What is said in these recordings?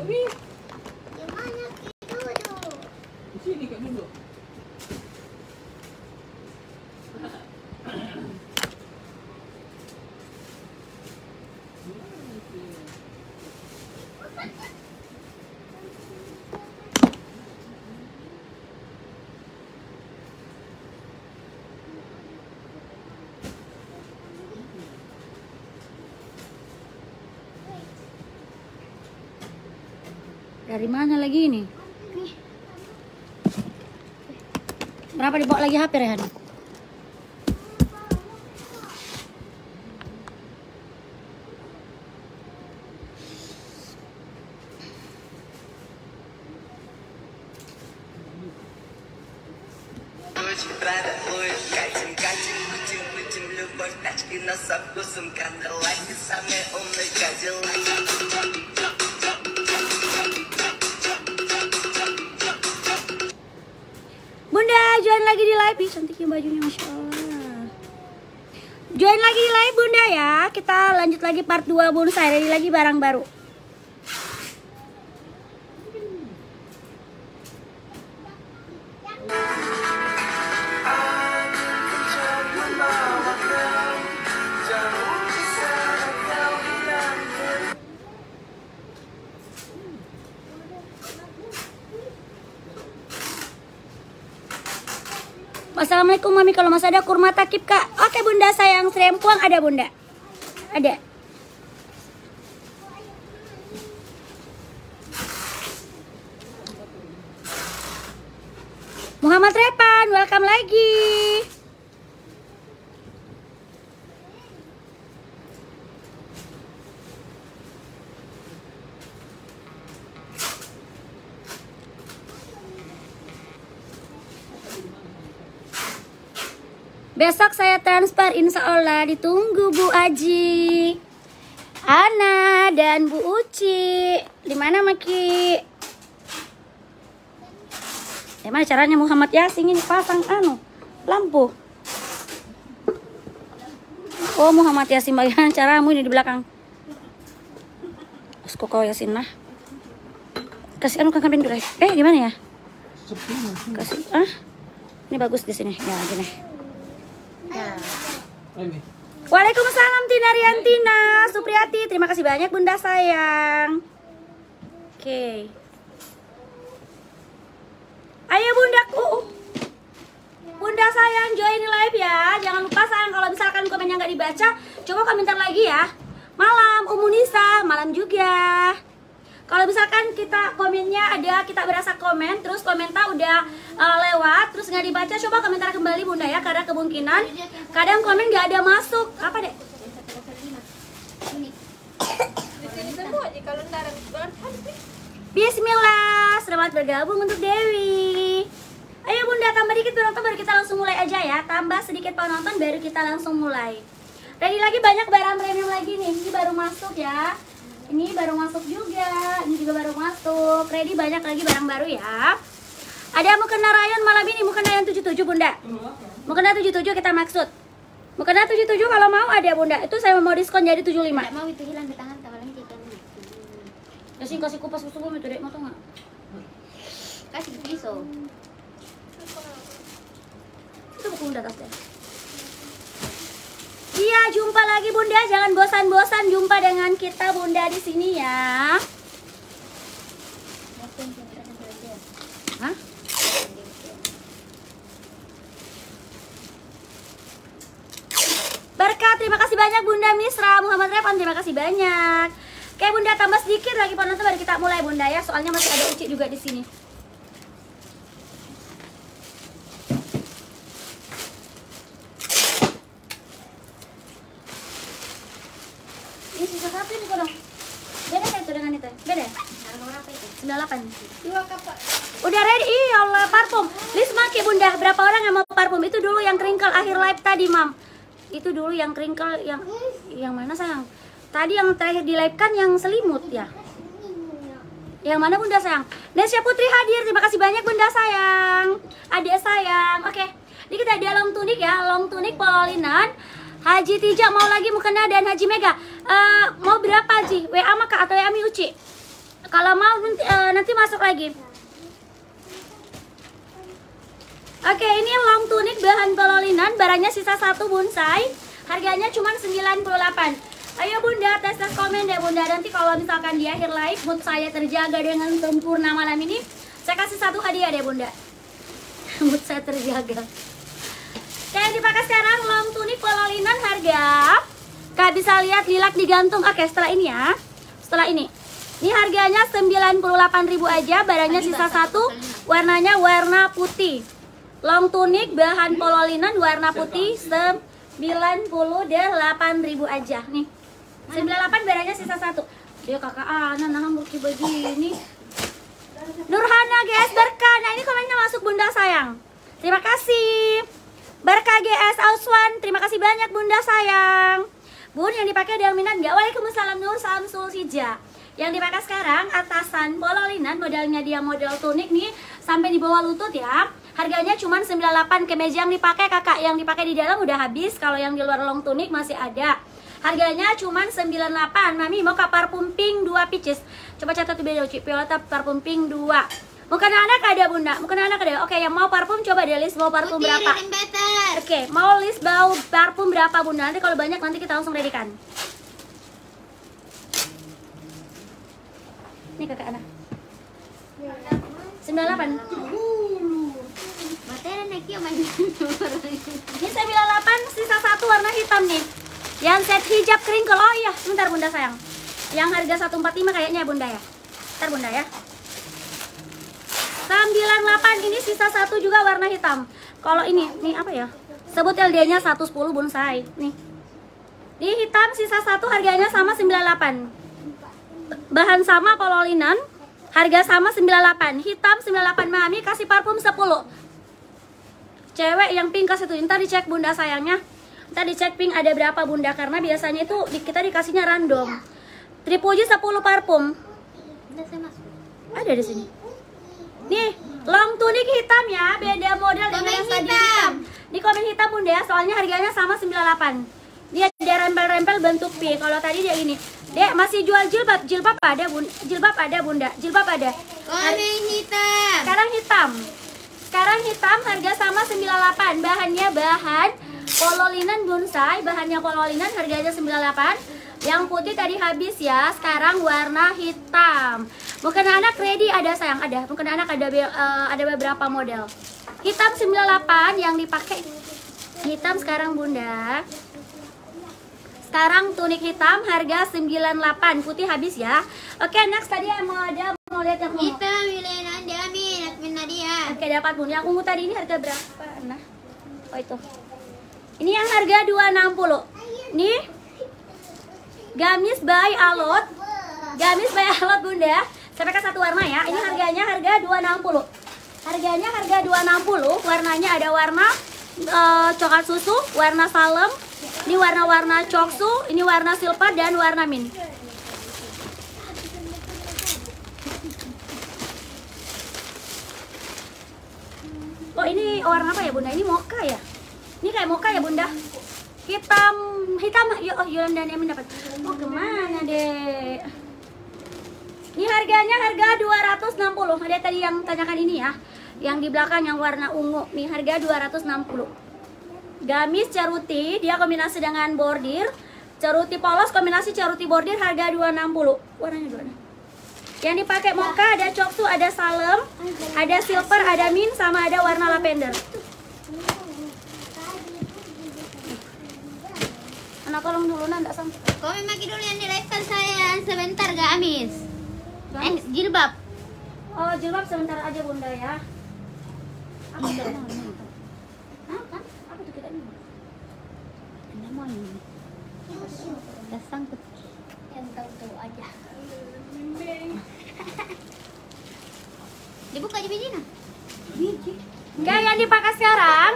Mi. Gimana kita dulu? Di sini Kak duduk. Dari mana lagi ini? Berapa dibawa lagi HP Rehan? Bunda, join lagi di live. Ih, cantiknya bajunya, Masya Allah. Join lagi di live Bunda ya. Kita lanjut lagi part 2 bonsai. Ready lagi barang baru. Assalamualaikum Mami, kalau masih ada kurma takip Kak. Oke Bunda sayang, serempuang ada Bunda. Ada. Muhammad Repan, welcome lagi. Besok saya transfer, insya Allah. Ditunggu Bu Aji, Ana dan Bu Uci. Di mana Maki? Gimana caranya Muhammad Yasin ini pasang lampu? Oh Muhammad Yasin, bagaimana caramu ini di belakang? Kok kau Yasin lah? Kasih kan kambing dulu. Gimana ya? Kasih ini bagus di sini. Ya gini. Waalaikumsalam Tina Riantina Supriyati, terima kasih banyak Bunda sayang. Oke. Ayo Bundaku, Bunda sayang join live ya. Jangan lupa sayang, kalau misalkan komennya nggak dibaca, coba komentar lagi ya. Malam Umunisa, malam juga. Kalau misalkan kita komennya ada, kita berasa komen, terus komentar udah lewat, terus nggak dibaca, coba komentar kembali Bunda ya, karena kemungkinan kadang komen nggak ada masuk. Apa dek? Bismillah, selamat bergabung untuk Dewi. Ayo Bunda, tambah dikit penonton baru kita langsung mulai aja ya. Tambah sedikit penonton baru kita langsung mulai. Ready lagi, banyak barang premium lagi nih. Ini baru masuk ya. Ini baru masuk juga, ini juga baru masuk. Ready, banyak lagi barang baru ya. Ada mukena rayon malam ini, mukena yang 77 Bunda. Mukena 77 kita maksud. Mukena 77 kalau mau ada Bunda. Itu saya mau diskon jadi 75. Tidak mau itu hilang di tangan kawalan kita. Kasih kupas susu itu dek, mau tau nggak? Kasih pisau. Itu buku Bunda tas deh. Iya, jumpa lagi Bunda. Jangan bosan-bosan jumpa dengan kita Bunda di sini ya. Hah? Berkat, terima kasih banyak Bunda Misra. Muhammad Repan, terima kasih banyak. Oke Bunda, tambah sedikit lagi penonton baru kita mulai Bunda ya. Soalnya masih ada Uci juga di sini. Ini sisa satu nih kodong. Beda kayak itu dengan itu. Beda ya? 98. Dua kapak. Udah ready? Iya Allah, parfum. List make Bunda. Berapa orang yang mau parfum? Itu dulu yang crinkle akhir live tadi, Mam. Itu dulu yang crinkle yang mana sayang? Tadi yang terakhir di live kan yang selimut ya. Yang mana Bunda sayang? Nesya Putri hadir. Terima kasih banyak Bunda sayang. Adik sayang. Oke. Ini kita ada long tunik ya, long tunik pololinan. Haji Tijak mau lagi mukena dan Haji Mega. Mau berapa Haji? WA maka atau WA Mi Uci? Kalau mau nanti masuk lagi. Oke, ini long tunic bahan pololinan, barangnya sisa 1 bonsai. Harganya cuma 98. Ayo Bunda, tes komen deh Bunda. Nanti kalau misalkan di akhir live mood saya terjaga dengan sempurna malam ini, saya kasih 1 hadiah deh Bunda. Mood saya terjaga. Oke, yang dipakai sekarang long tunic pololinan harga. Kak bisa lihat lilac digantung. Oke, setelah ini ya. Setelah ini. Ini harganya 98.000 aja, barangnya sisa 1, warnanya warna putih. Long tunic bahan pololinan warna putih 98.000 aja nih. 98 barangnya sisa 1. Dia kakak Ana nah murki begini. Nurhana GS Berkah. Nah, ini komennya masuk Bunda sayang. Terima kasih. Berkah GS Auswan, terima kasih banyak Bunda sayang. Bun, yang dipakai ada yang minat nggak? Waalaikumsalam Nur Samsul Sija. Yang dipakai sekarang atasan pololinan, modelnya dia model tunik nih sampai di bawah lutut ya. Harganya cuma 98. Kemeja yang dipakai kakak, yang dipakai di dalam udah habis. Kalau yang di luar long tunik masih ada. Harganya cuma 98. Mami mau ke parfum pink 2 pieces. Coba catat video Ci, Violeta parfum pink 2. Mungkin anak ada Bunda, mungkin anak ada. Oke, yang mau parfum coba deh list mau parfum berapa. Oke, mau list bau parfum berapa Bunda. Nanti kalau banyak nanti kita langsung readykan. Ini kakak anak 98. Ini 98 sisa 1 warna hitam nih. Yang set hijab crinkle. Oh iya, sebentar Bunda sayang. Yang harga 145 kayaknya Bunda ya. Bentar Bunda ya. 98 ini sisa 1 juga warna hitam. Kalau ini apa ya? Sebut LD-nya 110 bonsai. Nih. Ini hitam sisa 1 harganya sama 98. Bahan sama pololinan, harga sama 98. Hitam 98. Mami kasih parfum 10. Cewek yang pink kasih tuh. Ntar dicek Bunda sayangnya. Ntar dicek pink ada berapa Bunda, karena biasanya itu kita dikasihnya random. Tripuji 10 parfum. Ada di sini. Nih, long tunic hitam ya, beda model dengan yang tadi hitam. Di komen hitam Bunda ya, soalnya harganya sama 98. Dia ada rempel-rempel bentuk P. Kalau tadi dia ini. Dek, masih jual jilbab. Jilbab ada, Bunda. Jilbab ada, Bunda. Jilbab ada. Komen hitam. Sekarang hitam. Sekarang hitam harga sama 98. Bahannya bahan pololinan bonsai, bahannya pololinan harganya 98. Yang putih tadi habis ya. Sekarang warna hitam. Mungkin anak ready ada sayang, ada. Mungkin anak ada beberapa model. Hitam 98 yang dipakai. Hitam sekarang Bunda. Sekarang tunik hitam harga 98, putih habis ya. Oke, next tadi mau lihat yang ungu. Hitam Milena Amin, admin Nadia. Oke, dapat Bun. Yang ungu tadi ini harga berapa? Nah. Oh itu. Ini yang harga 260. Nih. Gamis by Alot. Gamis by Alot Bunda. Saya pakai 1 warna ya. Ini harganya harga 260. Harganya harga 260. Warnanya ada warna coklat susu, warna salem. Ini warna-warna coksu, ini warna silver dan warna mint. Oh ini warna apa ya Bunda? Ini mocha ya? Ini kayak mocha ya Bunda? Hitam, oh Yolanda dan Emin dapat. Oh kemana deh? Ini harganya harga 260. Ada tadi yang tanyakan ini ya. Yang di belakang yang warna ungu. Nih harga 260. Gamis ceruti, dia kombinasi dengan bordir. Ceruti polos kombinasi ceruti bordir harga 260. Warnanya dua. Yang dipakai mocha ada coksu, ada salem, ada silver, ada mint, sama ada warna lavender. Anak tolong dulu nanda sampai. Komen maki dulu yang di live saya sebentar gak Amis. Jilbab. Oh jilbab sebentar aja Bunda ya. Apa tuh? Kan? Apa tuh kita ini? Anda mau ini. Udah sangkut. Yang tahu aja. Dibuka aja bijinya. Oke, yang dipakai sekarang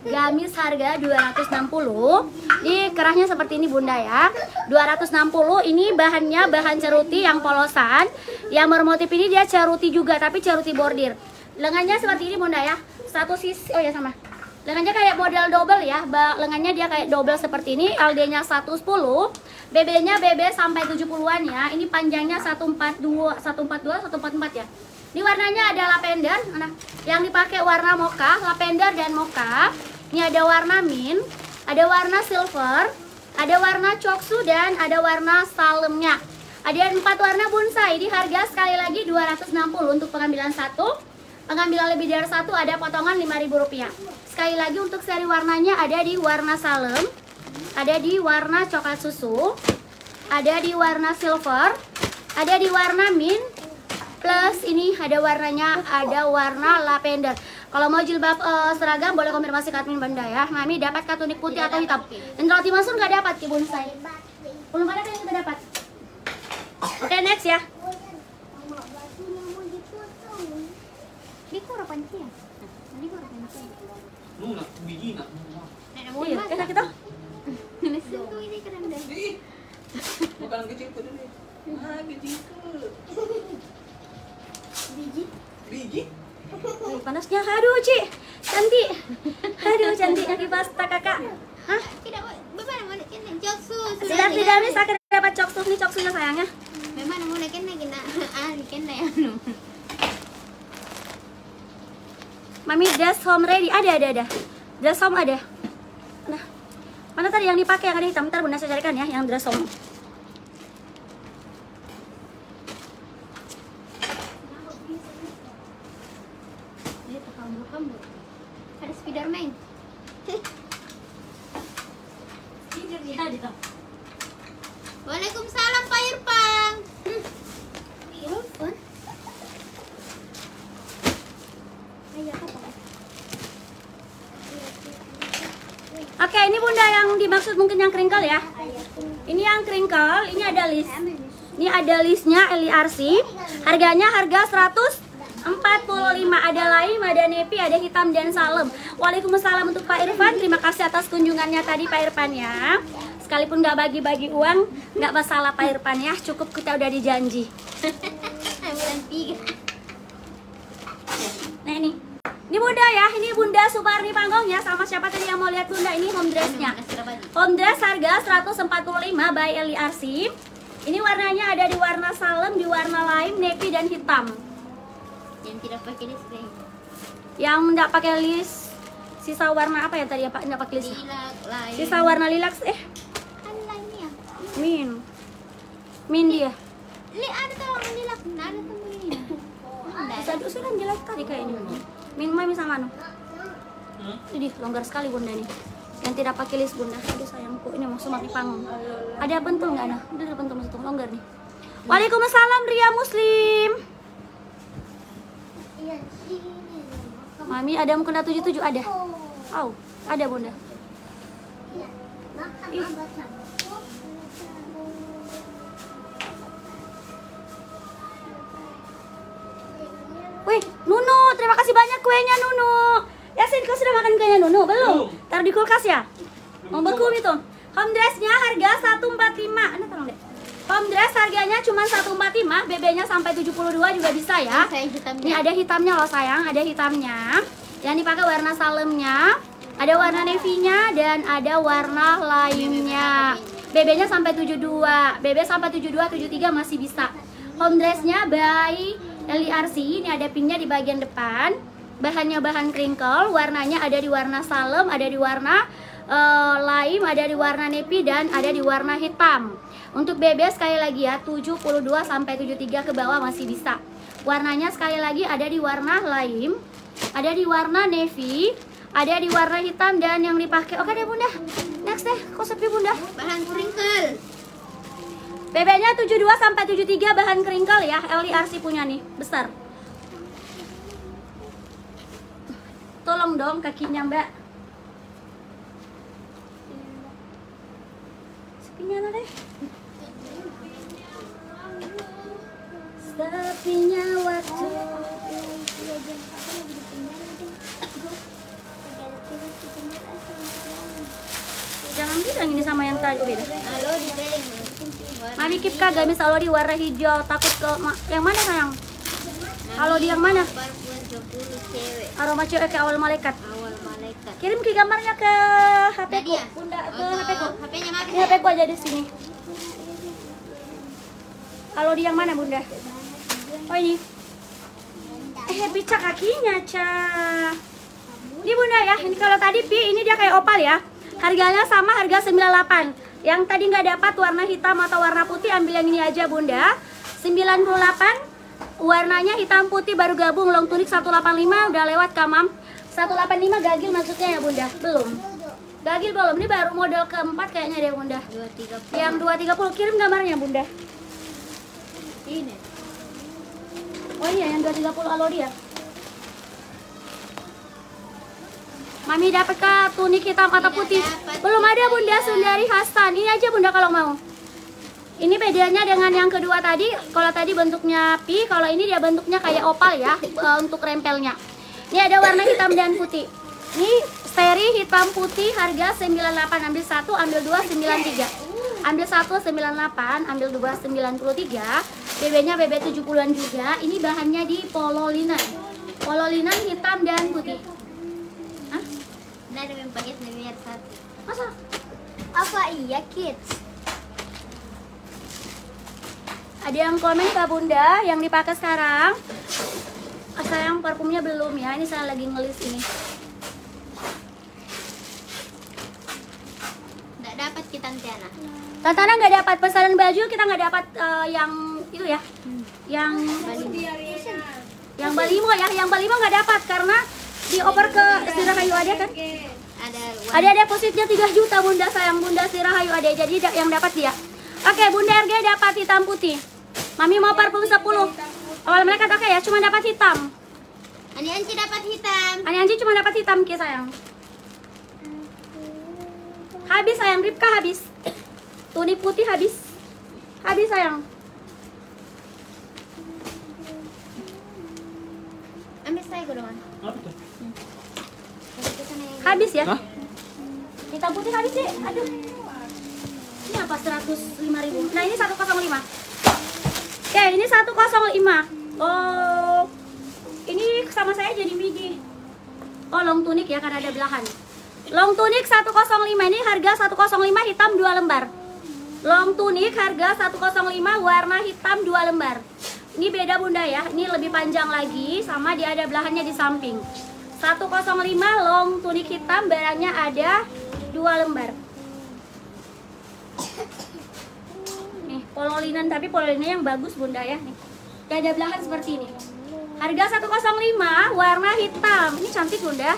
gamis harga 260. Ini kerahnya seperti ini Bunda ya. 260. Ini bahannya bahan ceruti yang polosan. Yang bermotif ini dia ceruti juga tapi ceruti bordir. Lengannya seperti ini Bunda ya. Satu sisi, oh ya sama. Lengannya kayak model double ya, lengannya dia kayak double seperti ini. LD-nya 110, BB-nya BB sampai 70-an ya. Ini panjangnya 142, 144 ya. Ini warnanya ada lavender, nah, yang dipakai warna mocha, lavender dan mocha. Ini ada warna mint, ada warna silver, ada warna coksu dan ada warna salemnya. Ada 4 warna bonsai. Di harga sekali lagi 260 untuk pengambilan satu. Pengambilan lebih dari satu ada potongan Rp5.000. Sekali lagi untuk seri warnanya ada di warna salem, ada di warna coklat susu, ada di warna silver, ada di warna mint, plus ini ada warnanya, ada warna lavender. Kalau mau jilbab seragam boleh konfirmasi ke admin Bunda ya. Mami dapat katunik putih atau hitam? Dan roti masur nggak dapat Ki bonsai. Belum ada yang kita dapat. Oke, next ya. Di kura panci ya? Di kura panci. Nak biji nak. Iya, kita. Sentuh ini keren deh. Makanan kecil tu dulu. Kecil ke? Biji? Panasnya, aduh Ci, cantik. Aduh cantiknya kipas kakak. Hah? Tidak, bagaimana mau kena coksus? Tidak bisa dapat coksus nih, coksunya sayangnya. Bagaimana mau kena kena ya? Mami dress home ready, ada. Dress home ada. Nah, mana tadi yang dipakai yang ada hitam? Ntar Bunda saya carikan ya, yang dress home. Ada Spiderman. Waalaikumsalam Pak Irfan. Irfan. Oke, ini Bunda yang dimaksud mungkin yang crinkle ya. Ini yang crinkle, ini ada list. Ini ada listnya LRC. Harganya harga 145. Ada lain, ada nepi, ada hitam dan salem. Waalaikumsalam untuk Pak Irfan. Terima kasih atas kunjungannya tadi Pak Irfan ya. Sekalipun nggak bagi-bagi uang, nggak masalah Pak Irfan ya. Cukup kita udah dijanji. Bulan 3. Nah ini Bunda ya, ini Bunda Suparni Panggong ya. Sama siapa tadi yang mau lihat Bunda, ini home dressnya. Home dress harga 145 by LRC. Ini warnanya ada di warna salem, di warna lime, navy dan hitam. Yang tidak pakai list deh. Yang nggak pakai list, sisa warna apa ya tadi ya Pak? Nggak pakai list. Lilac lain. Sisa warna lilac Kan lain ya. min dia. Ada tuh warna lilac, ada tuh ini. Bisa diusulan jelas tadi kayaknya. Min mami sama anu. Ini longgar sekali Bunda nih. Yang tidak pakai list Bunda. Aduh sayangku, ini mau Suparni Panggong. Ada bentul nggak ada? Udah ada bentul masuk longgar nih. Waalaikumsalam Ria Muslim. Mami ada mukena 77 ada. Ada Bunda. Ih. Wih, Nunu, terima kasih banyak kuenya Nunu. Yasin, kau sudah makan kuenya Nunu? Belum? Taruh di kulkas ya? Mau bekum itu. Home dressnya harga 145. Ini tolong deh. Home dress harganya cuma 145, BB-nya sampai 72 juga bisa ya. Ini ada hitamnya loh sayang, ada hitamnya. Yang dipakai warna salemnya, ada warna navy-nya dan ada warna lainnya. BB-nya sampai 72, BB sampai 72, 73 masih bisa. Home dressnya by LRC, ini ada pinnya di bagian depan. Bahannya bahan crinkle, warnanya ada di warna salem, ada di warna lime, ada di warna navy dan ada di warna hitam. Untuk BB sekali lagi ya 72 sampai 73 ke bawah masih bisa. Warnanya sekali lagi ada di warna lime, ada di warna navy, ada di warna hitam dan yang dipakai. Oke deh Bunda. Next deh, kok sepi Bunda? Bahan crinkle. BB-nya 72 sampai 73 bahan crinkle ya. LRC punya nih, besar. Tolong dong kakinya Mbak. Sepinya ada deh. Sepinya waktu. Jangan bilang ini sama yang tadi beda. Halo di trailing. Mami Kip kagak bisa lo di warna hijau, takut ke yang mana sayang? Halo di yang mana? Parfum 10 cewek. Aroma cewek ke awal malaikat. Awal malaikat. dekat. Kirim ke gambarnya ke HP Tadi ku, ya? Bunda, ke Oh, HP ku. HP-nya mana? Ini HP ku aja di sini. Kalau di yang mana, Bunda? Oh, ini. Bica kakinya, Ca. Ini Bunda ya, ini kalau tadi Pi, ini dia kayak opal ya. Harganya sama, harga 98. Yang tadi nggak dapat warna hitam atau warna putih, ambil yang ini aja Bunda. 98, warnanya hitam putih baru gabung. Long tunic 185, udah lewat Kamam. 185 gagil maksudnya ya Bunda? Belum. Gagil belum, ini baru model keempat kayaknya deh Bunda. 230. Yang 230, kirim gambarnya Bunda. Ini. Oh iya, yang 230 Alodi ya. Mami dapat ke tunik hitam atau putih? Belum ada Bunda, Sundari Hasan. Ini aja Bunda kalau mau. Ini bedanya dengan yang kedua tadi. Kalau tadi bentuknya pi, kalau ini dia bentuknya kayak opal ya, untuk rempelnya. Ini ada warna hitam dan putih. Ini seri hitam putih harga 98. Ambil satu, ambil dua 93. Ambil satu 98, ambil dua 93. BB-nya BB 70-an juga. Ini bahannya di polo linen. Polo linen hitam dan putih. Nah, ada yang paket biar satu. Masa? Apa iya, kids? Ada yang komen Kak Bunda yang dipakai sekarang. Sayang parfumnya belum ya. Ini saya lagi ngelis ini. Nggak dapat kita Tiana. Tantana nggak dapat pesanan baju, kita nggak dapat yang itu ya. Yang Balimo ya. Yang Balimo nggak dapat karena dioper ke Sirahayu Ade kan? Ada depositnya 3 juta Bunda, sayang Bunda Sirahayu Ade. Jadi yang dapat dia. Oke, Bunda RG dapat hitam putih. Mami mau parfum 10. Awal mereka oke ya, cuma dapat hitam. Ani Anci dapat hitam. Ani Anci cuma dapat hitam Ki sayang. Habis sayang, Ripka habis. Tunik putih habis. Habis sayang. Ambil saya golongan. Habis ya? Hitam putih habis sih. Aduh. Ini apa 105.000? Nah, ini 105. Oke, ini 105. Oh. Ini sama saya jadi midi. Oh, long tunik ya karena ada belahan. Long tunik 105. Ini harga 105 hitam 2 lembar. Long tunik harga 105 warna hitam 2 lembar. Ini beda Bunda ya. Ini lebih panjang lagi sama dia ada belahannya di samping. 105 long tunik hitam, barangnya ada 2 lembar. Nih, polo linen, tapi polo linen yang bagus Bunda ya. Nih, gak ada belahan seperti ini. Harga 105 warna hitam. Ini cantik Bunda.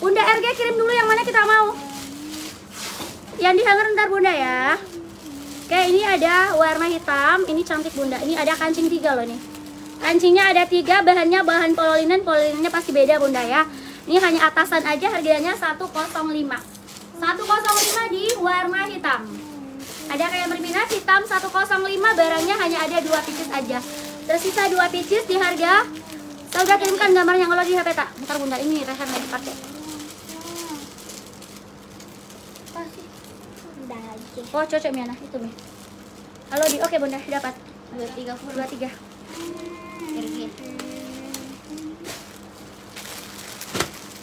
Bunda RG kirim dulu yang mana kita mau. Yang di hanger ntar Bunda ya. Oke, ini ada warna hitam. Ini cantik Bunda. Ini ada kancing 3 loh nih. Kancingnya ada 3, bahannya bahan polo linennya pasti beda Bunda ya. Ini hanya atasan aja, harganya 105. 105 di warna hitam. Ada kayak berminat hitam 105, barangnya hanya ada 2 pieces aja. Tersisa 2 pieces di harga. Saya udah kirimkan gambarnya kalau di HP tak. Bentar Bunda, ini Rehan lagi pakai. Oh, cocok Miana, itu Mi. Halo di, oke Bunda, dapat 23.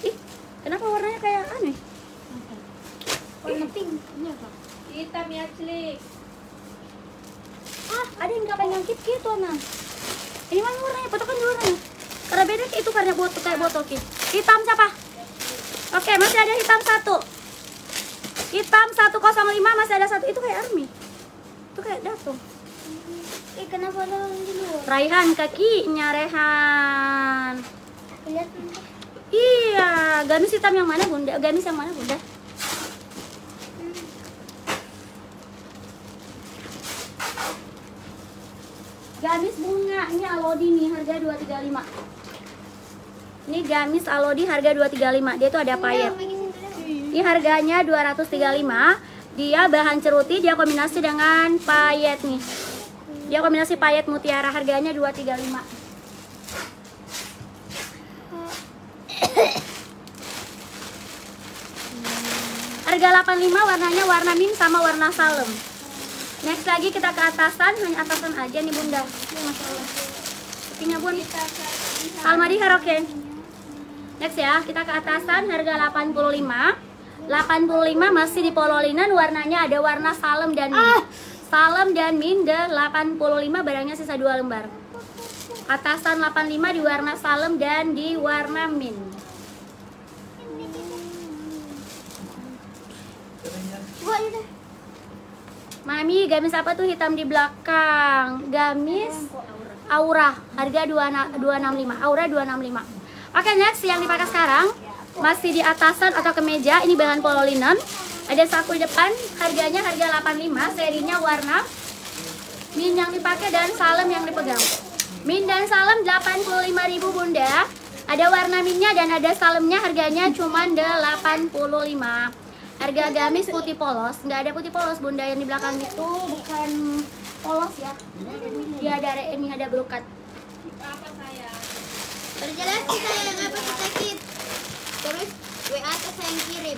Ih, kenapa warnanya kayak aneh? Warna pink. Ini apa? Hitam ya, Clik. Ah, ada yang kayak ngangkit gitu nah. Ini mana warnanya? Fotokan dulu warnanya. Karena beda itu karena botol kayak botol Ki. Hitam siapa? Oke, masih ada hitam 1. Hitam 105 masih ada 1. Itu kayak Army. Itu kayak Dato. Kenapa ada di luar? Raihan kakinya Rehan. Lihat. Iya, gamis hitam yang mana Bunda? Gamis yang mana Bunda? Gamis bunga, ini Alodi nih, harga 235. Ini gamis Alodi harga 235. Dia tuh ada payet. Ini harganya 235. Dia bahan ceruti, dia kombinasi dengan payet nih. Dia kombinasi payet mutiara, harganya 235. Harga 85, warnanya warna mint sama warna salem. Next lagi kita ke atasan, hanya atasan aja nih Bunda. Ini masalah. Sepinya Bun. Almadi Haroke. Next ya, kita ke atasan harga 85. 85 masih di polo linen, warnanya ada warna salem dan mint. Salem dan mint de 85, barangnya sisa 2 lembar. Atasan 85 di warna salem dan di warna mint. Mami, gamis apa tuh hitam di belakang? Gamis Aura, harga 265. Aura 265. Oke, next yang dipakai sekarang masih di atasan atau kemeja. Ini bahan polo linen. Ada saku di depan, harganya harga 85. Serinya warna mint yang dipakai dan salem yang dipegang. Mint dan salem 85.000 Bunda. Ada warna mintnya dan ada salemnya, harganya cuma 85. Harga gamis putih polos, nggak ada putih polos Bunda, yang di belakang itu bukan polos ya. Dia ada ini, ada brokat. Perjelas kita yang apa kita kit. Terus WA ke saya yang kirim.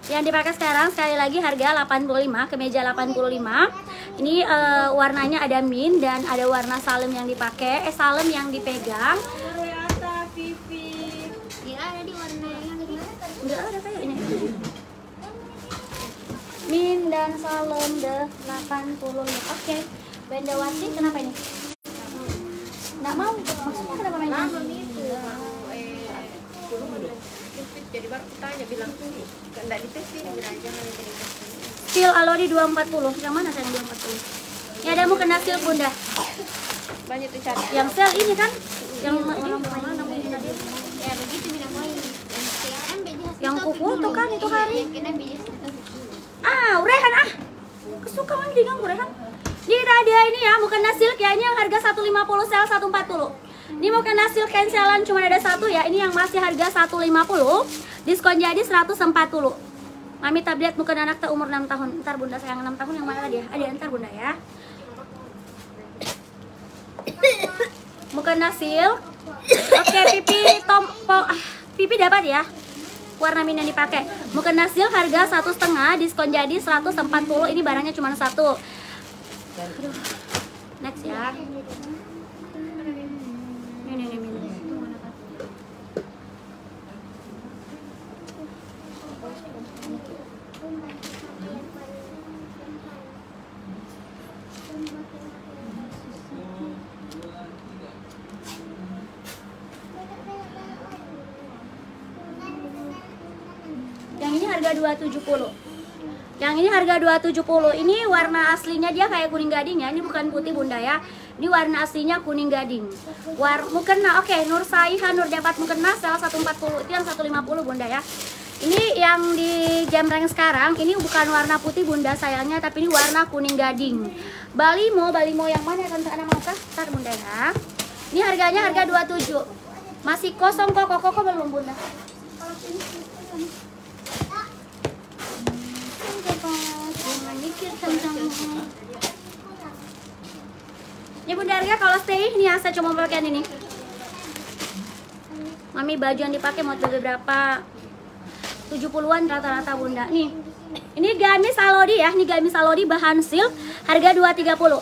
Yang dipakai sekarang sekali lagi harga 85, kemeja 85. Ini warnanya ada mint dan ada warna salem yang dipakai, salem yang dipegang. Dia ada di warna yang Enggak ada kayak ini. Mint dan salem de 85. Oke. Bendawati kenapa ini? Nggak mau. Maksudnya kenapa main? Jadi baru tanya bilang enggak ditesting aja Steel Alori 240. Yang mana sayang 240? Ini ada mau kena steel Bunda. banyak tuh cari. Yang sel ini kan? Yang mana? Ya begitu bilang mau Yang kuku tuh kan itu hari. Ah, Rehan kesuka man diganggu Rehan. Ini ada ini ya, mukena silk ya, ini yang harga 150 sel 140. Ini mukena silk cancelan cuma ada satu ya, ini yang masih harga 150. Diskon jadi 140. Mami tablet mukena anak tak umur 6 tahun. Ntar Bunda sayang 6 tahun yang mana dia? Ada ntar Bunda ya. Mukena silk. Oke, pipi dapat ya. Warna mint yang dipakai. Mukena silk harga 1,5, diskon jadi 140. Ini barangnya cuma satu. Aduh. Next ya. Ini. Yang ini harga 270. Yang ini harga 270. Ini warna aslinya dia kayak kuning gading ya. Ini bukan putih Bunda ya. Ini warna aslinya kuning gading. Mukena oke, Nur Saiha Nur dapat mukena sel 140. Itu yang 150 Bunda ya. Ini yang di Jemreng sekarang, ini bukan warna putih Bunda sayangnya, tapi ini warna kuning gading. Balimo yang mana Tante Ana mau kah? Ntar Bunda ya. Ini harganya harga 27. Masih kosong kok belum Bunda. Ini Bunda harga kalau stay ini ya, saya cuma pakai ini. Mami baju yang dipakai mau berapa? 70-an rata-rata Bunda. Nih. Ini gamis Alodi ya, ini gamis Alodi bahan silk, harga 230.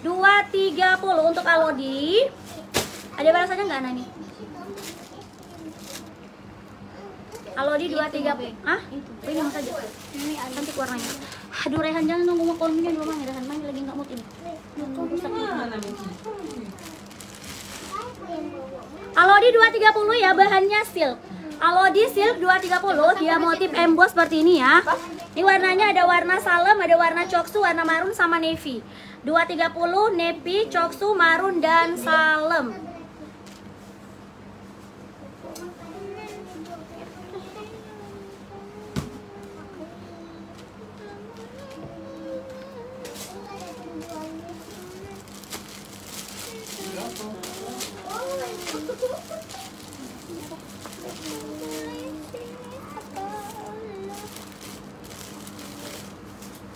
230 untuk Alodi. Ada balasannya enggak Nani? Alodi 230. Ah? Ini mau saja. Ini cantik warnanya. Aduh Rehan jangan nunggu mau kolomnya dulu Mami. Rehan Mami lagi nggak mood ini. Alodi 230 ya, bahannya silk. Alodi silk 230, dia motif emboss seperti ini ya. Ini warnanya ada warna salem, ada warna coksu, warna marun sama navy. 230 navy, coksu, marun dan salem.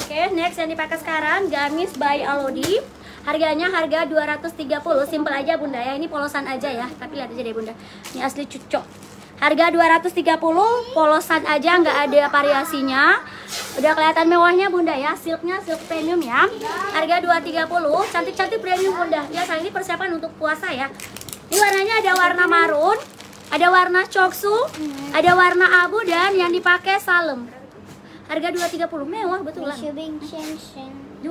Oke, next yang dipakai sekarang gamis by Alodi. Harganya harga 230, simple aja Bunda ya. Ini polosan aja ya, tapi lihat aja deh Bunda. Ini asli cucok. Harga 230, polosan aja, nggak ada variasinya. Udah kelihatan mewahnya Bunda ya, silknya silk premium ya. Harga 230, cantik-cantik premium Bunda. Ya, sayang ini persiapan untuk puasa ya. Ini warnanya ada warna marun, Ada warna coksu, ada warna abu, dan yang dipakai salem. Harga 230, mewah betulan. 230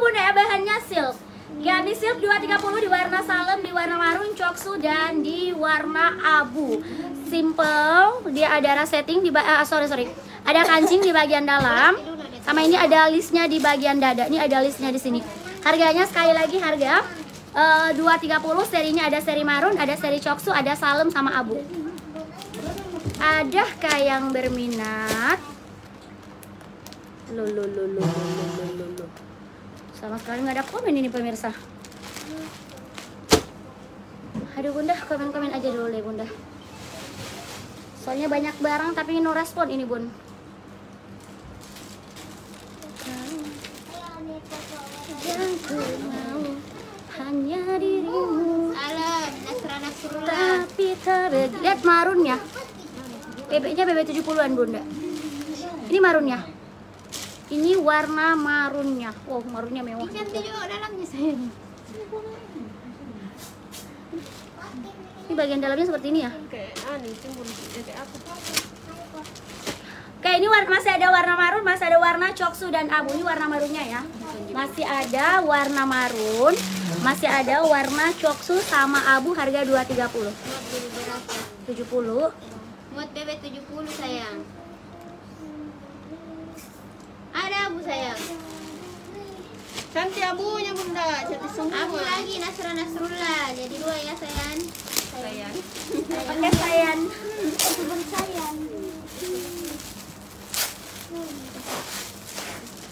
bunda ya, bahannya silk. Gamis silk 230 di warna salem, di warna marun, coksu, dan di warna abu. Simple, dia ada setting di sorry. Ada kancing di bagian dalam. Sama ini ada listnya di bagian dada. Ini ada listnya di sini. Harganya sekali lagi harga 230. Serinya ada seri marun, ada seri coksu, ada salem sama abu. Adakah yang berminat? Loh. Sama sekali nggak ada komen ini pemirsa. Aduh bunda, komen-komen aja dulu deh bunda. Soalnya banyak barang tapi no respon ini bun. Yang ku mau hanya dirimu. Salam, Nasrullah. Tapi lihat marunnya. BB-nya BB 70-an bunda. Ini marunnya. Ini warna marunnya. Wow, marunnya mewah. Cantik juga dalamnya sayang. Ini bagian dalamnya seperti ini ya. Kayak timbul kayak apa? Oke, ini masih ada warna marun, masih ada warna coksu dan abu. Ini warna marunnya ya. Masih ada warna marun, masih ada warna coksu sama abu, harga 230. 70. Muat BB 70 sayang. Ada abu sayang. Cantik abunya bunda, cantik semua. Abu lagi Nasrullah. Jadi 2 ya sayang. Sayang. Pakai sayan.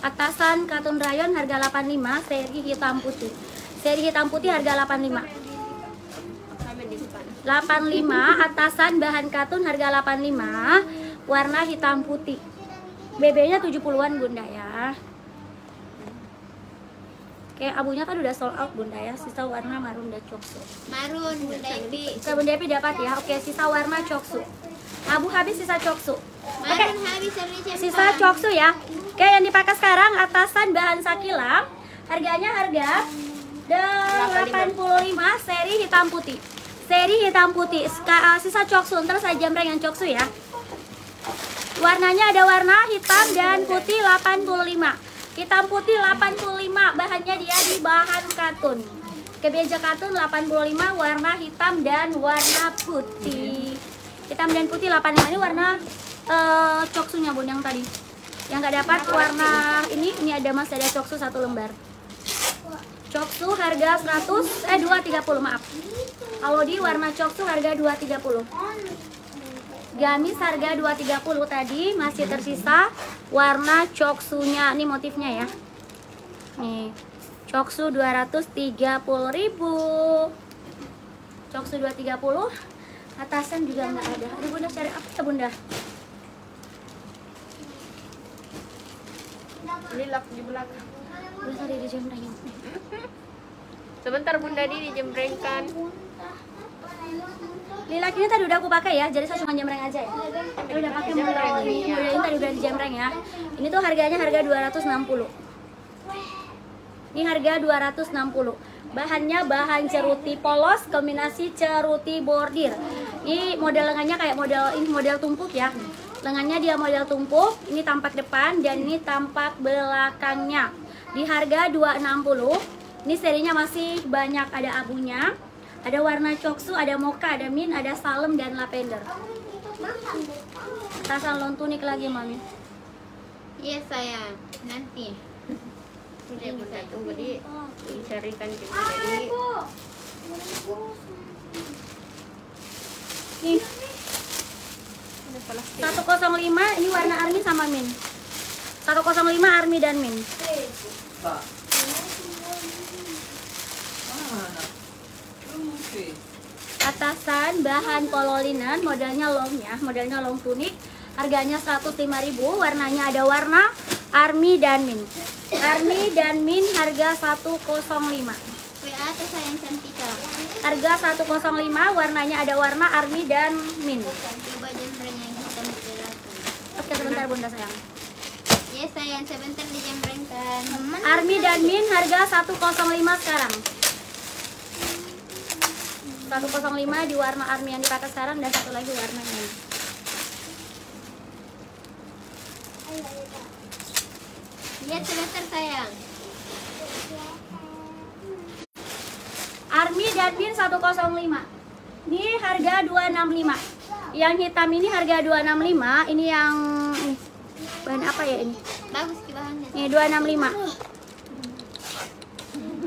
Atasan katun rayon harga 85, seri hitam putih. Seri hitam putih harga 85. Sampai di depan. 85 atasan bahan katun harga 85, warna hitam putih. BB-nya 70-an bunda ya. Oke, abunya kan udah sold out bunda ya. Sisa warna marun dan coksu. Marun Bunda Ipi. Bunda Epi dapat ya. Oke, sisa warna coksu. Abu habis, sisa coksu. Marun habis Indonesia. Sisa coksu ya. Oke, yang dipakai sekarang atasan bahan sakilam. Harganya harga 85, seri hitam putih. Seri hitam putih. Sisa coksu, ntar saya jamreng yang coksu ya. Warnanya ada warna hitam dan putih 85. Hitam putih 85, bahannya dia di bahan katun. Kemeja katun 85, warna hitam dan warna putih. Hitam dan putih 85, ini warna coksunya bun yang tadi. Yang nggak dapat warna ini ada masih ada coksu 1 lembar. Coksu harga 230 maaf. Kalau di warna coksu harga 230. Gamis harga 230 tadi, masih tersisa warna coksunya. Ini motifnya ya. Nih. Coksu 230.000. Coksu 230. Atasan juga nggak ada. Aduh bunda cari apa ya bunda? Lilak di belakang. Bunda tadi dijembrengin. Sebentar bunda di dijembrengkan. Lilac ini tadi udah aku pakai ya, jadi saya cuma jembreng aja ya. Ini udah pakai model ini tadi udah dijembreng ya. Ini tuh harganya harga 260. Ini harga 260. Bahannya bahan ceruti polos kombinasi ceruti bordir. Ini model lengannya kayak model tumpuk ya. Lengannya dia model tumpuk, ini tampak depan dan ini tampak belakangnya. Di harga 260. Ini serinya masih banyak, ada abunya. Ada warna coksu, ada mocha, ada mint, ada salem dan lavender. Atasan lon tunik lagi mami. Iya sayang, nanti. Udah bunda tunggu di dicarikan juga jadi. Nih, Ada plastik. 105 ini warna army sama mint. 105 army dan mint. Atasan bahan polo linen, modelnya long ya, modelnya long tunik. Harganya 105.000, warnanya ada warna army dan mint. Army dan mint harga 105. WA tuh sayang cantika. Harga 105, warnanya ada warna army dan mint. Coba jembreng yang hitam di belakang. Oke, sebentar bunda sayang. Iya sayang, sebentar dijembrengkan. Army dan mint harga 105 sekarang. 105 di warna army yang dipakai sekarang, dan satu lagi warna ini. Lihat sebentar sayang. Army dan Bin 105. Ini harga 265. Yang hitam ini harga 265. Ini yang bahan apa ya ini? Bagus ki bahannya. Ini 265.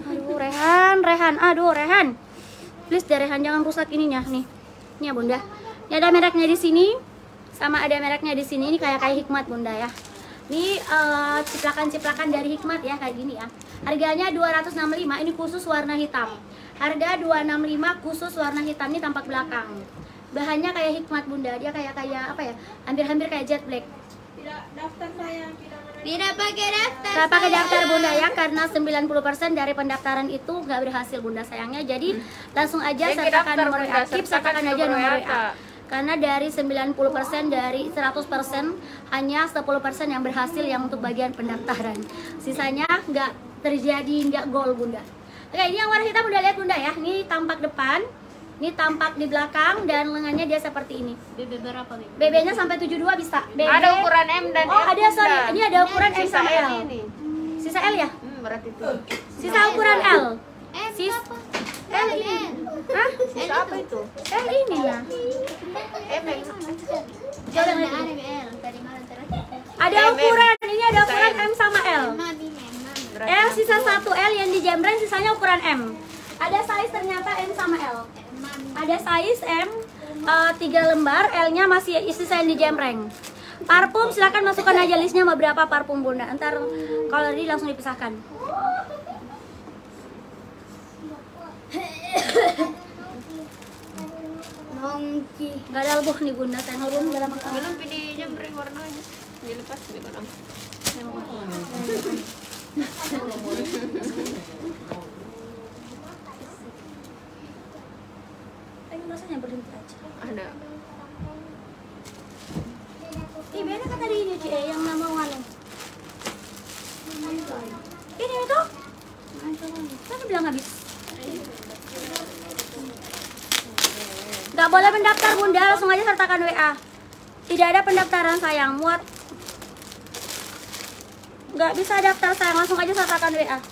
Aduh, Rehan. Aduh, Rehan. Please deh Rehan, jangan rusak ininya nih. Ini ya Bunda. Ini ada mereknya di sini. Sama ada mereknya di sini. Ini kayak Hikmat Bunda ya. Ini ciplakan-ciplakan dari Hikmat ya, kayak gini ya. Harganya 265. Ini khusus warna hitam. Harga 265 khusus warna hitam, ini tampak belakang. Bahannya kayak Hikmat Bunda. Dia kayak apa ya? Hampir-hampir kayak jet black. Tidak pakai daftar. Tidak pakai daftar Bunda ya, karena 90% dari pendaftaran itu nggak berhasil Bunda sayangnya. Jadi langsung aja sertakan nomor aktif, sertakan aja nomor WA. Karena dari 90% dari 100% hanya 10% yang berhasil yang untuk bagian pendaftaran. Sisanya nggak terjadi, nggak gol Bunda. Oke, ini yang warna hitam udah lihat Bunda ya. Ini tampak depan, ini tampak di belakang, dan lengannya dia seperti ini. BB berapa BB? BB-nya sampai 72 bisa. BB. Ada ukuran M dan Oh, L. ada sorry. Ini ada ukuran M Sisa sama L L. ini. Sisa L ya? Berarti itu. Sisa ukuran L. Sis apa? L ini. Hah? Sisa apa itu? L ini ya. M. Jangan ada BL. Tadi malam terakhir. Ada ukuran. Ini ada ukuran M sama L. Mami. L sisa 1 L yang dijembreng, sisanya ukuran M. Ada size ternyata M sama L. Ada size M 3 lembar, L-nya masih sisa yang dijembreng. Parfum silakan masukkan aja listnya mau berapa parfum Bunda. Ntar kalau ini langsung dipisahkan. Nongki. Gak ada albuh nih Bunda, saya belum gak ada makan. Belum pilih jembreng warnanya. Dilepas di barang. Ayo rasanya berhenti aja. Ada. Ih, beda kan tadi ini Cie, yang nama Wano. Ini itu? Kan bilang habis. Gak boleh mendaftar Bunda, langsung aja sertakan WA. Tidak ada pendaftaran sayang, muat. Gak bisa daftar sayang, langsung aja sertakan WA.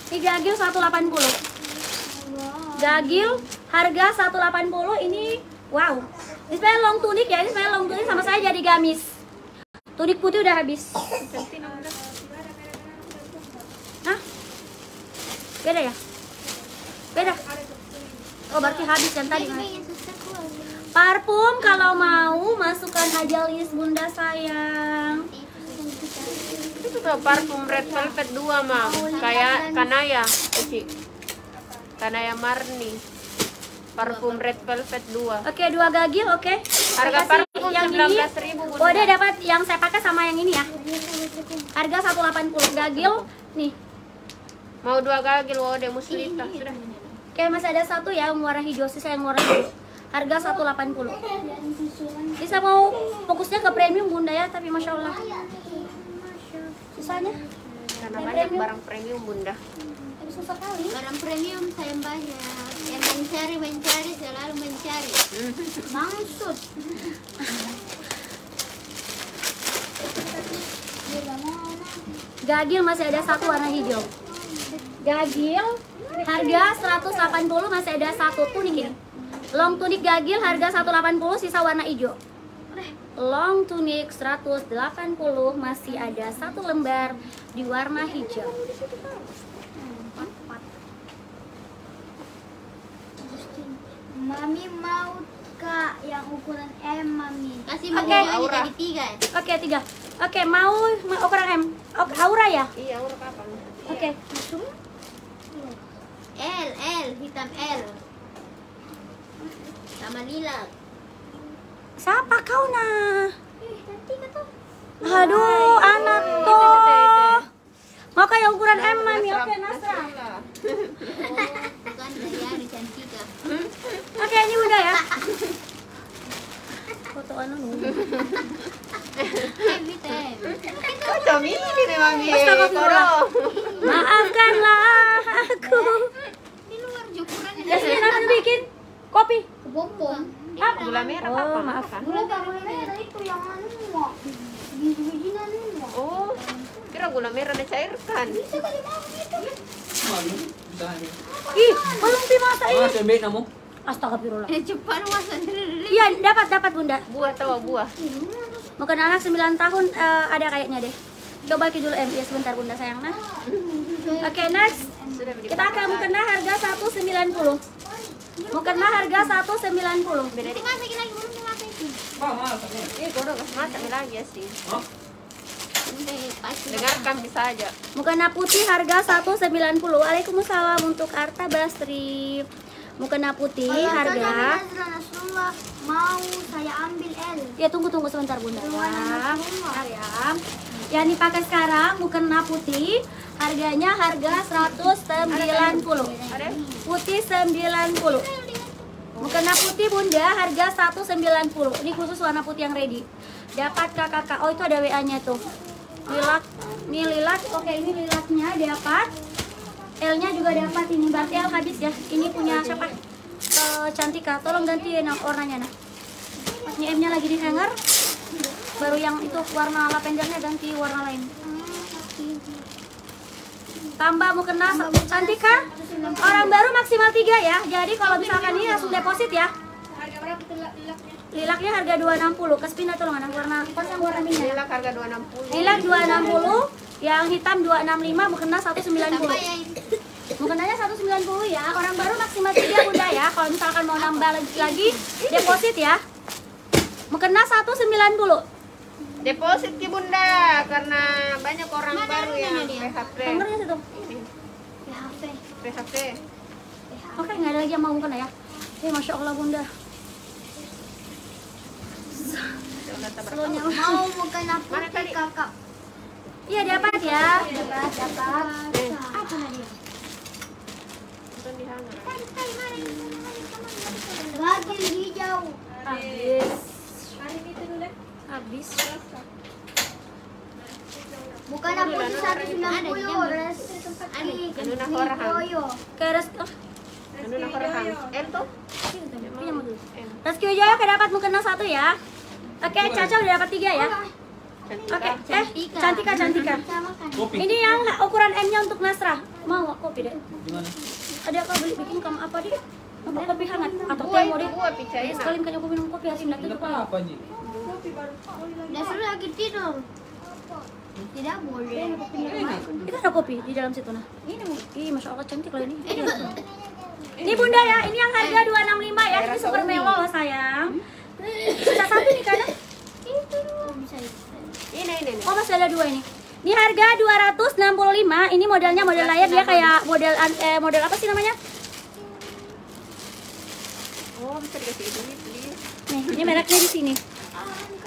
Ini gagil 180. Gagil harga 180 ini, wow. Ini sebenarnya long tunik ya, ini sebenarnya long tunik sama saya jadi gamis. Tunik putih udah habis. Hah? Beda ya? Beda? Oh berarti habis yang tadi. Parfum kalau mau masukkan aja list Bunda sayang. Itu tuh parfum red velvet 2 Mam. Kayak Kanaya. Kanaya Marni. Parfum red velvet 2. Oke, 2 gagil, oke. Harga Saya kasih parfum yang 19.000 ini. Bunda. Oh, dia dapat yang saya pakai sama yang ini ya. Harga 180 gagil nih. Mau 2 gagil Wode Muslita. Sudah. Oke, masih ada satu ya yang warna hijau, sisa yang warna hijau. Harga 180. Bisa mau fokusnya ke premium Bunda ya, tapi Masya Allah. Susahnya? Karena banyak barang premium Bunda. Tapi susah kali. Barang premium sayang banyak. Yang mencari selalu mencari. Maksud. Gagil masih ada satu warna hijau. Gagil harga 180, masih ada satu tunik ini. Long tunik gagil harga 180, sisa warna hijau. Long tunik 180, masih ada satu lembar di warna hijau. Mami mau Kak yang ukuran M Mami. Kasih Oke. Mami jadi 3 ya. Oke, 3. Oke, mau ukuran M. Aura ya? Iya, urut kapan? Oke. L, hitam L. Sama lilac. Siapa kau nah? Aduh, anak tuh. Mau kayak ukuran M, Mami. Oke, Nasra. Bukan Dayani Cantika. Oke, ini Bunda ya. Foto anu nunggu. Tem. Kok jam ini nih Mami? Astagfirullah. Maafkanlah aku. Di luar ukurannya. Ya sih, nanti bikin bom. Apa? Gula merah Oh, apa? maaf. Kan? Gula merah itu yang anu mau. Biji-bijinan mau. Oh, kira gula merah dicairkan. Bisa kali mau gitu. Ih, belum dimasa ini. Mas, ambil kamu. Astagfirullah. Cepat masak dulu. Iya, dapat Bunda. Buah tahu buah. Bukan anak 9 tahun ada kayaknya deh. Coba ki dulu ya sebentar Bunda sayang nah. Oke, next. Sudah beli. Kita akan mukena harga 190. Mukena harga 190. Beda di. Masakin lagi belum dimasak itu. Kau udah masak lagi ya sih. Pasti. Dengarkan bisa aja. Mukena putih harga 190. Waalaikumsalam untuk Arta Basri. Mukena putih harga. Nasrullah mau saya ambil L. Ya tunggu sebentar Bunda ya. Bentar ya. Yang dipakai sekarang mukena putih harganya harga 190. Ada? Putih 90. Mukena putih Bunda harga 190. Ini khusus warna putih yang ready. Dapat kakak. Oh itu ada WA-nya tuh. Lilat. Ini lilat. Oke ini lilatnya dapat. L-nya juga dapat ini. Berarti L habis ya. Ini punya siapa? Cantika. Tolong gantiin warnanya nah. Ini M-nya lagi di hanger. Baru yang itu warna lavendernya ganti warna lain. Tambah mukena Cantika. Orang baru maksimal 3 ya. Jadi kalau misalkan ini langsung deposit ya. Lilaknya harga 260. Kespina tolong anak warna pas yang warna minyak. Lilak harga 260. Lilak 260, yang hitam 265, mukena 190. Mukenanya 190 ya. Orang baru maksimal 3 Bunda ya. Kalau misalkan mau nambah lagi deposit ya. Mukena 190. Deposit ki Bunda karena banyak orang baru yang PHP. Nomornya situ. PHP. Oke, nggak ada lagi yang mau mukena ya. Masya Allah Bunda. Slow-nya. Mau bukan aku Mana tadi? kakak. Iya dapat ya. Dapat. Apa Nadia? Bukan di hanger. Bagi hijau. Habis. Habis. Bukan aku 190 rezeki. Anu nak orang. Yoyo. Keres. Anu nak orang. M tuh. Reski Wijaya dapat mukena 1 ya. Oke, Caca udah dapat 3 ya. Oke, Cantika. Kopi. Ini yang ukuran M-nya untuk Nasrah. Mau kopi deh. Gimana? Ada kau beli bikin kamu apa deh? Apa kopi hangat atau teh Buah mau deh? buah picain. Sekali kan aku minum kopi asin itu Apa apa Ji? Dasar lagi tidur. Tidak boleh. Itu ada kopi di dalam situ nah. Ih, masya Allah cantik loh ini. Ini Bunda ya, ini yang harga 265 ya. Ini super melo loh sayang. Sudah 1 nih karena. Ini. Oh masih ada 2 ini. Ini harga 265. Ini modelnya model layar dia kayak model apa sih namanya? Oh, bisa dikasih duit, please. Nih, ini mereknya di sini.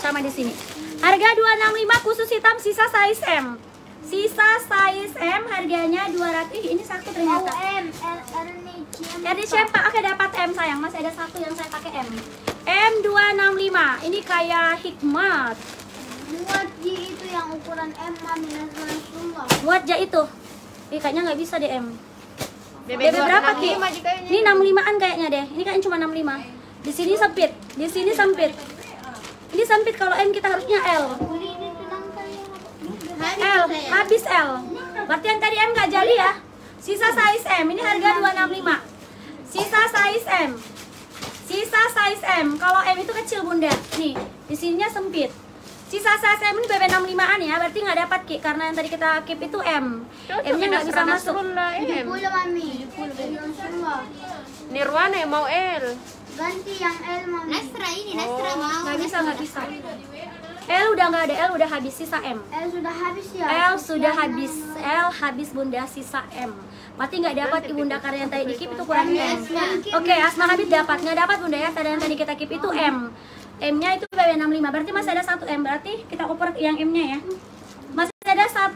Sama di sini. Harga 265 khusus hitam sisa size M. Sisa size M harganya 200. Ih, ini satu ternyata. RDCM Pak, oke dapat M sayang. Masih ada satu yang saya pakai M. M265. Ini kayak hikmat. Muat Ji itu yang ukuran M Mami Nasrullah. Buat ja itu. Ih, kayaknya nggak bisa deh M. BB BB berapa Ki? 65 kayaknya. Ini 65-an kayaknya deh. Ini kayaknya cuma 65. Di sini sempit. Di sini sempit. Ini sempit kalau M kita harusnya L. Ini tenang kali. L, habis L. Berarti yang tadi M nggak jadi ya. Sisa size M. Ini harga 265. Sisa size M. Sisa size M. Kalau M itu kecil Bunda. Nih, di sininya sempit. Sisa size M ini BB 65-an ya. Berarti nggak dapat Ki karena yang tadi kita keep itu M. M-nya nggak bisa masuk. M. 70 Mami. 70 Nasrullah. Nirwana yang mau L. Ganti yang L Mami. Nasra ini Nasra mau. Nggak bisa. L udah nggak ada, L udah habis, sisa M. L sudah habis ya. L sudah habis, L habis Bunda, sisa M. Mati nggak dapat Ibunda karena yang tadi di keep itu kurang M. Oke, Asma Habib dapat, nggak dapat Bunda ya. Tadi yang tadi kita keep itu M. M-nya itu BB 65, berarti masih ada 1 M. Berarti kita oper yang M-nya ya. Masih ada 1.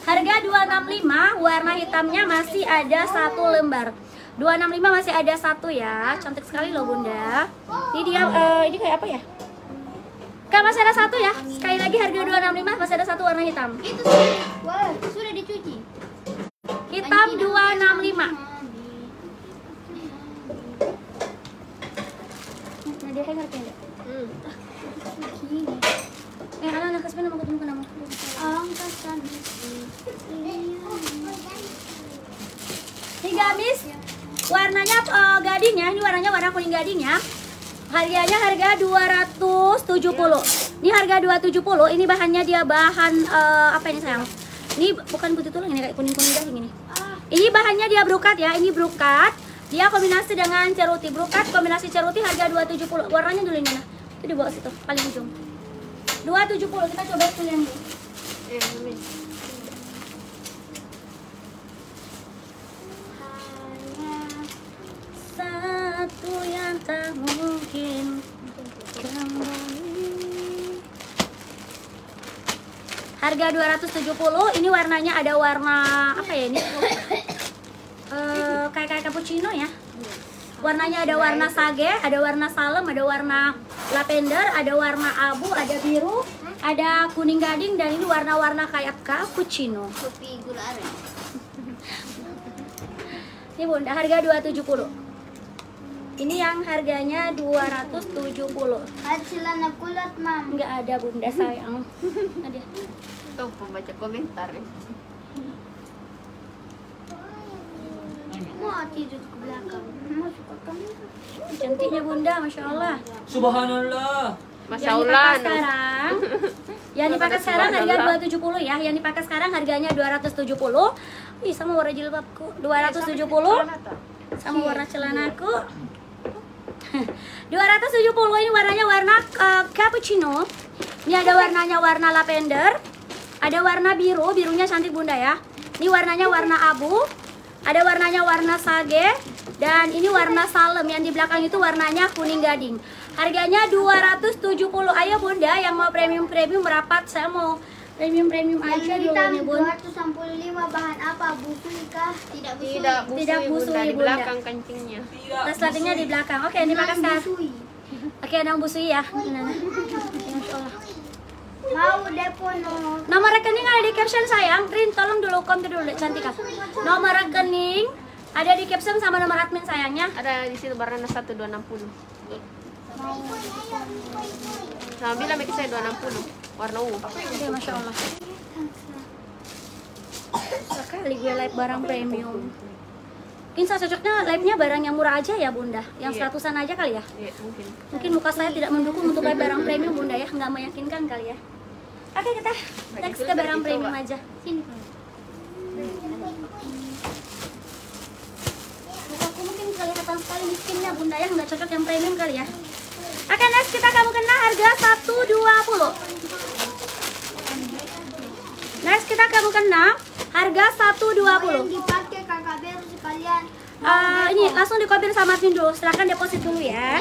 Harga 265, warna hitamnya masih ada 1 lembar. 265 masih ada 1 ya. Cantik sekali loh Bunda. Ini dia ini kayak apa ya? Kak, masih ada 1 ya. Sekali lagi harga 265 masih ada 1 warna hitam. Itu sudah dicuci. Hitam 265. Kayak ngerti enggak? Gini. Anak kasih mau ketemu nama. Angkatan Ini gamis. Warnanya gading ya. Ini warnanya warna kuning gading ya. Harganya harga 270. Ini harga 270. Ini bahannya dia bahan apa ini sayang? Ini bukan putih tulang ini kayak kuning-kuning gading ini. Ini bahannya dia brokat ya. Ini brokat. Dia kombinasi dengan ceruti. Brokat kombinasi ceruti harga 270. Warnanya dulu ini nah. Itu di bawah situ paling ujung. 270. Kita coba pilih yang ini. Satu yang tak mungkin kembali. Harga 270. Ini warnanya ada warna apa ya ini? Kayak cappuccino ya. Warnanya ada warna sage, ada warna salem, ada warna lavender, ada warna abu, ada biru, ada kuning gading, dan ini warna-warna kayak cappuccino. kopi gula aren. Ini Bunda, harga 270. Ini yang harganya 270. Celana kulot, Mam. Enggak ada Bunda sayang. Ada. Tuh pembaca komentar ya. Mau tidur ke belakang. Mau suka kamu. Cantiknya Bunda, Masya Allah. Subhanallah. Masya Allah. Yang dipakai sekarang harga 270 ya. Yang dipakai sekarang harganya 270. Ih, sama warna jilbabku 270. Sama warna celanaku 270. Ini warnanya warna cappuccino. Ini ada warnanya warna lavender, ada warna biru, birunya cantik Bunda ya. Ini warnanya warna abu, ada warnanya warna sage, dan ini warna salem. Yang di belakang itu warnanya kuning gading. Harganya 270. Ayo Bunda yang mau premium-premium merapat. Saya mau premium-premium aja dulu nih Bun. 265 bahan apa? Busui kah? Tidak busui. Tidak busui, Bunda, di Bunda. belakang kancingnya. Tas latihnya di belakang. Oke, ini pakai sekarang. Busui. Oke, nang busui ya. Nah. Masya Allah. Mau depo no. Nomor rekening ada di caption sayang. Rin, tolong dulu komen dulu deh, cantik kan. Nomor rekening ada di caption sama nomor admin sayangnya. Ada di situ warna 1260. Sama bilang make saya 260. Warna ungu. Oke, Masya Allah. Sekali gue live barang premium. Mungkin saya cocoknya live-nya barang yang murah aja ya Bunda. Yang Iya. 100-an aja kali ya. Iya, mungkin. Mungkin muka saya tidak mendukung untuk live barang premium Bunda ya. Nggak meyakinkan kali ya. Oke, kita next ke barang premium aja. Sini. Mukaku mungkin kelihatan sekali miskinnya Bunda ya. Nggak cocok yang premium kali ya. Oke, next kita kamu kena harga 120. Next kita kamu kena harga 120. Yang dipakai kakak Beru sekalian. Ini langsung dikopir sama admin dulu. Silahkan deposit dulu ya.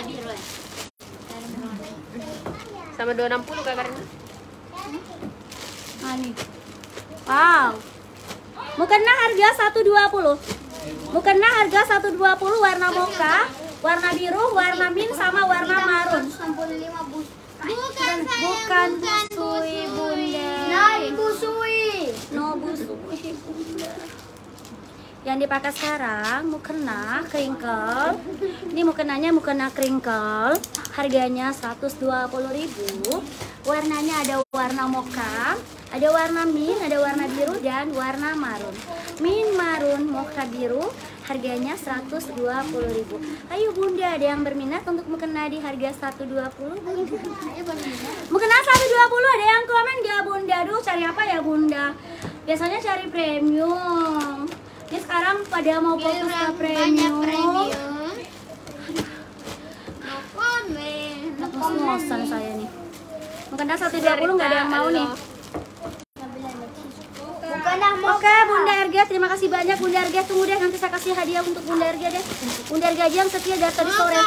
Sama 260 Kak Karina. Ini. Wow. Mukena harga 120. Mukena harga 120 warna mocha, warna biru, warna mint sama warna marun. 265 bus. Bukan busui Bunda. Naik busui. No busui Bunda. Yang dipakai sekarang mukena crinkle. Ini mukenanya mukena crinkle. Harganya 120.000. Warnanya ada warna mocha, ada warna mint, ada warna biru dan warna marun. Mint, marun, mocha, biru. Harganya 120.000. Ayo Bunda, ada yang berminat untuk mukena di harga 120? Mukena 120, ada yang komen gak Bunda? Aduh, cari apa ya Bunda? Biasanya cari premium. Ini sekarang pada mau fokus ke Banyak premium. premium. No comment. No Ngos-ngosan saya nih. Mukena 120 nggak ada yang mau nih. Bukanlah mau. Oke Bunda Erga, terima kasih banyak Bunda Erga. Tunggu deh, nanti saya kasih hadiah untuk Bunda Erga deh. Bunda Erga aja yang setia dari tadi sore.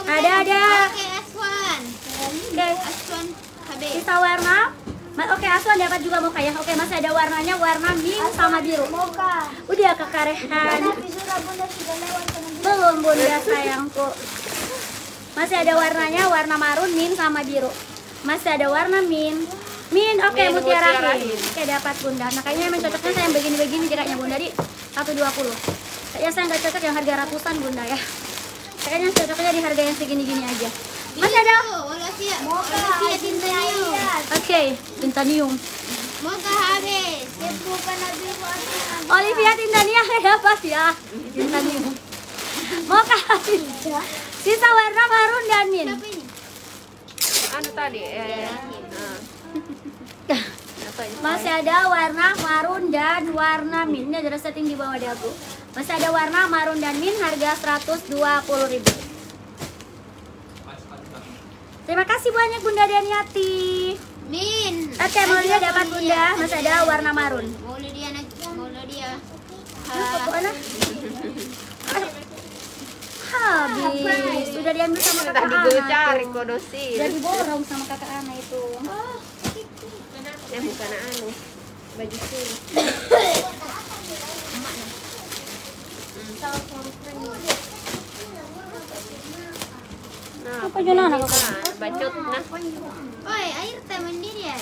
Ada. Oke, Aswan. Oke, Aswan HB. sisa warna. Oke, Aswan dapat juga mocha ya. Oke, masih ada warnanya warna mint sama biru. Moka. Udah kekarehan. Sudah Bunda sudah lewat dengan Belum Bunda sayangku. Masih ada warnanya warna marun, mint sama biru. Masih ada warna mint. Mint, oke, Mint, mutiara mutiara mint. mint. Oke, dapat Bunda. Nah, kayaknya emang cocoknya saya yang begini-begini jaraknya Bunda di 120. Kayaknya saya nggak cocok yang harga ratusan Bunda ya. Oke, Kayaknya cocoknya di harga yang segini-gini aja. Masih ada? Olivia Tintanium. Oke, Tintanium. Moga habis. Bukan habis. Olivia Tintania ya pas ya. Tintanium. Mau habis. Sisa warna marun dan min. Siapa ini? Anu tadi apa ini? Masih ada warna marun dan warna min. Ini ada setting di bawah dagu. Masih ada warna marun dan min, harga 120.000. Terima kasih banyak Bunda Daniati. Min. Oke, Maulia dapat Bunda. Masih ada warna marun. Maulia. Mana? Habis. Sudah diambil sama kakak Tadi gue cari Ana. kodosin. Sudah diborong sama kakak Ana itu. Bukan anu. Baju sini. Nah, Apa jona anak aku? bacot nah. Oi, air teh mendidih ya.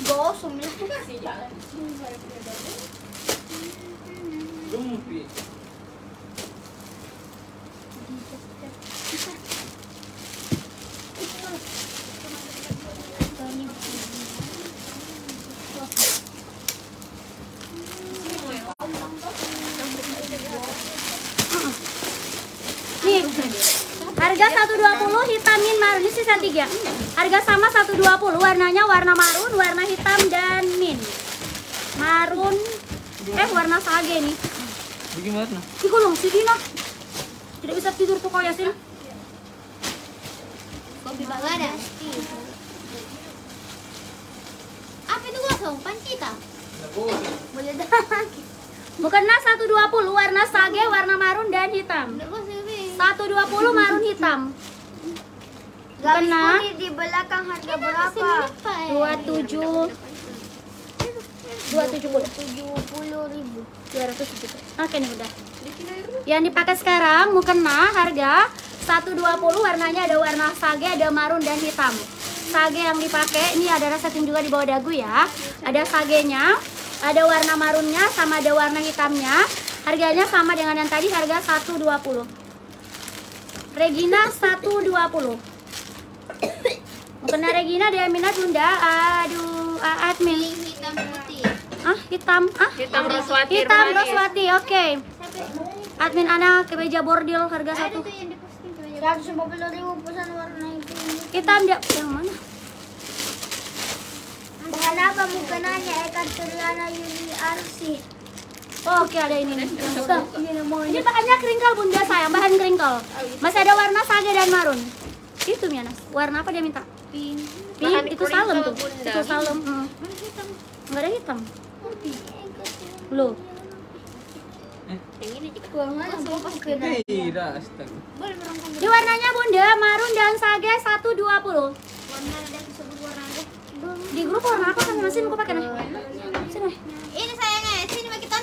Gosong lah. Nih, harga 120 hitam min marun, ini sisa 3. Harga sama 120, warnanya warna marun, warna hitam dan min. Marun, warna sage nih. Bagaimana? Ih, gulung si Dina. Tidak bisa tidur tuh kau Yasin. Kopi bagada. Apa itu gosong? Pancita. Boleh dah. Mukena 120, warna sage, warna marun dan hitam. Enggak gosong, Bi. 120 marun hitam. Mukena Di belakang harga berapa? 27 270. 70.000. 270. Oke nih udah. Yang dipakai sekarang mukena harga 120, warnanya ada warna sage, ada marun dan hitam. Sage yang dipakai ini ada setting juga di bawah dagu ya. Ada sagenya, ada warna marunnya sama ada warna hitamnya. Harganya sama dengan yang tadi, harga 120. Regina 120. Mukena Regina dia minat Bunda. Aduh, admin. Hitam putih. Hitam. Hitam Roswati. Hitam Roswati, oke. Admin anak kemeja bordil harga Ada 1. tuh yang diposting tuh. 150.000 pesan warna itu. Hitam dia yang mana? Bahan apa mukenanya? Eka Triana Yuli Arsi. Oh, oke ada ini nih. Ini bahannya kringkal Bunda sayang, bahan kringkal. Masih ada warna sage dan marun. Itu Mianas. Warna apa dia minta? Pink. Bahan Pink, itu salem tuh. kringkal, Bunda. Itu salem. Hitam. Enggak ada hitam. Loh. Yang ini juga. Tidak, astaga. Boleh merangkum. Di warnanya Bunda, marun dan sage 120. Warna ada disebut warna ada. Di grup warna apa kan masih mau pakai nih? Sini. Ini sayangnya, sini mau kita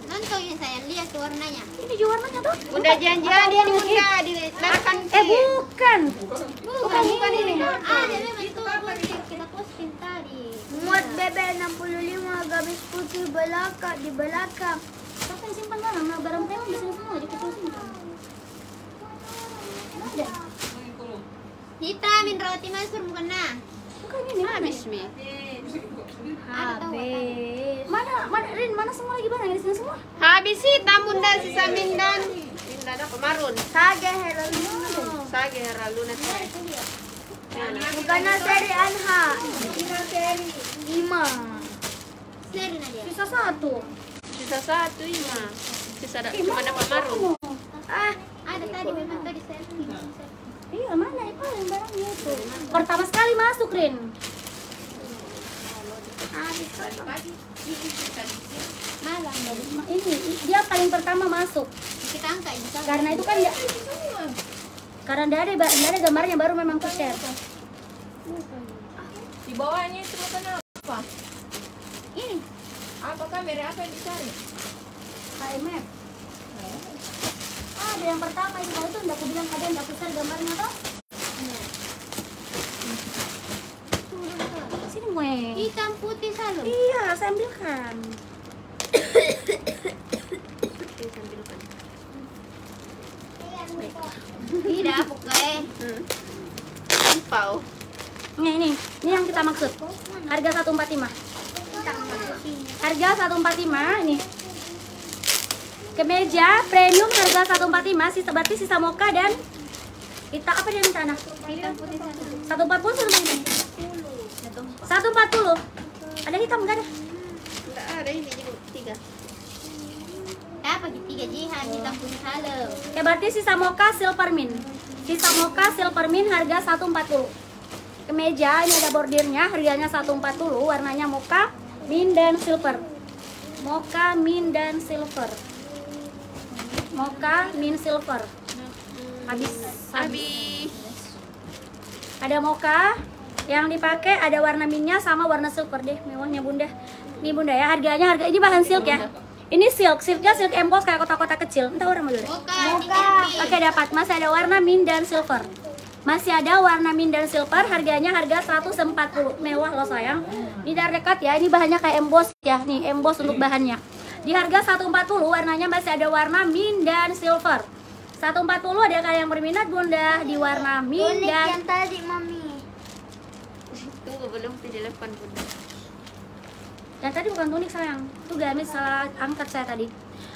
nonton ya sayang, lihat tuh warnanya. Ini juga warnanya tuh. Bunda janjian dia di Bunda di belakang. Bukan. Bukan ini. Ada memang itu kita posting tadi. Muat bebek 65 gamis putih belakang di belakang. Siapa yang simpan barang? Nah, barang preman di sini semua dikumpul simpan. Ada. Hitamin roti masur mukena. Bukan ini. Habis Mi. Habis. Mana Rin, mana semua lagi barang yang di sini semua? Habis hitam Bunda sisa Mindan. Mindan apa marun? Sage Heralino. Sage Heraluna. Mukena seri Anha. Seri 5. Seri aja. Sisa 1. Sisa 1 Ima. Sisa cuma dapat marun. Ada tadi memang tadi seri. Iya, mana itu yang barangnya itu? Pertama sekali masuk, Rin. Malam dari Ini dia paling pertama masuk. kita angkat ini. Karena itu kan karena tidak ada gambarnya, baru memang ke share. Di bawahnya itu bukan apa? Ini Apa kamera apa yang dicari? HMF. Ada yang pertama itu, kalau itu enggak aku bilang ada yang enggak share gambarnya toh. Sini gue. Hitam putih salum. Iya, saya ambilkan. Sambilkan. Pau. Ini yang kita maksud. Harga 145. Harga 145 ini. Kemeja premium harga 145, sisa berarti sisa mocha dan kita apa dia minta anak? Hitam putih 140 sama ini. 140. Ada hitam enggak ada? Enggak ada ini juga 3. bagi 3 jihan hitam putih halo. Oke, berarti sisa mocha silver mint. Sisa mocha silver mint harga 140. Kemeja ini ada bordirnya, harganya 140, warnanya mocha, mint dan silver. Mocha, mint dan silver. Mocha, mint, silver. Habis. Ada mocha yang dipakai, ada warna mintnya sama warna silver deh, mewahnya bunda. Ini bunda ya, harga ini bahan silk ya. Ini silknya silk emboss kayak kotak-kotak kecil. Entah orang dulu deh. Oke, dapat. Masih ada warna mint dan silver. Masih ada warna mint dan silver, harganya harga 140. Mewah loh sayang. Ini dari dekat ya, ini bahannya kayak emboss ya. Nih, emboss untuk bahannya. Di harga 140, warnanya masih ada warna mint dan silver. 140 ada kalian yang berminat bunda di warna mint dan yang tadi mami. Tunggu belum telepon bunda. yang tadi bukan tunik sayang. Tuh gamis salah angkat saya tadi.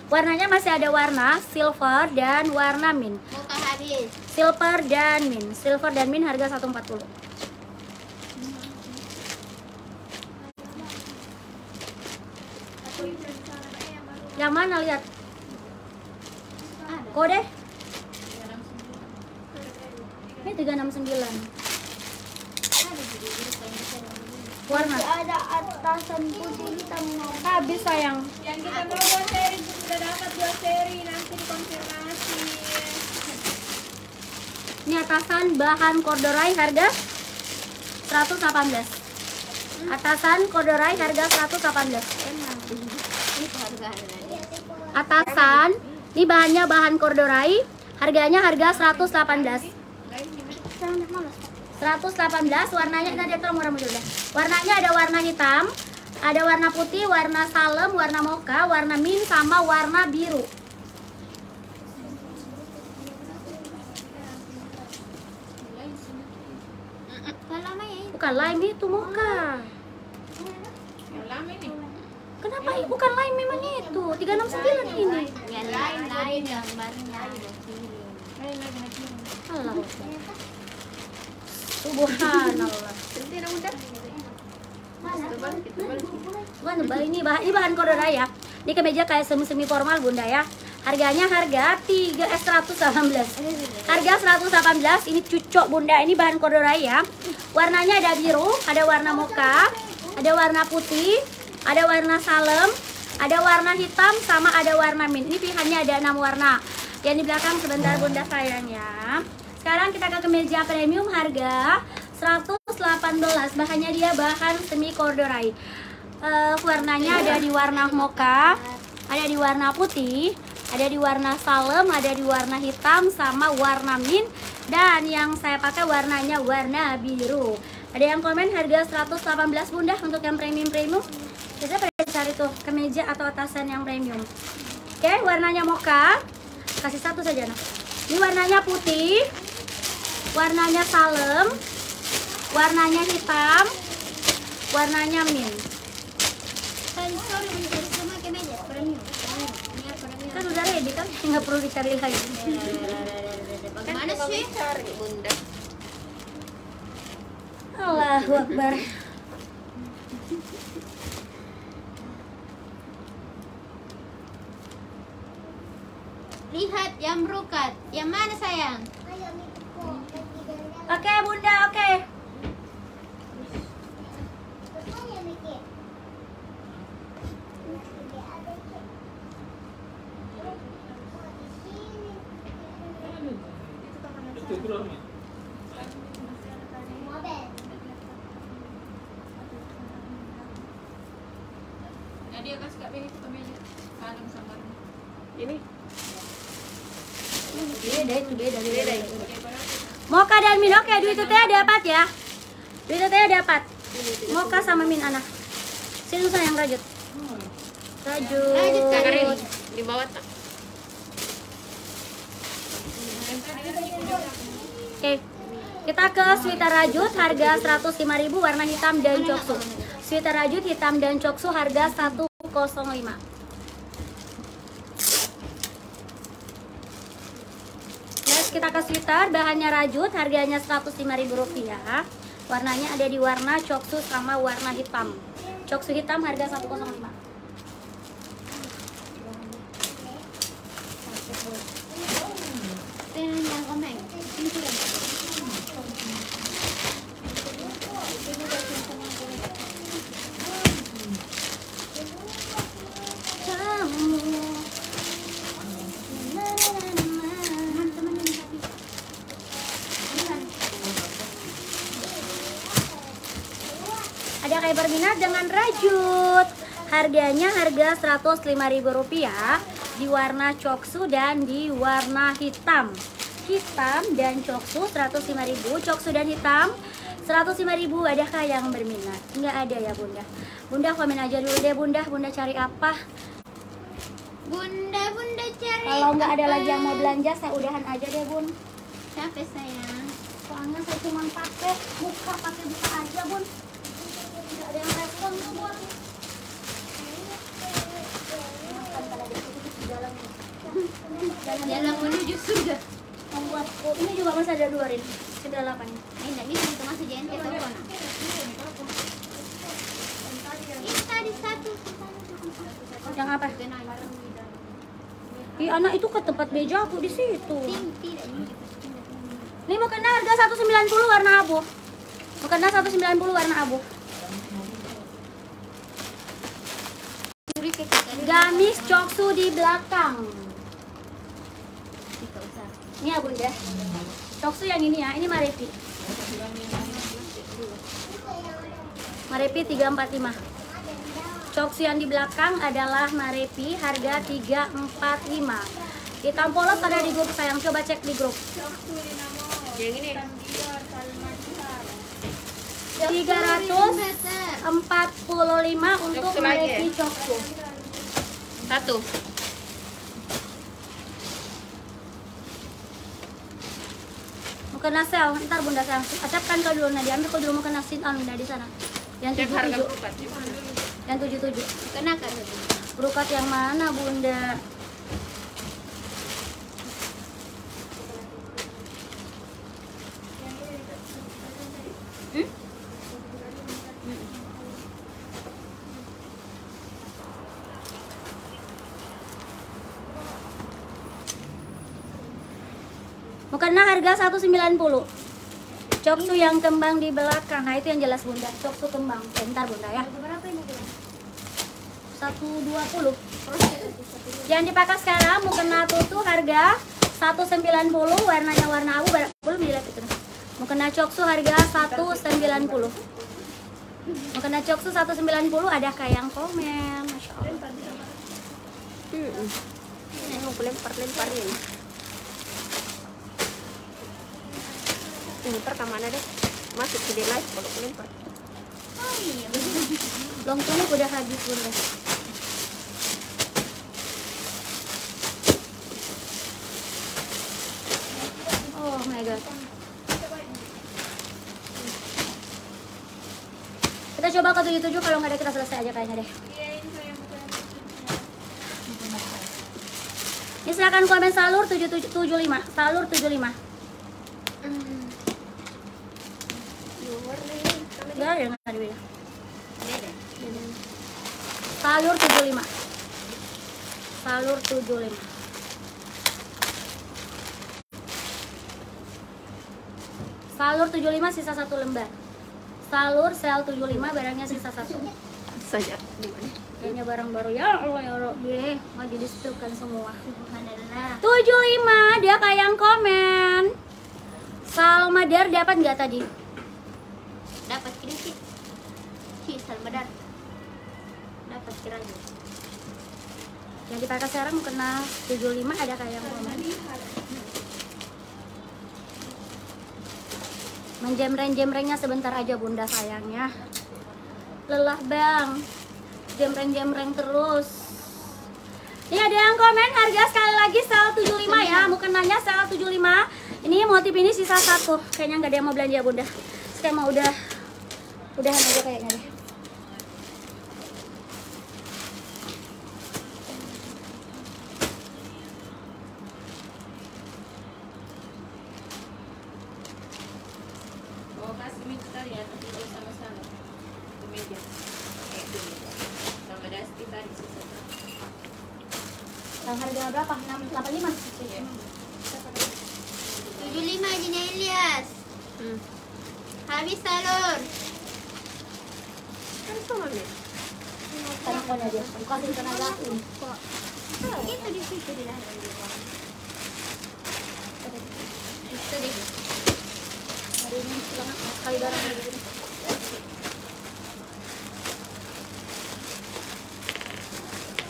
Warnanya masih ada warna silver dan warna mint. Muka habis. Silver dan mint. Silver dan mint harga 140. Yang mana lihat? Kode? Ini 369. Warna Ada atasan putih hitam mau. habis sayang. Yang kita mau 2 seri sudah dapat 2 seri, nanti dikonfirmasi. Ini atasan bahan corduroy harga 118. Atasan corduroy harga 118. Itu harga-harga. Atasan, ini bahannya bahan corduroy, harganya harga 118. 118, warnanya tadi tolong murah dulu deh. Warnanya ada warna hitam, ada warna putih, warna salem, warna mocha, warna mint sama warna biru. Lama ya. Bukan lime itu mocha. Yang lama ini. Kenapa? Bukan lime memang itu. 369 ini. Yang lain gambarnya. Allah. Subhanallah. Nanti ada bunda. Kita balik. Bukan tebal ini bahan corduroy ya. Ini kemeja kayak semi formal bunda ya. Harganya harga 118. Harga 118. Ini cucok bunda. Ini bahan corduroy ya. Warnanya ada biru, ada warna mocha, ada warna putih, ada warna salem, ada warna hitam sama ada warna mint. Ini pilihannya ada 6 warna. Yang di belakang sebentar bunda sayang ya. Sekarang kita ke kemeja premium harga 118. Bahannya dia bahan semi corduroy. Warnanya ada di warna mocha, ada di warna putih, ada di warna salem, ada di warna hitam sama warna mint, dan yang saya pakai warnanya warna biru. Ada yang komen harga 118 bunda untuk yang premium. Kita pada cari tuh kemeja atau atasan yang premium. Oke, warnanya mocha. Kasih satu saja nah. Ini warnanya putih, warnanya salem, warnanya hitam, warnanya mint. Sensor menjadi sama kemeja premium. Kan udah ready kan, nggak perlu dicari lagi. Bagaimana sih? Cari bunda. Allahu Akbar. Lihat yang merukat. Yang mana sayang? Oke bunda, oke. Nah, dia kasih Kak Beng itu kemeja. Kalem sama Ini. Beda. Mocha dan mint, oke, duit itu dapat ya. Duit itu dapat. Mocha sama mint anak. Sini sayang rajut. Rajut, Rajut. Di bawah tak. Oke. Kita ke sweater rajut harga 105.000 warna hitam dan coksu. Sweater rajut hitam dan coksu harga 105. Next kita ke sweater bahannya rajut harganya 105.000 rupiah. Warnanya ada di warna coksu sama warna hitam. Coksu hitam harga 105. Yang komeng. Ada kayak berminat dengan rajut. Harganya harga 105.000 rupiah di warna coksu dan di warna hitam. Hitam dan coksu 105.000, coksu dan hitam 105.000. Adakah yang berminat? Enggak ada ya Bunda. Bunda komen aja dulu deh Bunda. Bunda cari apa? Bunda cari. Kalau nggak ada apa? lagi yang mau belanja, saya udahan aja deh Bun. Capek sayang. Soalnya saya cuma pakai buka aja Bun. Nggak ada yang respon tuh Bun. Makan pada di situ di dalam. Jalan menuju surga. Membuat ini juga masih ada 2 rin. Sudah 8 nih. Ini enggak bisa itu masih JNT corona. Ini tadi satu. Yang apa? Ih, anak itu ke tempat beja aku di situ. Tidak. Ini mau kena harga 190 warna abu. Mau kena 190 warna abu. Gamis coksu di belakang. Ini ya Bunda. Coksu yang ini ya, ini Marepi. Marepi 345. Coksu yang di belakang adalah Marepi, harga 345. Hitam polos ada di grup sayang, coba cek di grup. Yang ini 345 untuk Coksu lagi ya? Marepi coksu. 1. Mau kena sel, ntar Bunda sayang. Acapkan kau dulu, nah diambil kau dulu mau kena sin Bunda di sana. Yang Cek harga 77. berukat di mana? Yang 77. Kena kan? Berukat yang mana Bunda? Mukena harga 190. Coksu yang kembang di belakang. Nah, itu yang jelas Bunda. Coksu kembang. Bentar Bunda ya. Berapa ini? 120. Yang dipakai sekarang mukena tutu harga 190, warnanya warna abu, belum dilihat itu. Mukena coksu harga 190. Mukena coksu 190, adakah yang komen? Masya Allah. Ini mau lempar-lemparin. Ntar ke mana deh? Masuk ke dia live kalau lempar. Oh iya. Long tunic udah habis Bunda. Oh my god. Kita coba ke 77, kalau nggak ada kita selesai aja kayaknya deh. Ini silakan komen salur 75, salur 75. Gak ada yang ada beda. Salur 75. Salur 75. Salur 75 sisa 1 lembar. Salur sel 75 barangnya sisa 1. Saja di mana? Kayaknya barang baru ya Allah ya Rabbi. Mau jadi stopkan semua. Subhanallah. 75 dia kayak yang komen. Salmadar dapat nggak tadi? Dapat kira sih. Si Salmadar. Dapat kira aja. Yang dipakai sekarang kena 75, ada kayak yang komen. Menjemreng-jemrengnya sebentar aja Bunda sayangnya. Lelah bang, jemreng-jemreng terus. Ini ada yang komen harga sekali lagi sel 75 ya. Mukenanya sel 75. Ini Ini motif ini sisa satu. Kayaknya nggak ada yang mau belanja bunda. Saya mau udahan aja kayaknya deh. Oh, kasih mix tadi ya, tapi itu sama-sama. Ke meja. Itu meja. Sama dasti tadi sisa. Yang harga berapa? 685. Iya. 75 aja Ilyas. Habis telur. Kan sama nih. Tanyakan aja. Kasih tenaga aku. Itu di situ di dalam. Itu deh. Hari ini banget sekali barang kayak gini.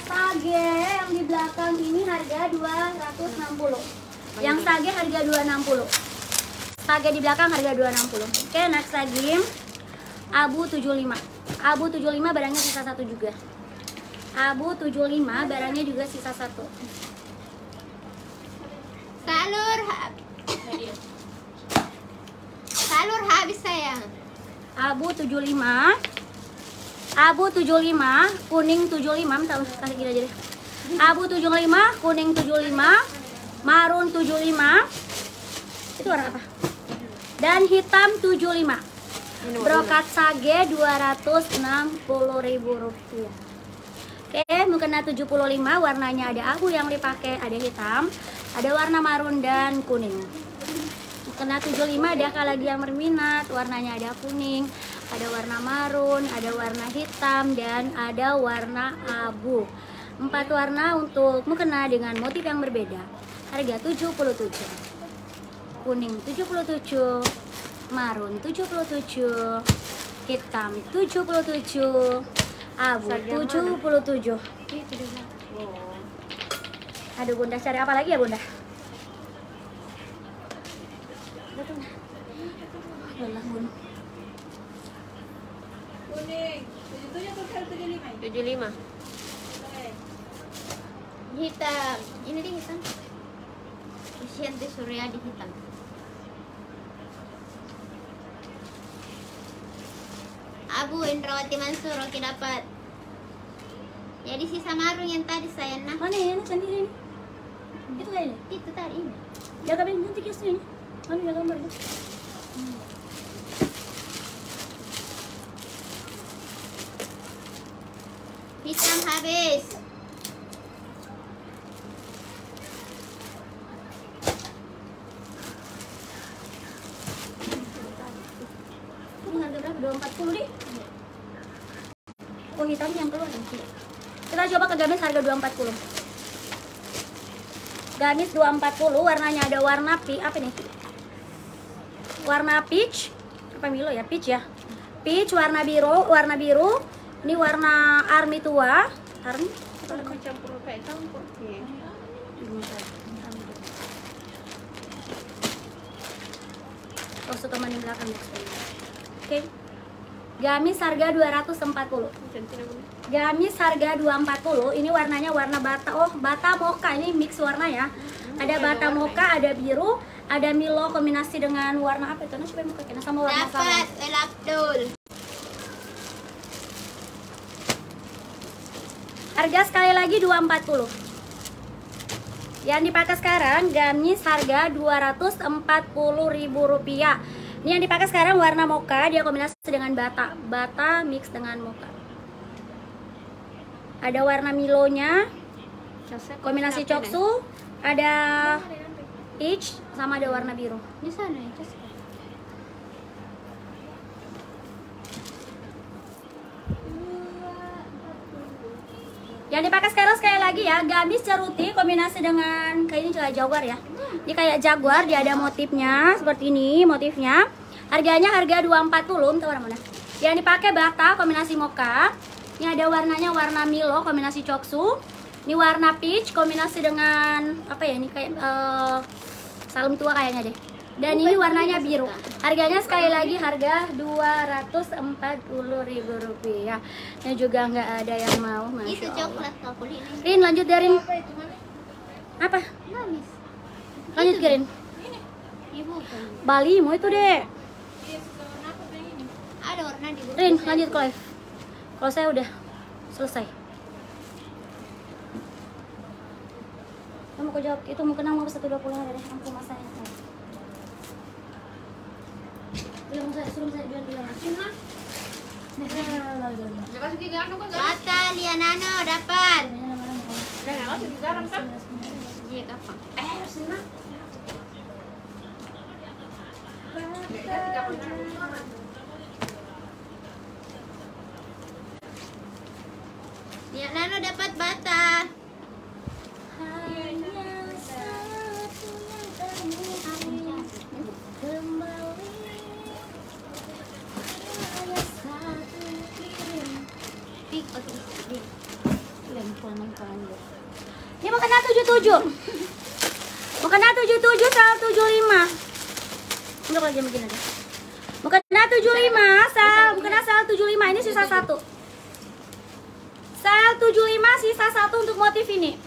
Sage yang di belakang ini harga 260. Yang sage harga 260. Sage di belakang harga 260. Oke, next lagi. Abu 75. Abu 75 barangnya sisa satu juga. Abu 75 barangnya juga sisa satu. Salur habis sayang. Abu 75. Abu 75, kuning 75, minta kasih gini aja deh. Abu 75, kuning 75, marun 75. Itu warna apa? Dan hitam 75. Brokat sage 260.000 rupiah. Oke, mukena 75, warnanya ada abu yang dipakai, ada hitam, ada warna marun dan kuning. Mukena 75, ada lagi yang berminat, warnanya ada kuning, ada warna marun, ada warna hitam, dan ada warna abu. 4 warna untuk mukena dengan motif yang berbeda. Harga 77. Kuning 77, marun 77, hitam 77, abu 77. Aduh bunda, cari apa lagi ya bunda? Lelah bunda. Kuning. 77 atau 75? 75. Hitam. Ini di hitam. Isianti Surya di hitam. Abu Indrawati Mansur, oke dapat. Jadi sisa marun yang tadi saya nak. Mana ya? Ini sendiri nih. Itu kayaknya. Itu tadi ini. Jaga ben nanti kisnya. Mana ya gambarnya? Hitam habis. Ini harga berapa? 240 deh. Oh hitamnya yang keluar. Kita coba ke gamis harga 240. Gamis 240, warnanya ada warna apa nih? Warna peach. Apa Milo ya? Peach ya. Peach warna biru. Ini warna army tua. Army? Kalau campur kayak campur sih. Oh, suka main belakang. Oke. Gamis harga 240. Cantik namanya. Gamis harga 240. Ini warnanya warna bata. Oh, bata mocha. Ini mix warna ya. Ada bata mocha, ada biru, ada Milo kombinasi dengan warna apa itu? Nah, coba muka kena sama warna sama. Dapat El Abdul. Harga sekali lagi 240. Yang dipakai sekarang gamis harga 240.000 rupiah. Ini yang dipakai sekarang warna mocha, dia kombinasi dengan bata. Bata mix dengan mocha. Ada warna Milonya, kombinasi coksu, ada peach sama ada warna biru. Di sana ya, Cas. Yang dipakai sekarang sekali lagi ya, gamis ceruti kombinasi dengan kayak ini juga jaguar ya. Ini kayak jaguar, dia ada motifnya seperti ini motifnya. Harganya harga 240, entah warna mana. Yang dipakai bata kombinasi mocha. Ini ada warnanya warna Milo kombinasi coksu. Ini warna peach kombinasi dengan apa ya? Ini kayak salem tua kayaknya deh. Dan ini warnanya biru. Harganya sekali lagi harga 240.000 rupiah. Ini juga nggak ada yang mau, Itu masya Allah. coklat kapul ini. Rin, lanjut Darin. Apa? Manis. Lanjut Kirin. Ibu. Bali mau itu deh. Ada warna di buku. Rin, lanjut ke live. Kalau saya udah selesai. Kamu mau jawab itu mau kenal mau 120 hari deh, aku masanya. Belum saya suruh saya jual dulu. Bata Lianano dapat. Iya kapan? Lianano dapat bata. Ini mau kena 77. Mau kena 77 sal 75. Untuk lagi begini aja. Mau kena 75 sal, mau kena sal 75 ini sisa 1. Sal 75 sisa 1 untuk motif ini.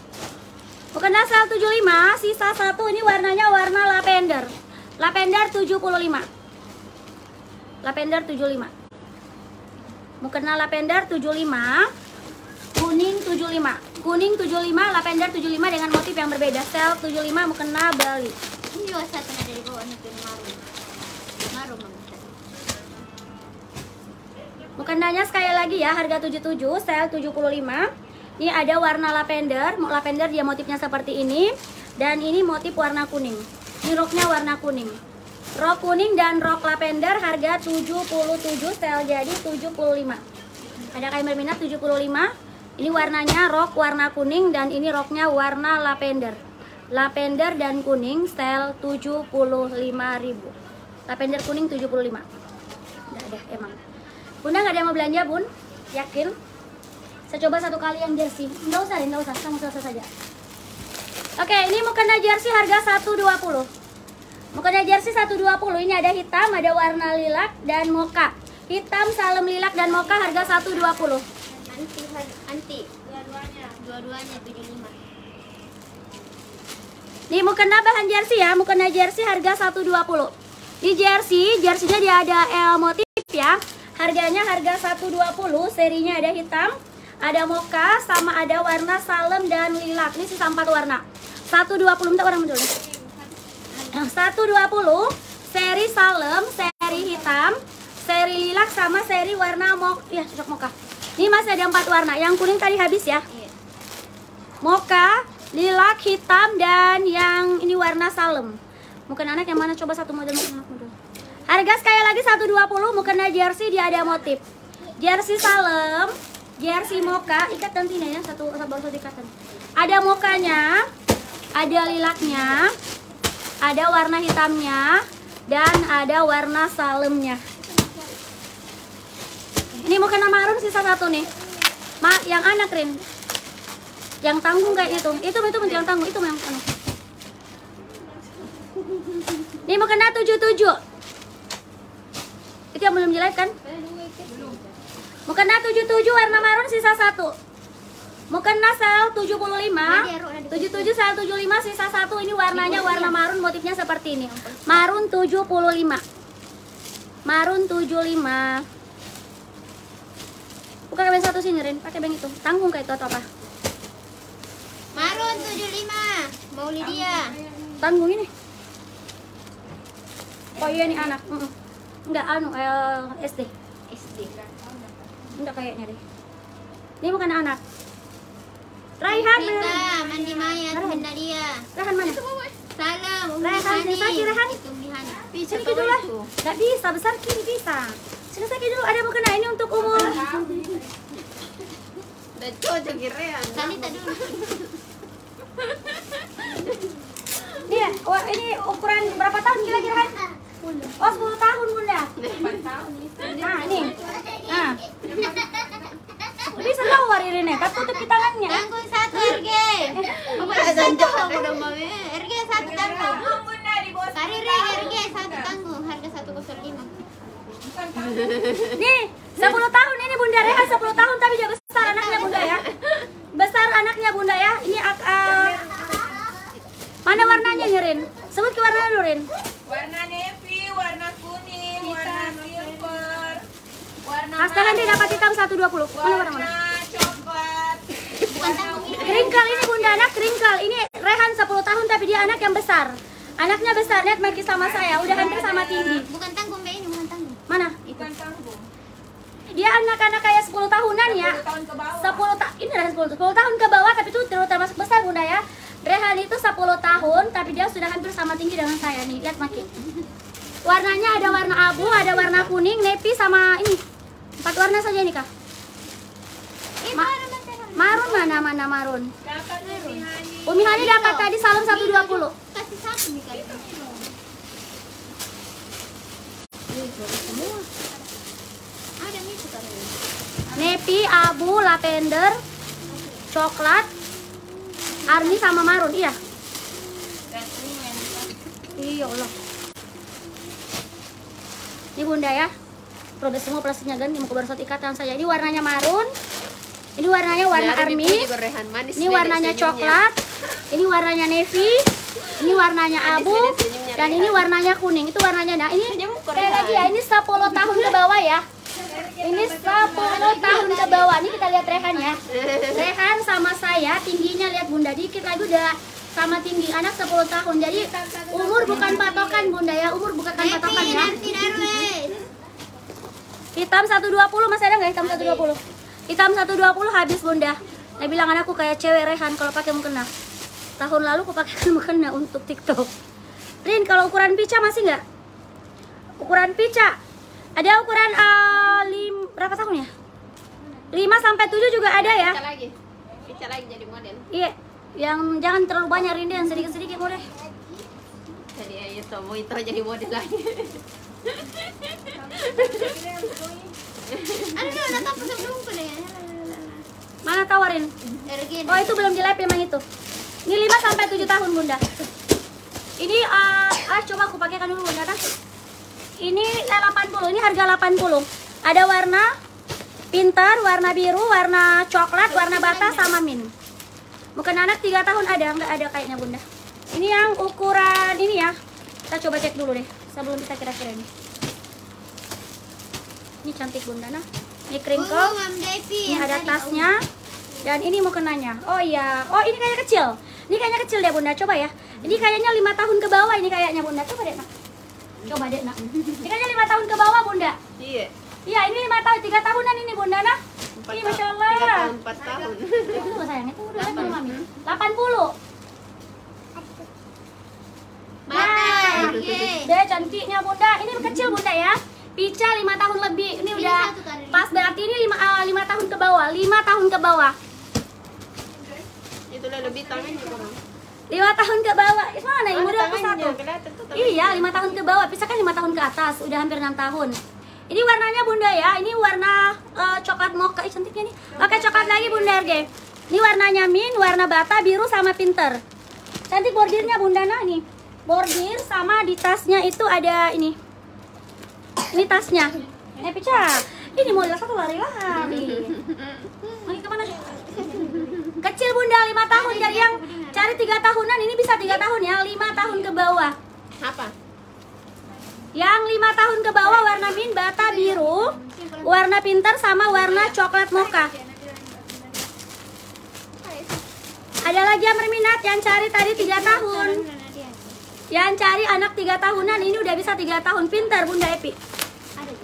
Mau kena sal 75 sisa 1 ini warnanya warna lavender. Lavender 75. Lavender 75. Mau kena lavender 75. Kuning 75. Kuning 75, lavender 75 dengan motif yang berbeda. Sel 75 mau kena Bali. Ini juga satu ada di bawah nih maru. Maru mangga. Mukendanya sekali lagi ya, harga 77, sel 75. Ini ada warna lavender. Lavender dia motifnya seperti ini. Dan ini motif warna kuning. Ini roknya warna kuning. Rok kuning dan rok lavender harga 77, sel jadi 75. Ada kain berminat 75. Ini warnanya rok warna kuning dan ini roknya warna lavender. Lavender dan kuning sel 75.000. Lavender kuning 75. Enggak ada emang. Bunda nggak ada yang mau belanja, Bun? Yakin? Saya coba satu kali yang jersey. Enggak usah, kamu selesai saja. Oke, ini mukena jersey harga 120. Mukena jersey 120. Ini ada hitam, ada warna lilac dan mocha. Hitam, salem lilac dan mocha harga 120. Anti. Dua-duanya 75. Nih mukena bahan jersey ya, mukena jersey harga 120. Di jersey-nya dia ada L motif ya. Harganya harga 120, serinya ada hitam, ada mocha, sama ada warna salem dan lilac. Ini sisa 4 warna. 120, minta orang dulu. 120, seri salem, seri hitam, seri lilac sama seri warna mocha. Ya, cocok mocha. Ini masih ada 4 warna. Yang kuning tadi habis ya. Mocha, lilac, hitam, dan yang ini warna salem. Mukena anak yang mana? Coba satu model mukena anak model. Harga sekali lagi 120. Mukena jersey dia ada motif. Jersey salem, jersey mocha, ikat nantinya ya, satu baru ikatan. Ada mokanya, ada lilaknya, ada warna hitamnya, dan ada warna salemnya. Ini mukena marun sisa 1 nih. Yang anak Rin. Yang tanggung kayak itu. Itu yang tanggung, itu yang anak. Ini mukena 77. Itu yang belum jelek kan? Mukena 77 warna marun sisa 1. Mukena sel 75. 77 sel 75 sisa 1. Ini warnanya warna marun, motifnya seperti ini. Marun 75. Marun 75. Buka beng satu sini Rin, pakai beng itu. Tanggung kayak itu atau apa? Marun 75. Mau Lydia. Tanggung ini. Oh iya nih anak. Enggak SD. Enggak kayaknya deh. Ini bukan anak. Raihan Kita mana? mandi mayat benda dia. Raihan mana? Salam Rehan, Saki, Rehan. Sini dulu lah. Enggak bisa, besar kiri bisa. Sini Saki dulu, ada mau kena ini untuk umum. Udah cocok kira. Salita dulu. Iya, wah ini ukuran berapa tahun kira-kira? Oh 10 tahun Bunda. 4 tahun. Nah ini. Nah. Bisa keluar ini, kan tutup di tangannya. Tanggung 1 RG. Aku udah mau RG 1 tanggung. Kari RG 1 tanggung, harga 105. Nih, 10 tahun ini Bunda Rehan 10 tahun tapi dia besar anaknya Bunda ya. Besar anaknya Bunda ya. Ini mana warnanya nih Rin? Sebut ke warna dulu Rin. Warna navy, warna kuning, warna silver, warna Astaga, dia dapat hitam 120. Mana warna mana? coklat. Kringkal ini bunda anak kringkal. Ini Rehan 10 tahun tapi dia anak yang besar. Anaknya besar, lihat Maki sama saya, udah hampir sama tinggi. Bukan tanggung Mbak, ini bukan tanggung. Mana? Bukan tanggung. Dia anak-anak kayak 10 tahunan ya. 10 tahun ke bawah. 10 ini adalah 10 tahun ke bawah tapi itu termasuk besar bunda ya. Rehan itu 10 tahun tapi dia sudah hampir sama tinggi dengan saya nih. Lihat Maki. Warnanya ada warna abu, ada warna kuning, navy sama ini. 4 warna saja ini kak. Marun mana marun? Dapat Umi Hani. Umi Hani dapat tadi salam 120. Kasih satu nih kak. Ada nih suka. Navy, abu, lavender, coklat, army sama marun, iya. Dan ini yang Iya Allah. Ini bunda ya. Probes semua plastiknya ganti mau ke barsot ikatan saya. Ini warnanya marun. Ini warnanya warna army. Ini warnanya coklat. Ini warnanya navy. Ini warnanya abu. Dan ini warnanya kuning. Itu warnanya. Nah, ini sekali lagi ya. Ini 10 tahun ke bawah ya. Ini 10 tahun ke bawah. Ini kita lihat Rehan ya. Rehan sama saya tingginya lihat bunda dikit lagi udah sama tinggi anak 10 tahun. Jadi umur bukan patokan bunda ya. Umur bukan patokan ya. Hitam 120 masih ada nggak hitam 120? Hitam 120 habis bunda. Dia bilang anakku kayak cewek Rehan kalau pakai mukena. Tahun lalu aku pakai mukena untuk TikTok. Rin, kalau ukuran pica masih nggak? Ukuran pica ada ukuran berapa tahun ya? 5 sampai 7 juga ada ya. Pica lagi jadi model. Iya, yang jangan terlalu banyak Rin, yang sedikit-sedikit boleh. Jadi ayo tomo itu jadi model lagi. Ano na tapos ang belum pala yan. Mana tawarin? Oh, itu belum di live memang itu. Ini 5 sampai 7 tahun bunda. Ini coba aku pakaikan dulu bunda kan. Ini 80, ini harga 80. Ada warna pintar, warna biru, warna coklat, warna bata sama mint. Bukan anak 3 tahun ada, nggak ada kayaknya bunda. Ini yang ukuran ini ya. Kita coba cek dulu deh sebelum kita kira-kira ini. Ini cantik bunda nah. Ini crinkle. Ini ada tasnya. Dan ini mau kenanya. Oh iya. Oh ini kayaknya kecil. Ini kayaknya kecil deh bunda. Coba ya. Ini kayaknya 5 tahun ke bawah ini kayaknya bunda. Coba deh nak. Coba deh nak. Ini kayaknya 5 tahun ke bawah bunda. Iya. Iya ini 5 tahun, 3 tahunan ini bunda nah. Ini masya Allah. 3 tahun, 4 tahun. Tunggu sayang itu udah sama mami. 80. Nah, deh cantiknya bunda. Ini kecil bunda ya. Pica 5 tahun lebih. Ini udah pas berarti ini 5 tahun ke bawah. 5 tahun ke bawah. Itulah lebih tangan juga. 5 tahun ke bawah. Mana ini model aku satu? Kelihatan tuh. Iya, 5 tahun ke bawah. Pisah kan 5 tahun ke atas. Udah hampir 6 tahun. Ini warnanya bunda ya. Ini warna coklat mocha. Ih cantiknya nih. Oke coklat lagi bunda Arge. Ini warnanya mint, warna bata, biru sama pinter. Cantik bordirnya bunda nah nih. Bordir sama di tasnya itu ada ini. Ini tasnya. Pica. Ini model satu lari-lari. Lagi kemana? Kecil bunda 5 tahun. Jadi yang cari 3 tahunan ini bisa 3 tahun ya. 5 tahun ke bawah. Apa? Yang 5 tahun ke bawah warna mint, bata, biru, warna pintar sama warna coklat mocha. Ada lagi yang berminat yang cari tadi 3 tahun. Yang cari anak 3 tahunan ini udah bisa 3 tahun. Pintar bunda Epi.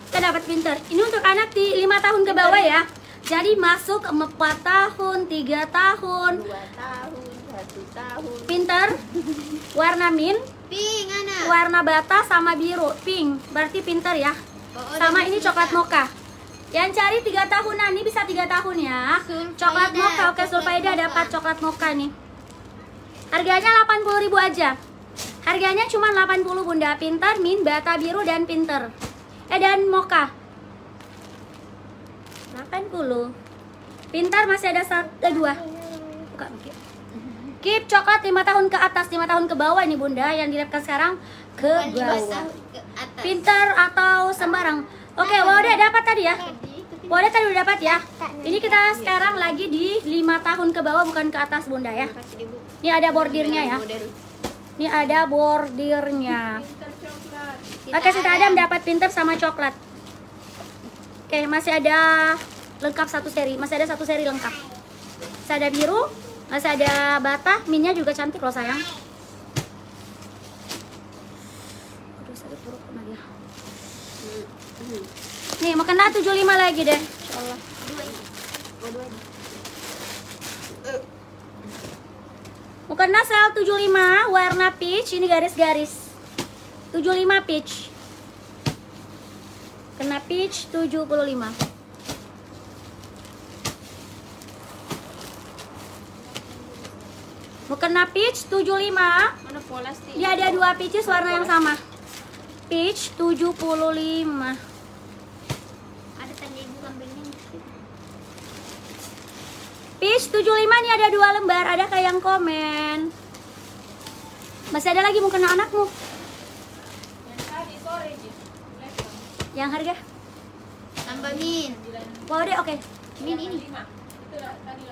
Kita dapat pintar. Ini untuk anak di 5 tahun ke bawah ya. Jadi masuk 4 tahun, 3 tahun. 2 tahun, 1 tahun. Pintar. Warna mint, Pink, anak. warna bata sama biru. Pink. Berarti pintar ya. Sama ini coklat mocha. Yang cari 3 tahunan ini bisa 3 tahun ya. Coklat mocha. Oke, Sulfaida dapat coklat mocha nih. Harganya 80.000 aja. Harganya cuma 80 bunda. Pintar, mint, bata, biru dan pintar. Dan mocha. 80. Pintar masih ada 2. Buka. Keep coklat 5 tahun ke atas, 5 tahun ke bawah ini bunda. Yang dilihatkan sekarang ke bawah. Pintar atau sembarang. Oke, Wode dapat tadi ya. Wode tadi udah dapat ya. Ini kita sekarang lagi di 5 tahun ke bawah bukan ke atas bunda ya. Ini ada bordirnya ya. Ini ada bordirnya. Pinter coklat. Oke, Sita Adam dapat pinter sama coklat. Oke, masih ada lengkap satu seri. Masih ada satu seri lengkap. Masih ada biru, masih ada bata. Minnya juga cantik loh sayang. Aduh, sakit perut kena dia. Nih, mau kena 75 lagi deh. Insyaallah. Mau kena sel 75 warna peach, ini garis-garis. 75 peach. Kena peach 75. Mau kena peach 75. Mana polas nih? Dia ada dua peaches warna yang sama. Peach 75. Ada tanda ibu kambingnya. Peach 75 nih ada 2 lembar. Adakah yang komen? Masih ada lagi mau kena anakmu. Yang tadi sore Ji. Yang harga? Tambah min. Wow deh, oke. Min ini. Itu tadi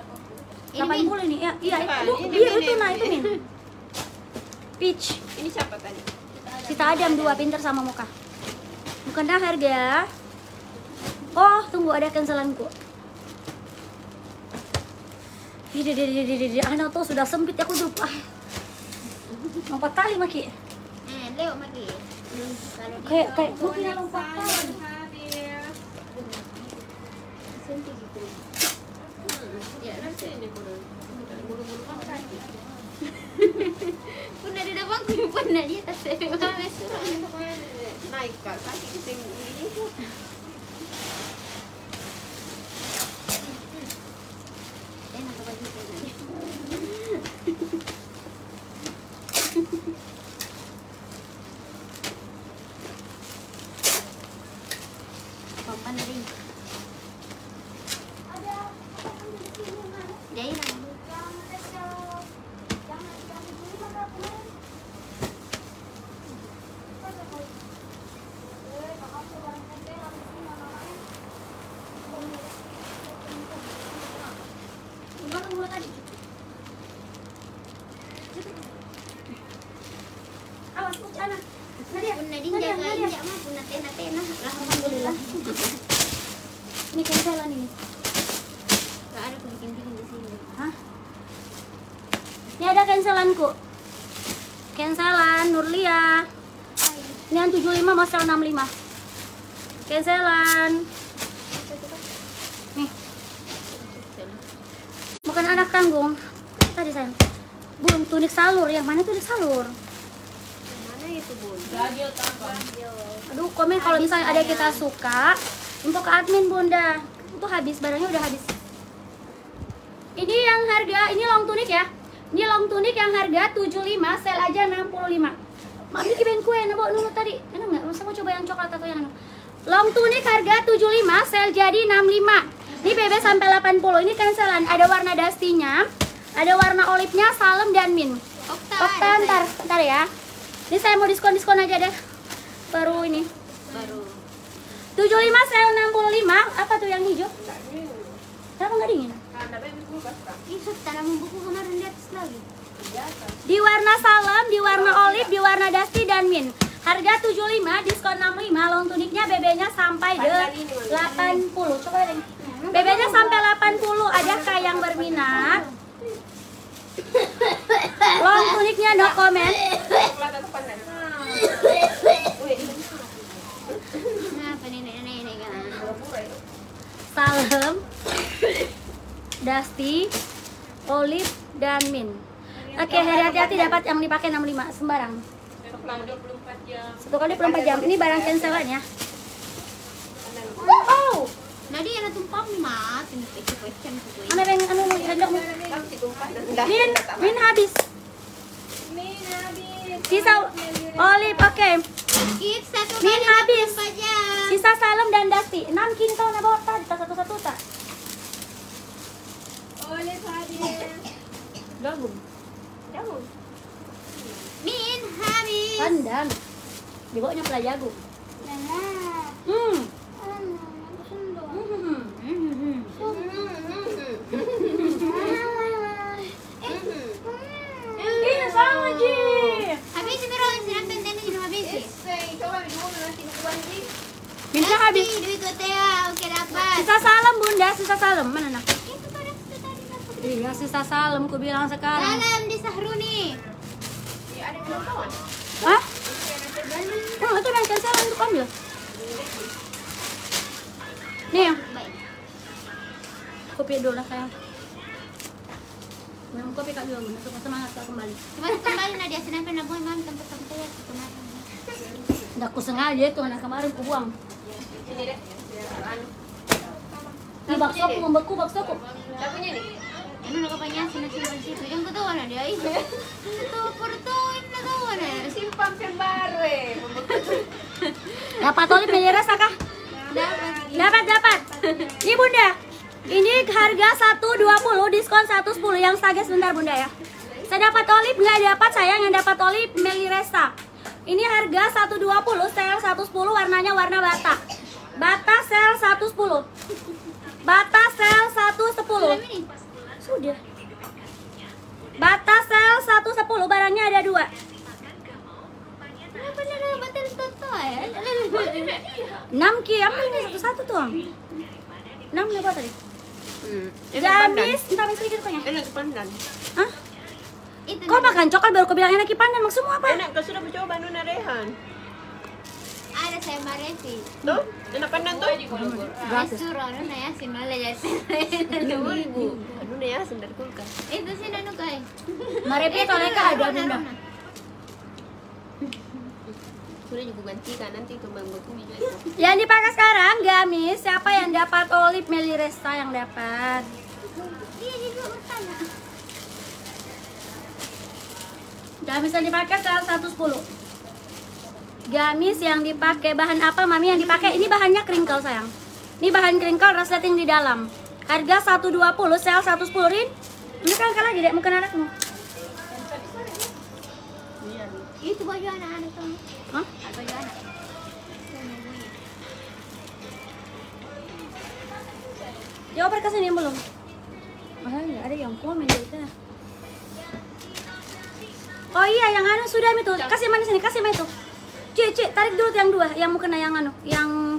80. 80 ini. Ya, iya Bukan, itu. ini Iya Min, itu nah Min. itu min. Peach. Ini siapa tadi? Sita Adam 2 pinter sama muka. Bukan dah harga. Oh, tunggu ada cancelanku. Anak tuh sudah sempit aku lupa. 4 kali maki. Leo maki. Kalau Kayak mungkin ada 4 kali. Hadir. senti gitu. Ya, nanti ini buru-buru makan. Pun ada depan pun ada di atas saya. Mama suruh. Naik kak, kaki ini. Enak apa gitu. Papan dari. Jadi Awas, anak. Nadia, pun nading jagain ya mah pun tena. Alhamdulillah. Ini cancelan ini. Gak ada bikin di sini. Hah? Ini ada cancelanku. Cancelan Nurlia. Ini yang 75 mau sel 65. Cancelan. Nih. Bukan anak tanggung. Tadi sayang. Bun, tunik salur. Yang mana tunik salur? Mana itu bun? Radio tambah. Aduh, komen kalau misalnya ada kita suka. Untuk ke admin Bunda. Itu habis, barangnya udah habis. Ini yang harga, ini long tunik ya. Ini long tunik yang harga 75, sel aja 65. Mami kirim kue, nabok dulu tadi. Enak nggak? Masa mau coba yang coklat atau yang anu? Long tunik harga 75, sel jadi 65. Ini BB sampai 80. Ini cancelan. Ada warna dustinya, ada warna olive-nya, salem dan mint. Okta, ntar ya. Ini saya mau diskon aja deh. Baru ini. Baru. 75 sel 65. Apa tuh yang hijau? Kenapa nggak dingin? Karena memang kulkas kak. Ini tanam buku kemarin di atas lagi. Di warna salem, di warna olive, di warna dusty dan mint. Harga 75, diskon 65. Long tuniknya BB-nya sampai 80. Coba deh. BB-nya sampai 80. Adakah yang berminat? Long tuniknya no comment. Coklat atau pandan? Nah, apa nenek kan? Salem, dusty, olive dan mint. Oke, hati-hati dapat yang dipakai 65 sembarang. Coklat 24 jam. 1 kali 24 jam. Ini barang cancelan ya. Oh, Nadi ada tumpang mat, ini pecah-pecah gitu. mana yang anu sendok mu? Kan ditumpah dan Min habis. Min habis. Sisa olive, oke. Skip 1 Min kali habis. 24 jam. Sisa salem dan dusty. 6 kintal na bawa tadi, satu-satu tak. Oleh hadir. Gabung. jauh. Min habis. Pandan. Dibawanya pula jagung. Hmm. Ini sama Ji. Minta habis. Duit Teh, oke dapat. Sisa salem bunda, sisa salem mana nak? Itu pada situ tadi dapat. Iya sisa salem, ku bilang sekarang. Salam di Sahruni. Hah? Oh, itu nangkan salem untuk ambil. Nih yang Baik. kopi dulu lah sayang. Minum kopi kak dulu, bunda. Semangat kak kembali. Kemarin kembali Nadia senang pernah buang mam tempat-tempat ya kemarin. Nggak ku sengaja itu anak kemarin ku buang. Ini deh. Ini baksoku membeku baksoku. Sapunya nih. Ano nakapanya sinasimpan situ. Yang ketawa na dia. Itu portoin na tawa na. Simpang baru Dapat olip milih rasa kah? Dapat. Ini bunda. Ini harga 120 diskon 110 yang saga sebentar bunda ya. Saya dapat olip nggak dapat sayang yang dapat olip Meliresa. Ini harga 120 sel 110 warnanya warna bata. Bata sel 110. Bata sel 110. Sudah. Bata sel 110 barangnya ada 2. Kenapa na batal toto ya? 6 ki ambil nih satu-satu tuh. 6 berapa tadi? Gamis, entah sedikit kayaknya. Enak pandan. Hah? Itu Kau makan coklat baru kau bilang enak pandan maksudmu apa? Enak, kau sudah mencoba Nuna Rehan. ada saya Maresi. Tuh, enak pandan tuh. Suruh Nuna Yasin malah Yasin. Nuna Yasin dari kulkas. Itu sih Nanu kai. Marepet oleh kak ada bunda. Sudah juga gantikan nanti tuh bang beku juga itu. Yang dipakai sekarang gamis, siapa yang dapat olip Meliresa yang dapat? Dia juga bertanya. Gamis yang dipakai 110. Gamis yang dipakai bahan apa mami yang dipakai? Ini bahannya crinkle sayang. Ini bahan crinkle resleting di dalam. Harga 120 sel 110 rin. Ini kan lagi dek mungkin anakmu. Itu baju anak-anak tuh. Hah? Baju anak. Jawab ke sini belum? Nggak ada yang komen itu. Oh iya yang anu sudah itu. Kasih mana sini, kasih mana itu. Cik, tarik dulu yang 2 yang mau kena yang anu, yang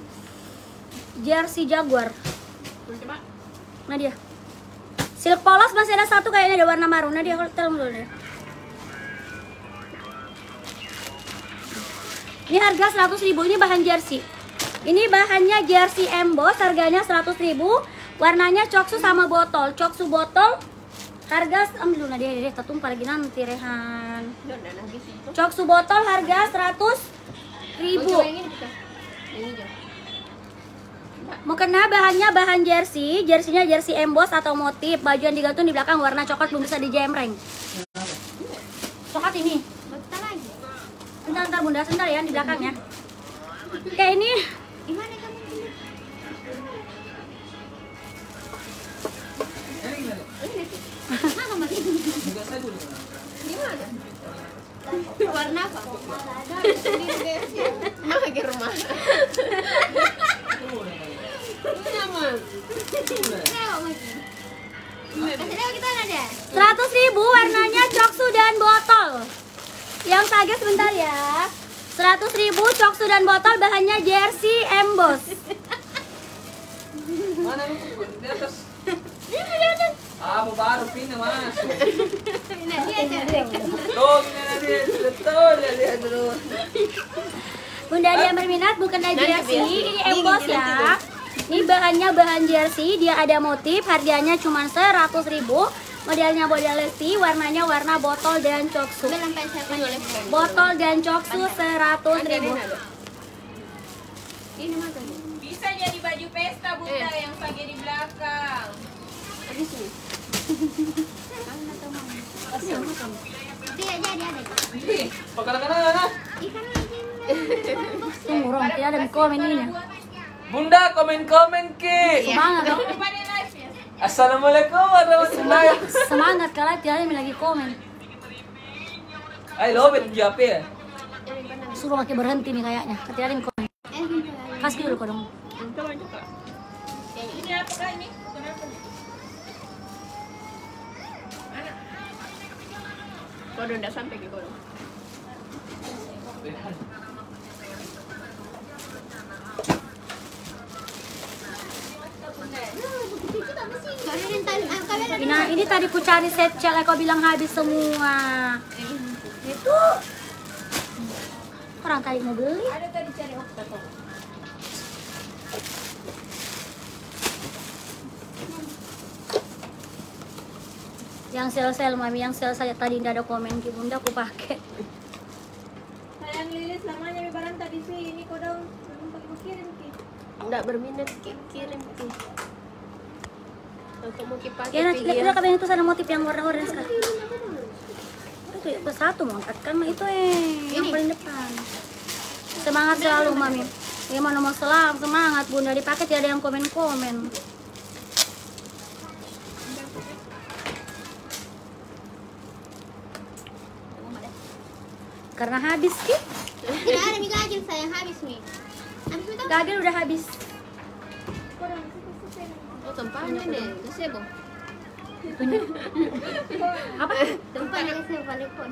jersey Jaguar. Nadia. Silk polos masih ada 1 kayaknya ada warna marun. Nadia tolong dulu deh. Ini harga 100.000, ini bahan jersey. Ini bahannya jersey emboss, harganya 100.000. Warnanya coksu sama botol. Coksu botol harga ambil dulu dia tertumpah lagi nanti Rehan. Coksu botol harga 100.000. Mau kena bahannya bahan jersey, jersinya jersey emboss atau motif. Baju yang digantung di belakang warna coklat belum bisa dijemreng. Coklat ini. Bentar lagi. Bentar bunda, sebentar ya di belakangnya. Kayak ini. Gimana kamu? Mana Mari? Gimana? Warna apa? Mah ke rumah. Nyaman. Lewat lagi. Kasih lewat kita ada. 100.000 warnanya coksu dan botol. Yang saga sebentar ya. 100.000 coksu dan botol bahannya jersey emboss. Mana lu? Di atas. Ah, baru pindah masuk. Nah, dia aja. Tuh, ini betul lihat dulu. Bunda ada yang berminat bukan jersey, ini emboss ya. Ini bahannya bahan jersey, dia ada motif, harganya cuma 100.000. Modelnya model Lesti, warnanya warna botol dan coksu. Bilang pengen siapa oleh. Botol dan coksu 100.000. Ini mah tadi. Bisa jadi baju pesta bunda yang pakai di belakang. Habis ini. Tidak jadi ada. Ih, kadang-kadang. Ikan lagi. Tunggu Rom, tidak ada komen ini. Bunda komen-komen ki. Semangat dong. Depan live ya. Assalamualaikum warahmatullahi wabarakatuh. Semangat kalian tidak ada yang lagi komen. Ay, lobet jawab ya. Suruh pakai berhenti nih kayaknya. Tidak ada yang komen. Kasih dulu kok dong. Coba juga. Ini apa kak ini? Kenapa? Kau udah sampai ke kau. Ini tadi ku cari set cel, kau bilang habis semua. Itu orang tadi mau beli. Ada tadi cari Okta kok. Yang sel-sel mami, yang sel saya tadi tidak ada komen ki bunda aku pakai. Sayang Lilis lamanya lebaran tadi sih. Ini kau dong belum pakai kirim ki. Enggak berminat kirim ki. Untuk mau kipakai Ya nanti lihat kabin itu sana motif yang warna orange kan. Itu ya, satu mau angkat kan itu yang paling depan. Semangat selalu mami. Gimana mau semangat bunda dipakai tidak ada yang komen-komen. Karena habis ki. Tidak ada mie gajil sayang habis mie. Habis mie Gagel udah habis. Oh tempatnya nih, itu sebo. Apa? Tempatnya sebo paling pon.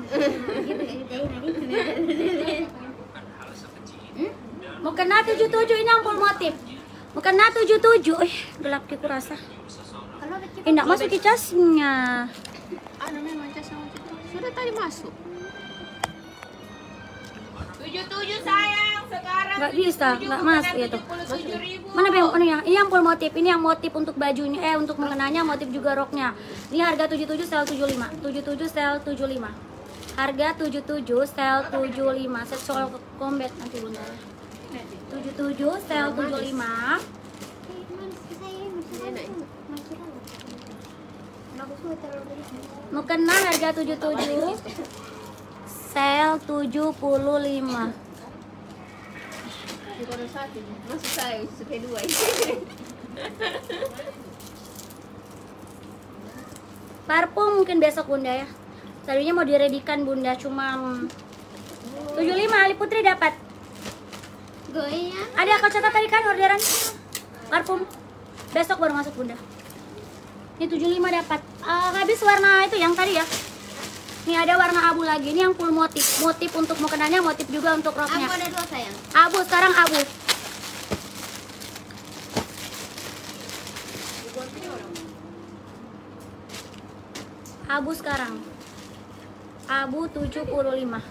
Mau kena 77 ini ampul motif. Mau kena 77. Gelap ki kurasa. Enggak masuk ke casnya. Ada memang cas sama itu. Sudah tadi masuk. 77 sayang sekarang. Nggak bisa, nggak masuk ya tuh. 77.000. Mana yang ini ya? Ini yang full motif, ini yang motif untuk bajunya, untuk mengenanya, motif juga roknya. Ini harga 77 sel 75. 77 sel 75. Harga 77 sel 75. Set soal combat nanti bunda. 77 sel 75. Mau kena harga 77 sel 75. Baru satu. Masuk saya suka dua. Parfum mungkin besok bunda ya. Tadinya mau diredikan bunda, cuma 75 Ali Putri dapat. Goyang. Ada kau catat tadi kan orderan parfum. Besok baru masuk bunda. Ini 75 dapat. Habis warna itu yang tadi ya. Ini ada warna abu lagi. Ini yang full motif. Motif untuk mukenanya, motif juga untuk roknya. Aku ada dua sayang. Abu sekarang abu. Abu sekarang. Abu 75.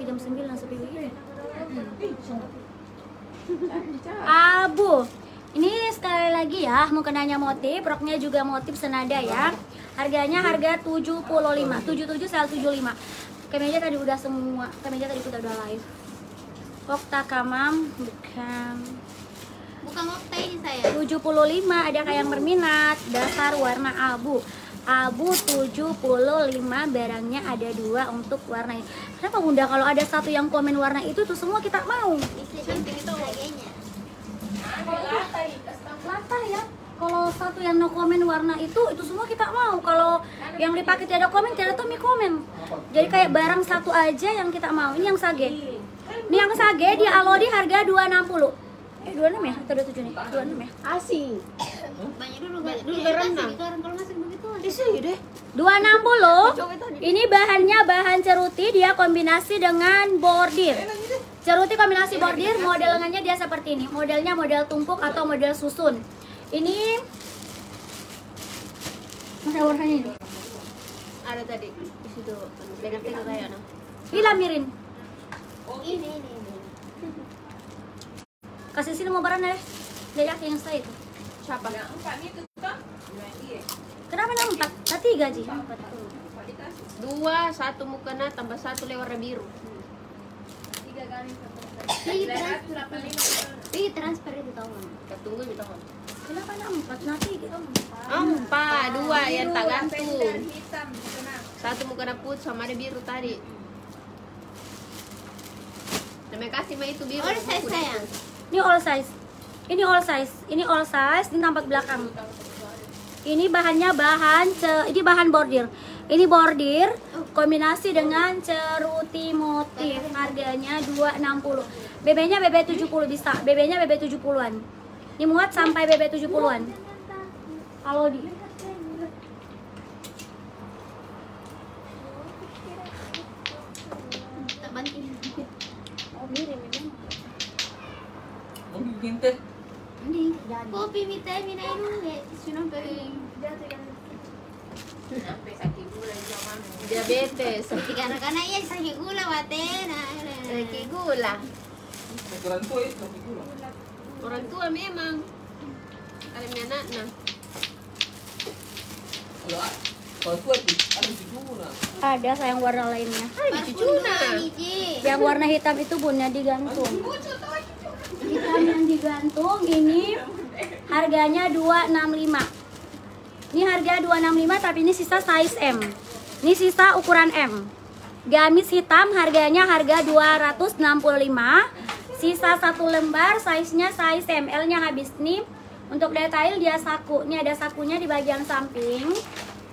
Jam 9 sepi begini. Abu. Ini sekali lagi ya, mukenanya motif, roknya juga motif senada ya. Harganya harga 75. 77 sel 75. Kemeja tadi udah semua. Kemeja tadi kita udah live. Okta Kamam bukan. Bukan Okta ini sayang. 75 ada kayak yang berminat. Dasar warna abu. Abu 75, barangnya ada 2 untuk warna ini. Kenapa bunda kalau ada satu yang komen warna itu tuh semua kita mau? Cantik itu harganya. Latah ya. Kalau satu yang no komen warna itu semua kita mau. Kalau yang dipakai tidak ada komen, tidak tuh mi komen. Jadi kayak barang satu aja yang kita mau. Ini yang sage. Ini yang sage di Alodi harga 260. 26 ya atau 27 nih? 26 ya. Asing. Banyak dulu berenang. Kalau masuk begitu. Isi deh. 260. Ini bahannya bahan ceruti, dia kombinasi dengan bordir. Ceruti kombinasi bordir, model lengannya dia seperti ini. Modelnya model tumpuk atau model susun. Ini mana warnanya ini? Ada tadi di situ. Pegang-pegang kayak no. Ini lamirin. Ini. Kasih sini mau barang deh. Dia yakin yang saya itu. Siapa? Yang 4 itu kan? Iya. Kenapa yang 4? Nah, 3 Ji. 2, 1 mukena tambah 1 warna biru. 3 kali Ini transfer itu tahu kan? Tunggu itu tahu. Kenapa yang 4? Nah 3. 4, 2 yang tak gantung. hitam tenang. 1 mukena putih sama ada biru tadi. Terima kasih mah itu biru. Oh, sayang. Ini all size. Ini all size. Ini all size. Ini tampak belakang. Ini bahannya ini bahan bordir. Ini bordir kombinasi dengan ceruti motif. Harganya 260. BB-nya BB 70 bisa. BB-nya BB 70-an. Ini muat sampai BB 70-an. Kalau di Tak banting. Oh, bikin teh. Hindi. Kopi mitay minainom eh. Sunod pa rin. Sampai sakit gula juga mami. Diabetes. Kana iya sakit gula baten. Sakit gula. Kurang tuh itu, kurang. Orang tua memang. Kalau punya anak nah. Kalau tua itu ada cucunya. Ada sayang warna lainnya. Cucuna. Yang warna hitam itu Bunda digantung. Hitam yang digantung ini harganya 265. Ini harga 265 tapi ini sisa size M. Ini sisa ukuran M. Gamis hitam harganya harga 265. Sisa 1 lembar, size-nya size M. L-nya habis nih. Untuk detail dia saku. Ini ada sakunya di bagian samping.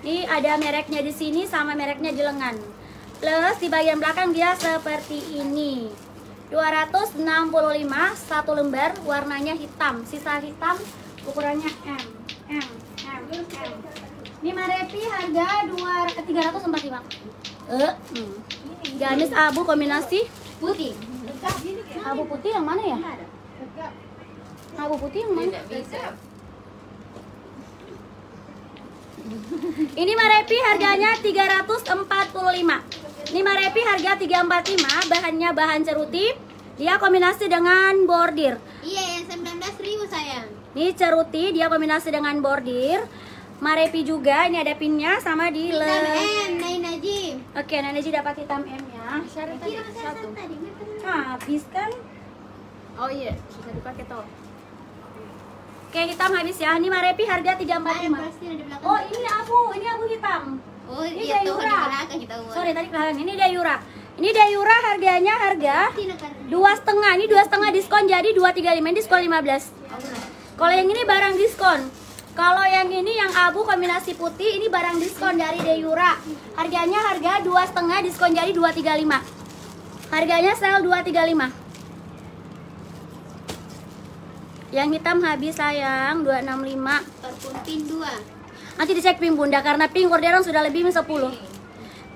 Ini ada mereknya di sini sama mereknya di lengan. Plus di bagian belakang dia seperti ini. 265 1 lembar, warnanya hitam. Sisa hitam, ukurannya M. Ini Marepi harga 345. Gamis abu kombinasi Putih. abu putih yang mana ya? Abu putih yang mana? Tidak bisa. Ini Marepi harganya 345. Ini Marepi harga 345, bahannya bahan ceruti. Dia kombinasi dengan bordir. Iya, yang 19.000 sayang. Ini ceruti, dia kombinasi dengan bordir. Marepi juga, ini ada pinnya sama di Hitam M, Nain Najib. Oke, Nana Ji dapat hitam M ya. Kira syarat tadi. Habis kan? Oh iya, bisa dipakai toh. Oke, hitam habis ya. Ini Marepi harga 345. Pasti ada di belakang. Oh, ini abu hitam. Oh, Ini iya tuh di Dayura. belakang kita buat. Sorry tadi belakang. Ini Dayura. Ini Dayura harganya harga Sini kan. 2,5. Ini 2,5 diskon jadi 235. Ini diskon 15. Kalau yang ini barang diskon. Kalau yang ini yang abu kombinasi putih ini barang diskon dari Dayura. Harganya harga 2,5 diskon jadi 235. Harganya sale 235. Yang hitam habis sayang 265. Parfum pin 2. Nanti dicek pink Bunda karena pink orderan sudah lebih 10.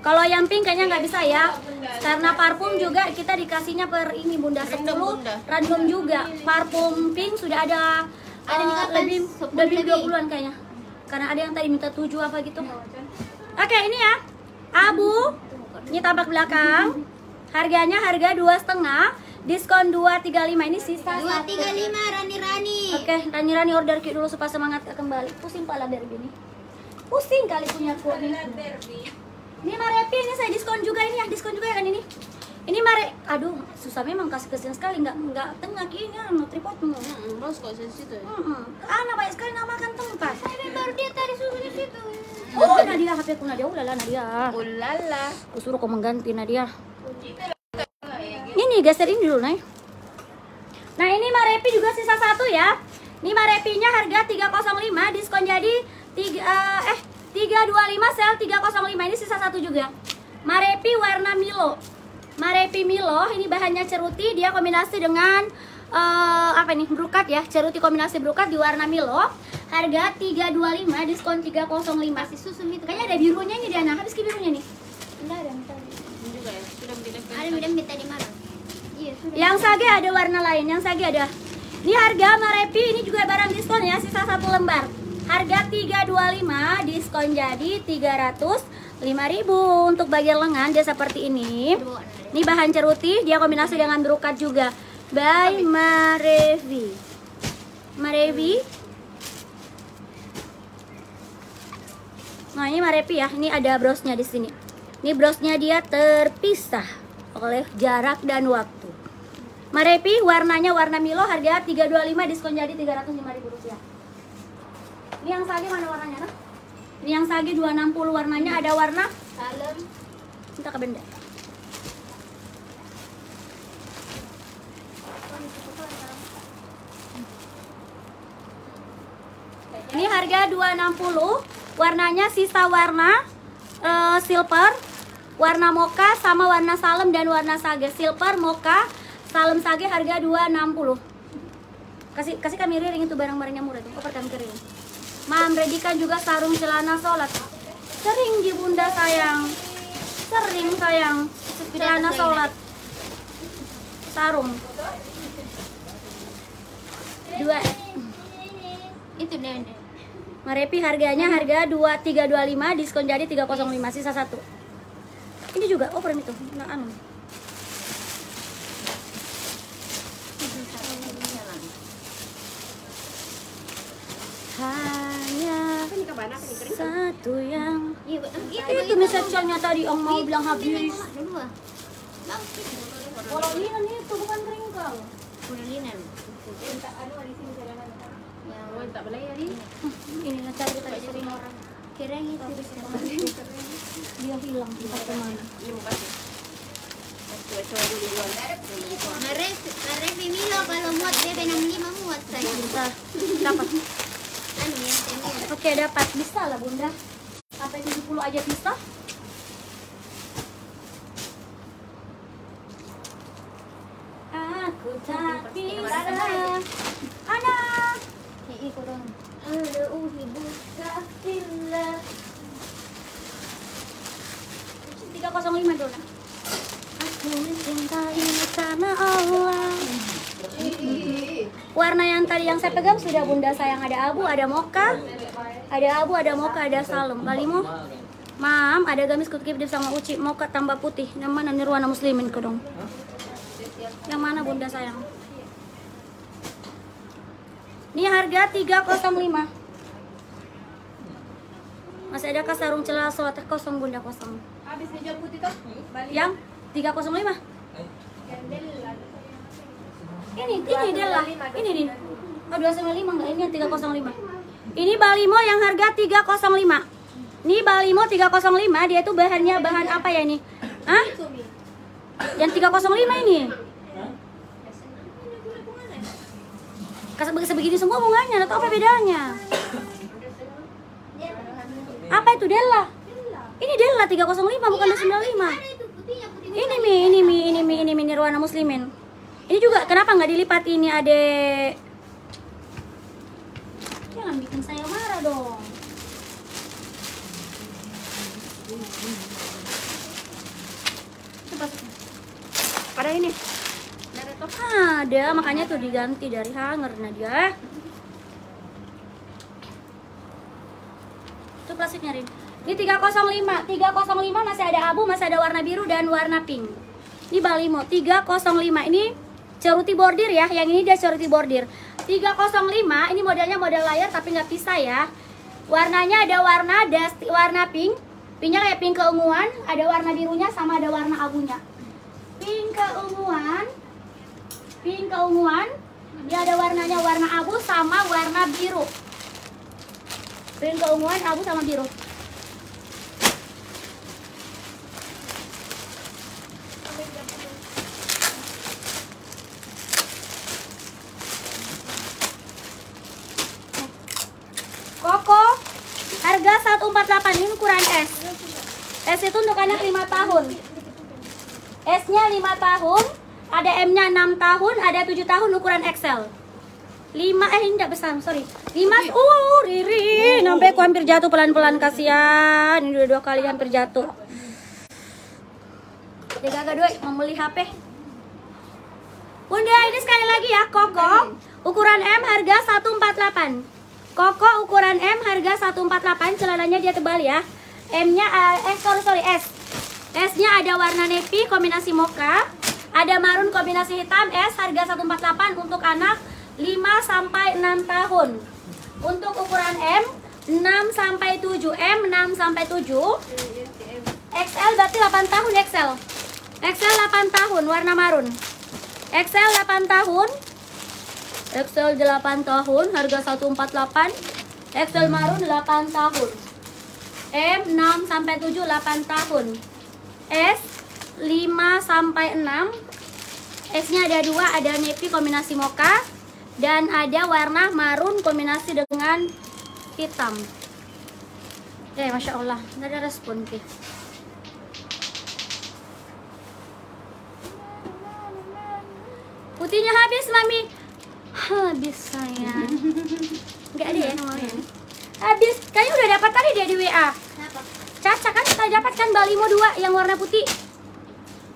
Kalau yang pink kayaknya nggak bisa ya. Karena parfum juga kita dikasihnya per ini Bunda 10. Random juga. Parfum pink sudah ada lebih 20-an kayaknya. Karena ada yang tadi minta 7 apa gitu. Oke, ini ya. Abu. Ini tampak belakang. Harganya harga 2,5. Diskon 235. Ini sisa 235 Rani. Oke, Rani order Ki dulu supaya semangat kembali. Pusing pala Barbie ini. Pusing kali punya ku ini. Ini Marepi ini saya diskon juga ini ya, diskon juga ya kan ini. Ini aduh, susah memang kasih kesian sekali enggak tengah ini anu tripodmu. Bos kok di situ ya. Anak banyak sekali namakan tempat. Saya baru dia tadi susu di situ. Oh, Nadia HP ku Nadia, ulala Nadia. Ulala. Aku suruh kau mengganti Nadia. Ini geser ini dulu, Nay. Nah, ini Marepi juga sisa 1 ya. Ini Marepinya harga 305, diskon jadi 325 sel 305. Ini sisa 1 juga. Marepi warna Milo. Marepi Milo ini bahannya ceruti, dia kombinasi dengan brokat ya. Ceruti kombinasi brokat di warna Milo. Harga 325, diskon 305. Masih susu itu. Kayaknya ada birunya nih Diana. Habis ke birunya nih. Enggak ada. Ini juga ya. Sudah beda-beda. Ada beda minta di mana? Iya, sudah. Yang sage ada warna lain, yang sage ada. Ini harga Marepi ini juga barang diskon ya, sisa 1 lembar. Harga 325, diskon jadi 305.000. Untuk bagian lengan dia seperti ini. Ini bahan ceruti, dia kombinasi dengan brokat juga. By Marevi. Nah, ini Marepi ya. Ini ada brosnya di sini. Ini brosnya dia terpisah oleh jarak dan waktu. Marepi warnanya warna Milo, harga 325, diskon jadi 305.000 rupiah. Ini yang sage mana warnanya? Nah? Ini yang sage 260 warnanya, ada warna Salem. minta ke benda. Ini harga 260, warnanya sisa warna silver, warna mocha sama warna salem dan warna sage. Silver, mocha, salem, sage harga 260. Kasih kami ring itu barang-barangnya murah tuh. Koper kami kering. Mam, redikan juga sarung celana sholat. Sering di Bunda sayang. Sering sayang. Celana sholat. Sarung. 2 Itu deh. Marepi harga 2325, diskon jadi 305, sisa 1. Ini juga, oh frame itu. Nah, anu. Hanya satu yang itu message-nya tadi Om mau bilang habis. Kalau linen itu bukan kringkal. Linen. Tak boleh ya ni. Ini lah cari tadi sering orang. Kira itu. Dia hilang entah kemana. Mare Milo kalau muat bebe 65 muat saya. Bentar, dapat. Anu ya, ini. Oke, dapat. Bisa lah Bunda. Sampai 70 aja bisa. Aku tak bisa. Anak. Ini kurang. Ada uhibuka fillah. 305 dulu. Aku mencintai karena Allah. Warna yang tadi yang saya pegang sudah Bunda sayang, ada abu, ada mocha. Ada abu, ada mocha, ada salem. Balimo. Mam, ada gamis kutip sama uci mocha tambah putih. Yang mana nirwana muslimin ko dong? Yang mana Bunda sayang? Ini harga 305. Masih ada sarung celana sholat kosong Bunda kosong. Habis hijau putih tuh. Yang 305. Ini Della. Ini nih. Oh 295 enggak, ini yang 305. Ini Balimo yang harga 305. Ini Balimo 305, dia tuh bahannya bahan apa ya ini? Hah? Yang 305 ini. Sebegini semua bunganya, atau apa bedanya? Apa itu Della? Ini Della 305 bukan 295. Ini Mi Nirwana Muslimin. Ini juga kenapa nggak dilipat ini adek? Jangan bikin saya marah dong. Coba. Ada ini. Ada, makanya tuh diganti dari hanger Nadia. Itu plastiknya Rin. Ini 305. 305 masih ada abu, masih ada warna biru dan warna pink. Ini Balimo 305. Ini ceruti bordir ya. Yang ini dia ceruti bordir. 305 ini modelnya model layar tapi nggak pisah ya. Warnanya ada warna pink. Pinknya kayak pink keunguan, ada warna birunya sama ada warna abunya. Pink keunguan. Dia ada warnanya warna abu sama warna biru. Pink keunguan, abu sama biru. Koko harga 148, ini ukuran S. S itu untuk anak 5 tahun. S-nya 5 tahun, ada M-nya 6 tahun, ada 7 tahun ukuran XL. 5 ini enggak besar, sorry. 5 Riri, sampai aku hampir jatuh pelan-pelan, kasihan. Ini dua kali hampir jatuh. Dia gak duit mau beli HP. Bunda, ini sekali lagi ya, Koko ukuran M harga 148. Koko ukuran M harga 148, celananya dia tebal ya. M-nya S. S-nya ada warna navy kombinasi mocha, ada marun kombinasi hitam. S harga 148 untuk anak 5 sampai 6 tahun. Untuk ukuran M 6 sampai 7, M 6 sampai 7. XL berarti 8 tahun XL. XL 8 tahun warna marun. XL 8 tahun. XL 8 tahun harga 148. XL marun 8 tahun. M 6 sampai 7 8 tahun. S 5 sampai 6. S-nya ada 2, ada navy kombinasi mocha dan ada warna marun kombinasi dengan hitam. Masya Allah, nggak ada respon ke. Putihnya habis, Mami. Habis sayang. Nggak ada ya nomornya. Habis, kayaknya udah dapat tadi dia di WA. Caca kan kita dapatkan Balimo 2 yang warna putih.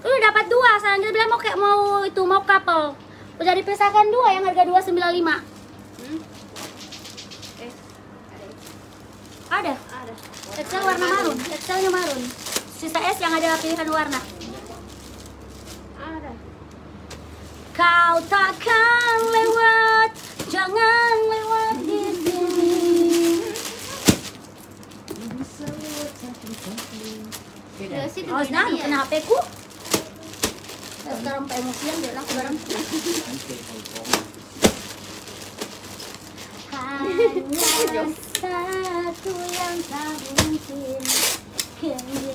Udah dapat 2, sayang dia bilang mau couple. Udah dipisahkan 2 yang harga 295. Ada. Ada. XL warna marun. XL-nya marun. Sisa S yang ada pilihan warna. Ada. Kau takkan lewat, jangan lewat di sini. Terus itu Awas nah, dia. kena HP-ku. Sekarang emosian dia lah bareng. Hanya satu yang tak mungkin kembali.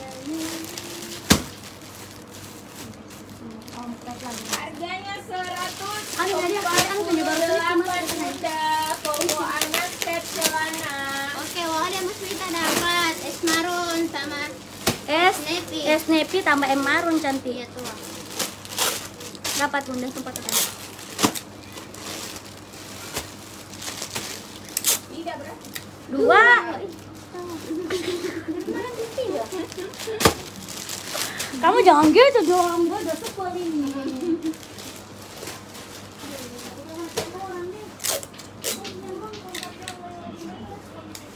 Harganya 100. Anu tadi aku kan punya baru beli cuma Bunda, koko anak set celana. Oke, wah ada Mas Wita dapat es marun sama Snappy. Snappy tambah M marun cantik. Iya tuh. Dapat Bunda sempat ada. Tidak berarti. 2. Kamu jangan gitu dong, gue udah sebel ini.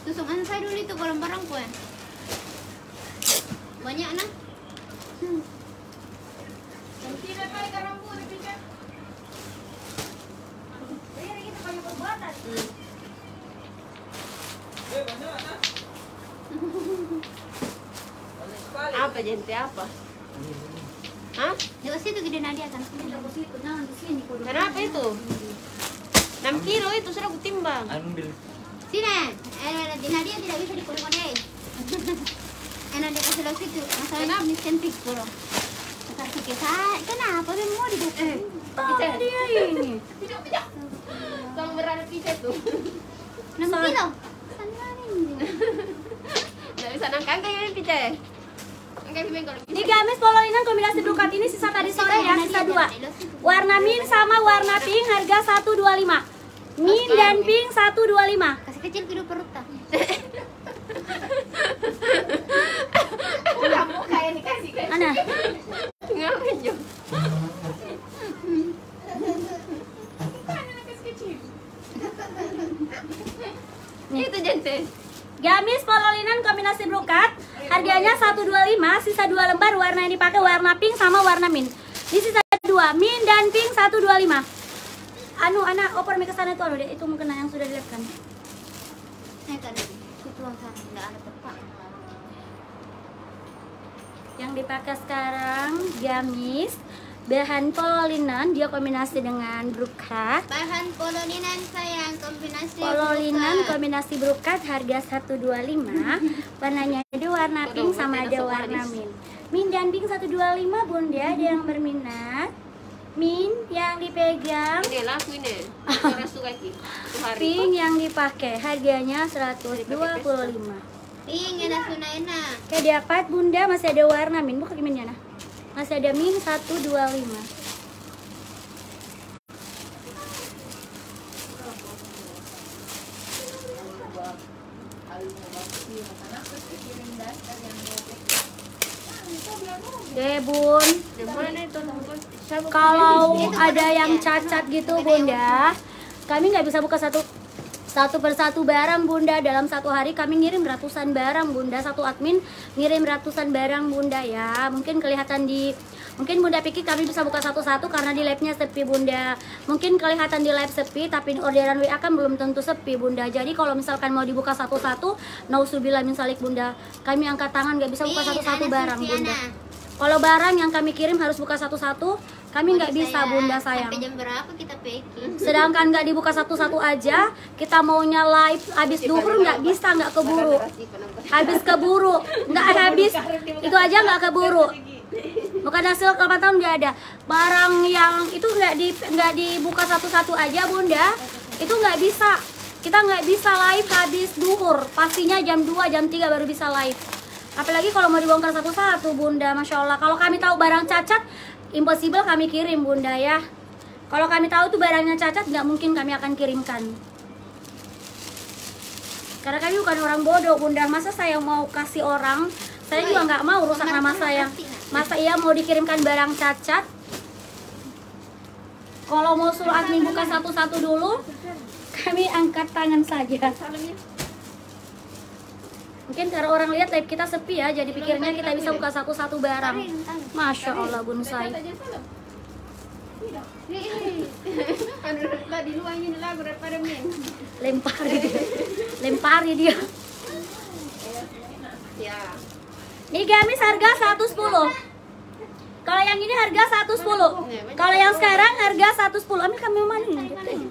Tusukan saya dulu itu barang-barang kue. Banyak nah. Tidak kali karangku dipikir. Apa gente apa? Hah? Di situ gede Nadia kan. Kenapa itu? 6 kilo itu sudah aku timbang. Ambil. Sini. Di Nadia tidak bisa dikode-kode. Nadia kasih lihat situ. Masalahnya ini cantik bro. Sakit kenapa dia mau dibuka? Dia ini. Kamu berada pijat tuh. 6 kilo. Nggak bisa nangkang kayak pijat. Angkat bengkol. Ini gamis pololinan kombinasi brokat ini sisa tadi sore ya, sisa 2. Warna mint sama warna pink harga 125. Mint dan pink 125. Kasih kecil kilo perut tak? Kamu kayak dikasih kan? Mana? Ngapain Jo? Itu gente. Gamis pololinan kombinasi brokat harganya 125, sisa 2 lembar. Warna yang dipakai warna pink sama warna mint. Di sisa 2, mint dan pink 125. Anu anak oper ke sana tuh anu deh, itu mungkin yang sudah dilihatkan. Saya tadi tuang sana enggak ada tempat. Yang dipakai sekarang gamis bahan pololinan, dia kombinasi dengan brokat. Bahan pololinan sayang kombinasi Pololinan brokat. kombinasi brokat harga 125. Warnanya ada warna pink sama ada warna mint. Mint dan pink 125 Bunda, ada yang berminat. Mint yang dipegang, Ini laku ini. Orang suka ki. pink yang dipakai harganya 125. Ping enak sunaina. Oke, dapat Bunda, masih ada warna mint. Buka gimana? Masih ada mint 125. Bun, Mana itu? kalau ada yang cacat gitu Bunda, kami nggak bisa buka satu persatu barang Bunda. Dalam satu hari kami ngirim ratusan barang Bunda, satu admin ngirim ratusan barang Bunda ya. Mungkin Bunda pikir kami bisa buka satu-satu karena di live-nya sepi Bunda. Mungkin kelihatan di live sepi, tapi orderan WA kan belum tentu sepi Bunda. Jadi kalau misalkan mau dibuka satu-satu, nauzubillah min salik Bunda, kami angkat tangan nggak bisa buka satu-satu barang Bunda. Kalau barang yang kami kirim harus buka satu-satu, kami nggak bisa Bunda sayang. Sampai jam berapa kita packing? Sedangkan nggak dibuka satu-satu aja, kita maunya live habis duhur nggak bisa, nggak keburu. Habis keburu, nggak habis, itu aja nggak keburu. Bukan hasil 8 tahun nggak ada. Barang yang itu nggak dibuka satu-satu aja Bunda, itu nggak bisa. Kita nggak bisa live habis duhur, pastinya jam 2, jam 3 baru bisa live. Apalagi kalau mau dibongkar satu-satu Bunda, Masya Allah. Kalau kami tahu barang cacat, impossible kami kirim Bunda ya. Kalau kami tahu tuh barangnya cacat, nggak mungkin kami akan kirimkan. Karena kami bukan orang bodoh Bunda. Masa saya mau kasih orang, saya juga nggak mau rusak nama saya. Masa iya mau dikirimkan barang cacat? Kalau mau suruh admin buka satu-satu dulu, kami angkat tangan saja. Mungkin karena orang lihat live kita sepi ya, jadi pikirnya kita bisa buka satu-satu barang. Masya Allah bonsai. Di luarnya lah daripada min. Lempari dia. Ya. Ini gamis harga 110. Kalau yang ini harga 110. Kalau yang sekarang harga 110. Ambil kami mana ini?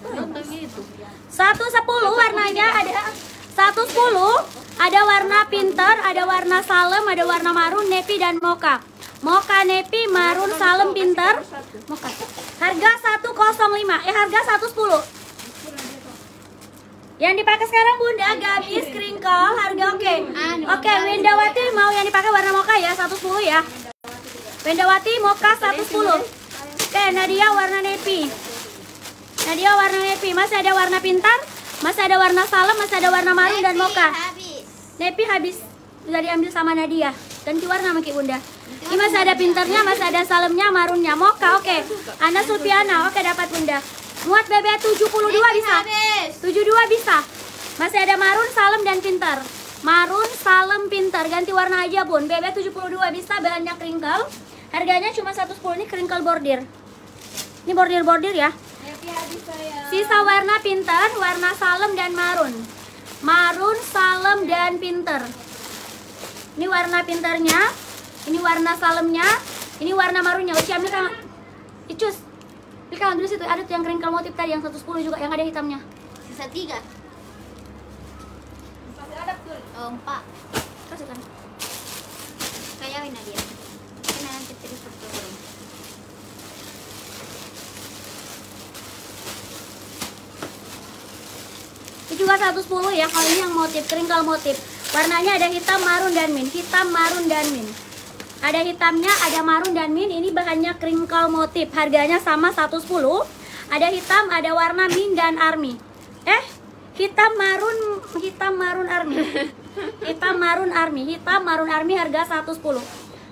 110 warnanya ada 110, ada warna pinter, ada warna salem, ada warna marun, navy dan mocha. Mocha, navy, marun, salem, pinter, mocha. Harga 105, harga 110. Yang dipakai sekarang Bunda gamis crinkle, harga oke. Oke, Wendawati mau yang dipakai warna mocha ya, 110 ya. Wendawati mocha 110. Oke, Nadia warna navy. Nadia warna navy, masih ada warna pintar, masih ada warna salem, masih ada warna marun dan mocha. Navy habis, sudah diambil sama Nadia. Ganti warna sama Ki Bunda. Ini masih ada pintarnya, masih ada salemnya, marunnya, mocha. Oke. Ana Sulpiana, oke dapat Bunda. Muat BB 72 bisa. 72 bisa. Masih ada marun, salem dan pintar. Marun, salem, pintar. Ganti warna aja Bun. BB 72 bisa, bahannya crinkle. Harganya cuma 110, ini crinkle bordir. Ini bordir-bordir ya. Sisa warna pinter, warna salem dan marun. Marun, salem dan pinter. Ini warna pinternya, ini warna salemnya, ini warna marunnya. Uci ambil kan, Icus. Pilih kan dulu situ ada tuh yang crinkle motif tadi yang 110 juga yang ada hitamnya. Sisa 3. Oh, 4. Kasih kan. Kayawin Nadia. Kena nanti terus turun. Ini juga 110 ya, kalau ini yang motif, crinkle motif. Warnanya ada hitam, marun, dan mint. Hitam, marun, dan mint. Ada hitamnya, ada marun, dan mint. Ini bahannya crinkle motif. Harganya sama 110. Ada hitam, ada warna mint dan army. Hitam, marun, army. Hitam, marun, army. Hitam, marun, army harga 110.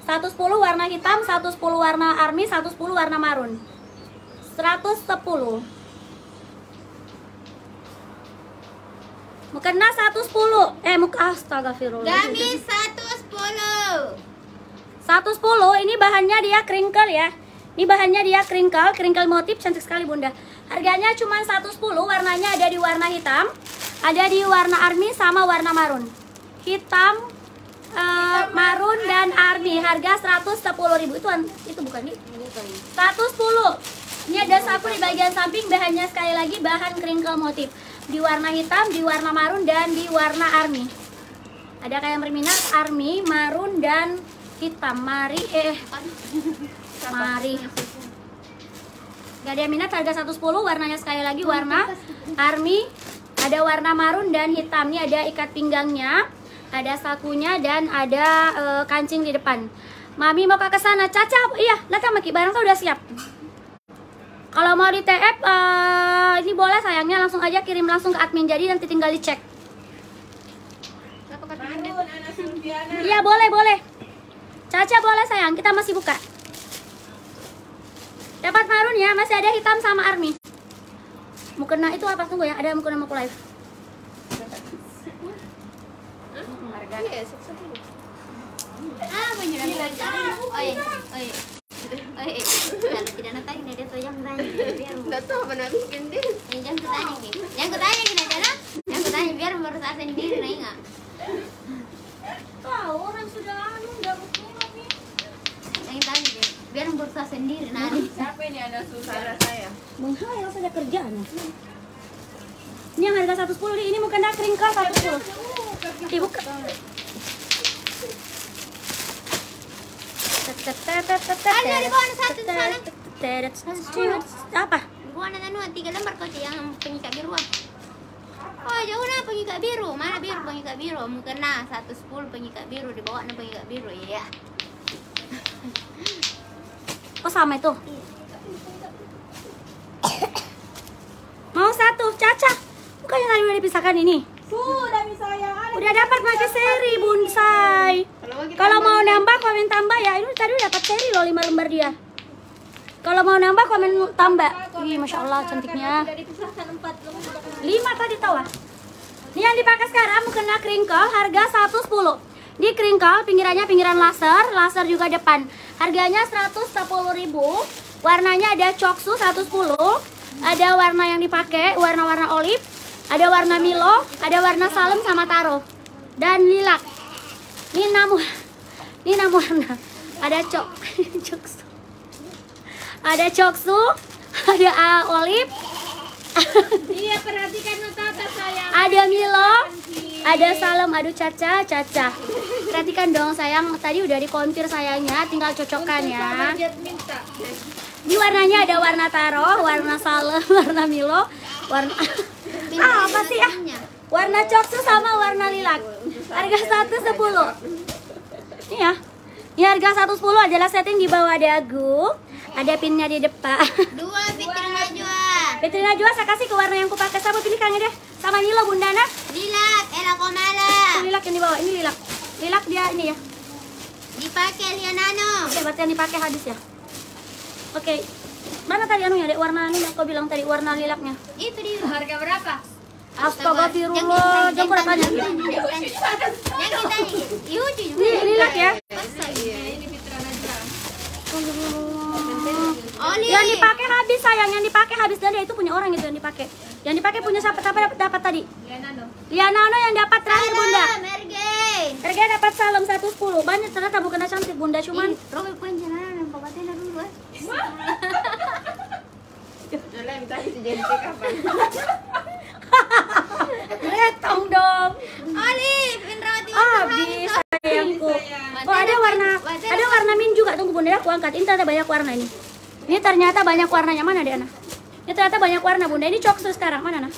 110 warna hitam, 110 warna army, 110 warna marun. 110. Mukena 110. Astagfirullah. Gamis 110. 110 ini bahannya dia crinkle ya. Ini bahannya dia crinkle motif, cantik sekali Bunda. Harganya cuma 110, warnanya ada di warna hitam, ada di warna army sama warna marun. Hitam, marun dan army. Harga 110.000. Itu bukan nih. 110. Ini ada sapu di bagian samping, bahannya sekali lagi bahan crinkle motif. Di warna hitam, di warna marun dan di warna army. Ada kayak yang berminat army, marun dan hitam. Mari. Gak ada yang minat, harga 110. Warnanya sekali lagi warna army, ada warna marun dan hitam. Ini ada ikat pinggangnya, ada sakunya dan ada kancing di depan. Mami mau ke sana, Caca. Iya, lihat sama Ki, barang tuh udah siap. Kalau mau di TF, ini boleh sayangnya, langsung aja kirim langsung ke admin, jadi nanti tinggal dicek. Iya boleh. Caca boleh sayang, kita masih buka. Dapat marun ya, masih ada hitam sama army. Mukena itu apa? Tunggu ya, ada mukena mau live. Tidak nak tanya dia tuh yang tanya biar. Enggak tahu apa nak bikin dia. Yang kutanya nih. Yang kutanya gini aja. Yang kutanya biar berusaha sendiri nih enggak. Tahu orang sudah enggak mungkin Mami. Yang tanya deh. Biar berusaha sendiri nanti. Siapa ini ada saudara saya? Menghayal saja kerjaan. Ini yang harga 110, ini mukena crinkle 110. Dibuka. Ada di bawah satu di sana. Apa? Di bawah anu 3 lembar kau yang pengikat biru. Oh jauh nah pengikat biru. Mana biru pengikat biru? Mukena 110 pengikat biru, di bawah pengikat biru ya. Oh sama itu. Mau satu, Caca. Bukannya tadi udah dipisahkan ini? Sudah misalnya ada. Udah dapat pakai seri bonsai. Kalau mau nambah komen tambah ya. Ini tadi udah dapat seri loh 5 lembar dia. Kalau mau nambah komen tambah. Ih, Masya Allah cantiknya. Sudah dipisahkan 4 lembar. 5 tadi tahu ah? Ini yang dipakai sekarang mukena crinkle, harga 110. Di crinkle pinggirannya pinggiran laser, laser juga depan. Harganya 110.000. Warnanya ada coksu 110. Ada warna yang dipakai, warna-warna olive, ada warna Milo, ada warna salem sama taro. Dan lilac. Ini 6 warna. Ada coksu. Ada coksu, ada olive. Iya, perhatikan Notata sayang. Ada Milo, ada salem, aduh Caca. Perhatikan dong sayang, tadi udah dikonfir sayangnya, tinggal cocokkan ya. Minta. Di warnanya ada warna taro, warna salem, warna Milo, warna apa sih ya? Warna coksu sama warna lilac. Harga 110. Ini ya. Ini harga 110 adalah setting di bawah dagu. Ada pinnya di depan. 2 Fitri Najwa. Fitri Najwa saya kasih ke warna yang kupakai. Siapa pilih Kang deh? Sama Milo Bunda Nah. Lilac, Ella Komala. Lilac yang di bawah, ini lilac. Lilac dia ini ya. Dipakai Lianano. Oke, berarti yang dipakai habis ya. Oke. Mana tadi anunya, Dek? Warna ini yang kau bilang tadi, warna lilaknya. Itu dia. Harga berapa? Astagfirullah, jangan kurang tanya. Yang kita Yuju juga. Ini lilac ya. Ini Fitra Najwa. Oli. Yang dipakai habis sayang, yang dipakai habis dan dia itu punya orang itu yang dipakai. Yang dipakai punya siapa dapat tadi? Lianano yang dapat terakhir Bunda. Merge. Harga dapat salem 110. Banyak ternyata bukan cantik Bunda, cuman Robe pun jalan yang babatnya dulu. Nala minta itu jadi kapan? retong dong. Oli, Indrawati. Habis sayangku. Oh, ada warna mint juga. Tunggu Bunda, aku angkat. Ini ternyata banyak warna ini. Ini ternyata banyak warnanya. Mana Diana? Ini ternyata banyak warna Bunda. Ini coksu sekarang. Mana Nah?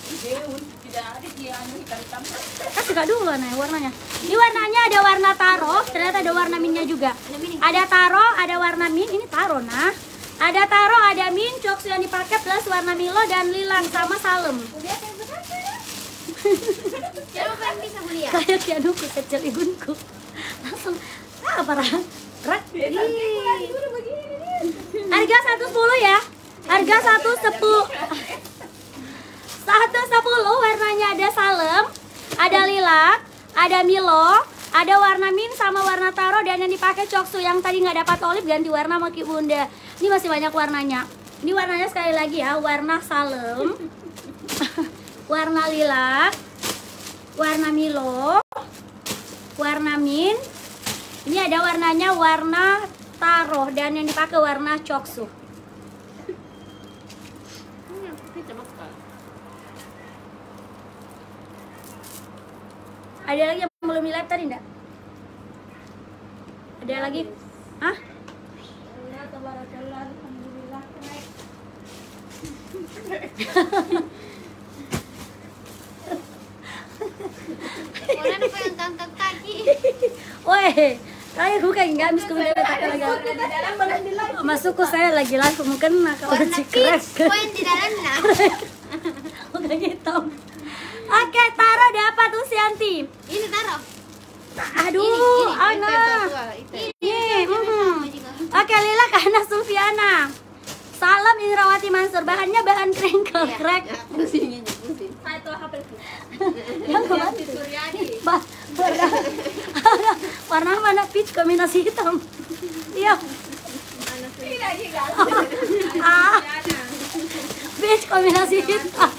Kasih kak dulu Nah warnanya. Ini warnanya ada warna taro. Ternyata ada warna mintnya juga. Ada taro, ada warna mint. Ini taro Nah. Ada taro, ada mint, coksu yang dipakai plus warna Milo dan lilang sama salem. Jangan lupa bisa mulia. Kayak kianuku kecil igunku. Langsung apa rak. Harga 110 ya. Harga 110. 110 warnanya ada salem, ada lilac, ada Milo, ada warna mint sama warna taro dan yang dipakai coksu yang tadi nggak dapat olive ganti warna sama Ki Bunda. Ini masih banyak warnanya. Ini warnanya sekali lagi ya, warna salem, warna lilac, warna Milo, warna mint. Ini ada warnanya warna taro dan yang dipakai warna coksu. Ada lagi yang belum di live tadi enggak? Ada lagi? Hah? Orang apa yang angkat kaki? Woi, kayak gue kayak nggak habis kemudian lagi. Masukku saya lagi langsung kena kalau Warna cikrek. peach, poin di dalamnya. Udah hitam. Oke, taro dapat tuh Sianti. Ini taruh. Aduh, Ana. Ini. Oke, Lila karena Sufiana. Salam Indrawati Mansur. Bahannya bahan crinkle crack. Yang kemana? Warna mana peach kombinasi hitam. Iya. Peach kombinasi hitam.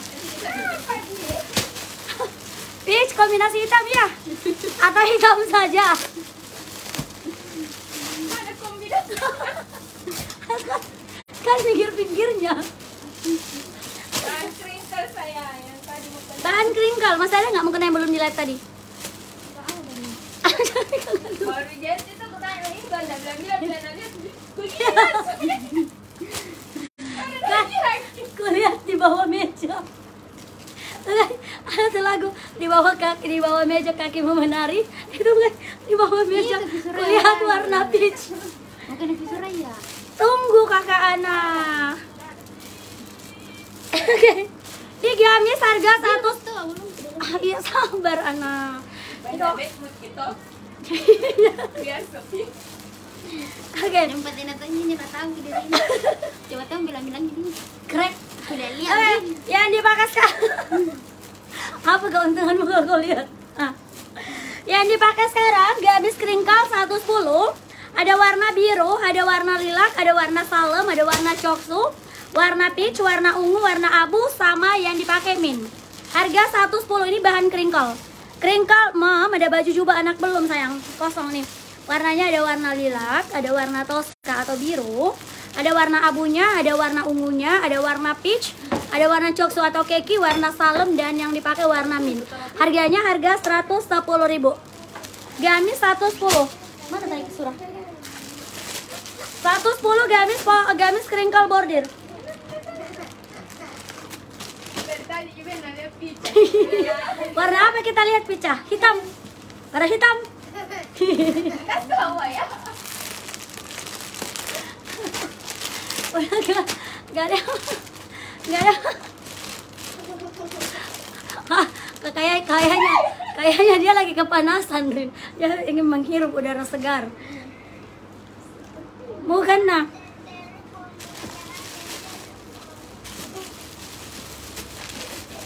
Peach kombinasi hitam ya? Atau hitam saja? Ada kombinasi. Kan pinggir-pinggirnya. Bahan crinkle saya yang tadi mau Bahan crinkle, masih ada nggak mungkin yang belum di live tadi? baru jadi itu aku tanya ini Banda bilang Kan, kulihat di bawah meja. Ada tuh lagu di bawah kaki, di bawah meja kaki menari. Itu kan di bawah meja. Kulihat warna peach. Mungkin di Suraya. Tunggu kakak Ana. Oke. Di gamis harga 100. Iya sabar Ana. gitu. Biar sepi. Oke. Nempatin atanya nggak tahu di sini. Coba tahu bilang-bilang gini. Crack. Sudah Oke, lihat. yang dipakai sekarang. Apa keuntunganmu kalau kau lihat? Yang dipakai sekarang gamis crinkle 110. Ada warna biru, ada warna lilac, ada warna salem, ada warna coksu, warna peach, warna ungu, warna abu, sama yang dipakai mint. Harga 110. Ini bahan crinkle. Crinkle, Mom, ada baju jubah anak belum sayang? Kosong nih. Warnanya ada warna lilac, ada warna toska atau biru, ada warna abunya, ada warna ungunya, ada warna peach, ada warna coksu atau keki, warna salem, dan yang dipakai warna mint. Harganya harga 110.000. Gamis 110. Mana tadi surah? 110 gamis crinkle bordir. Warna apa kita lihat pica? Hitam. Warna hitam. Gak ada. Kayaknya dia lagi kepanasan, Rin. Dia ingin menghirup udara segar. Bukan nah.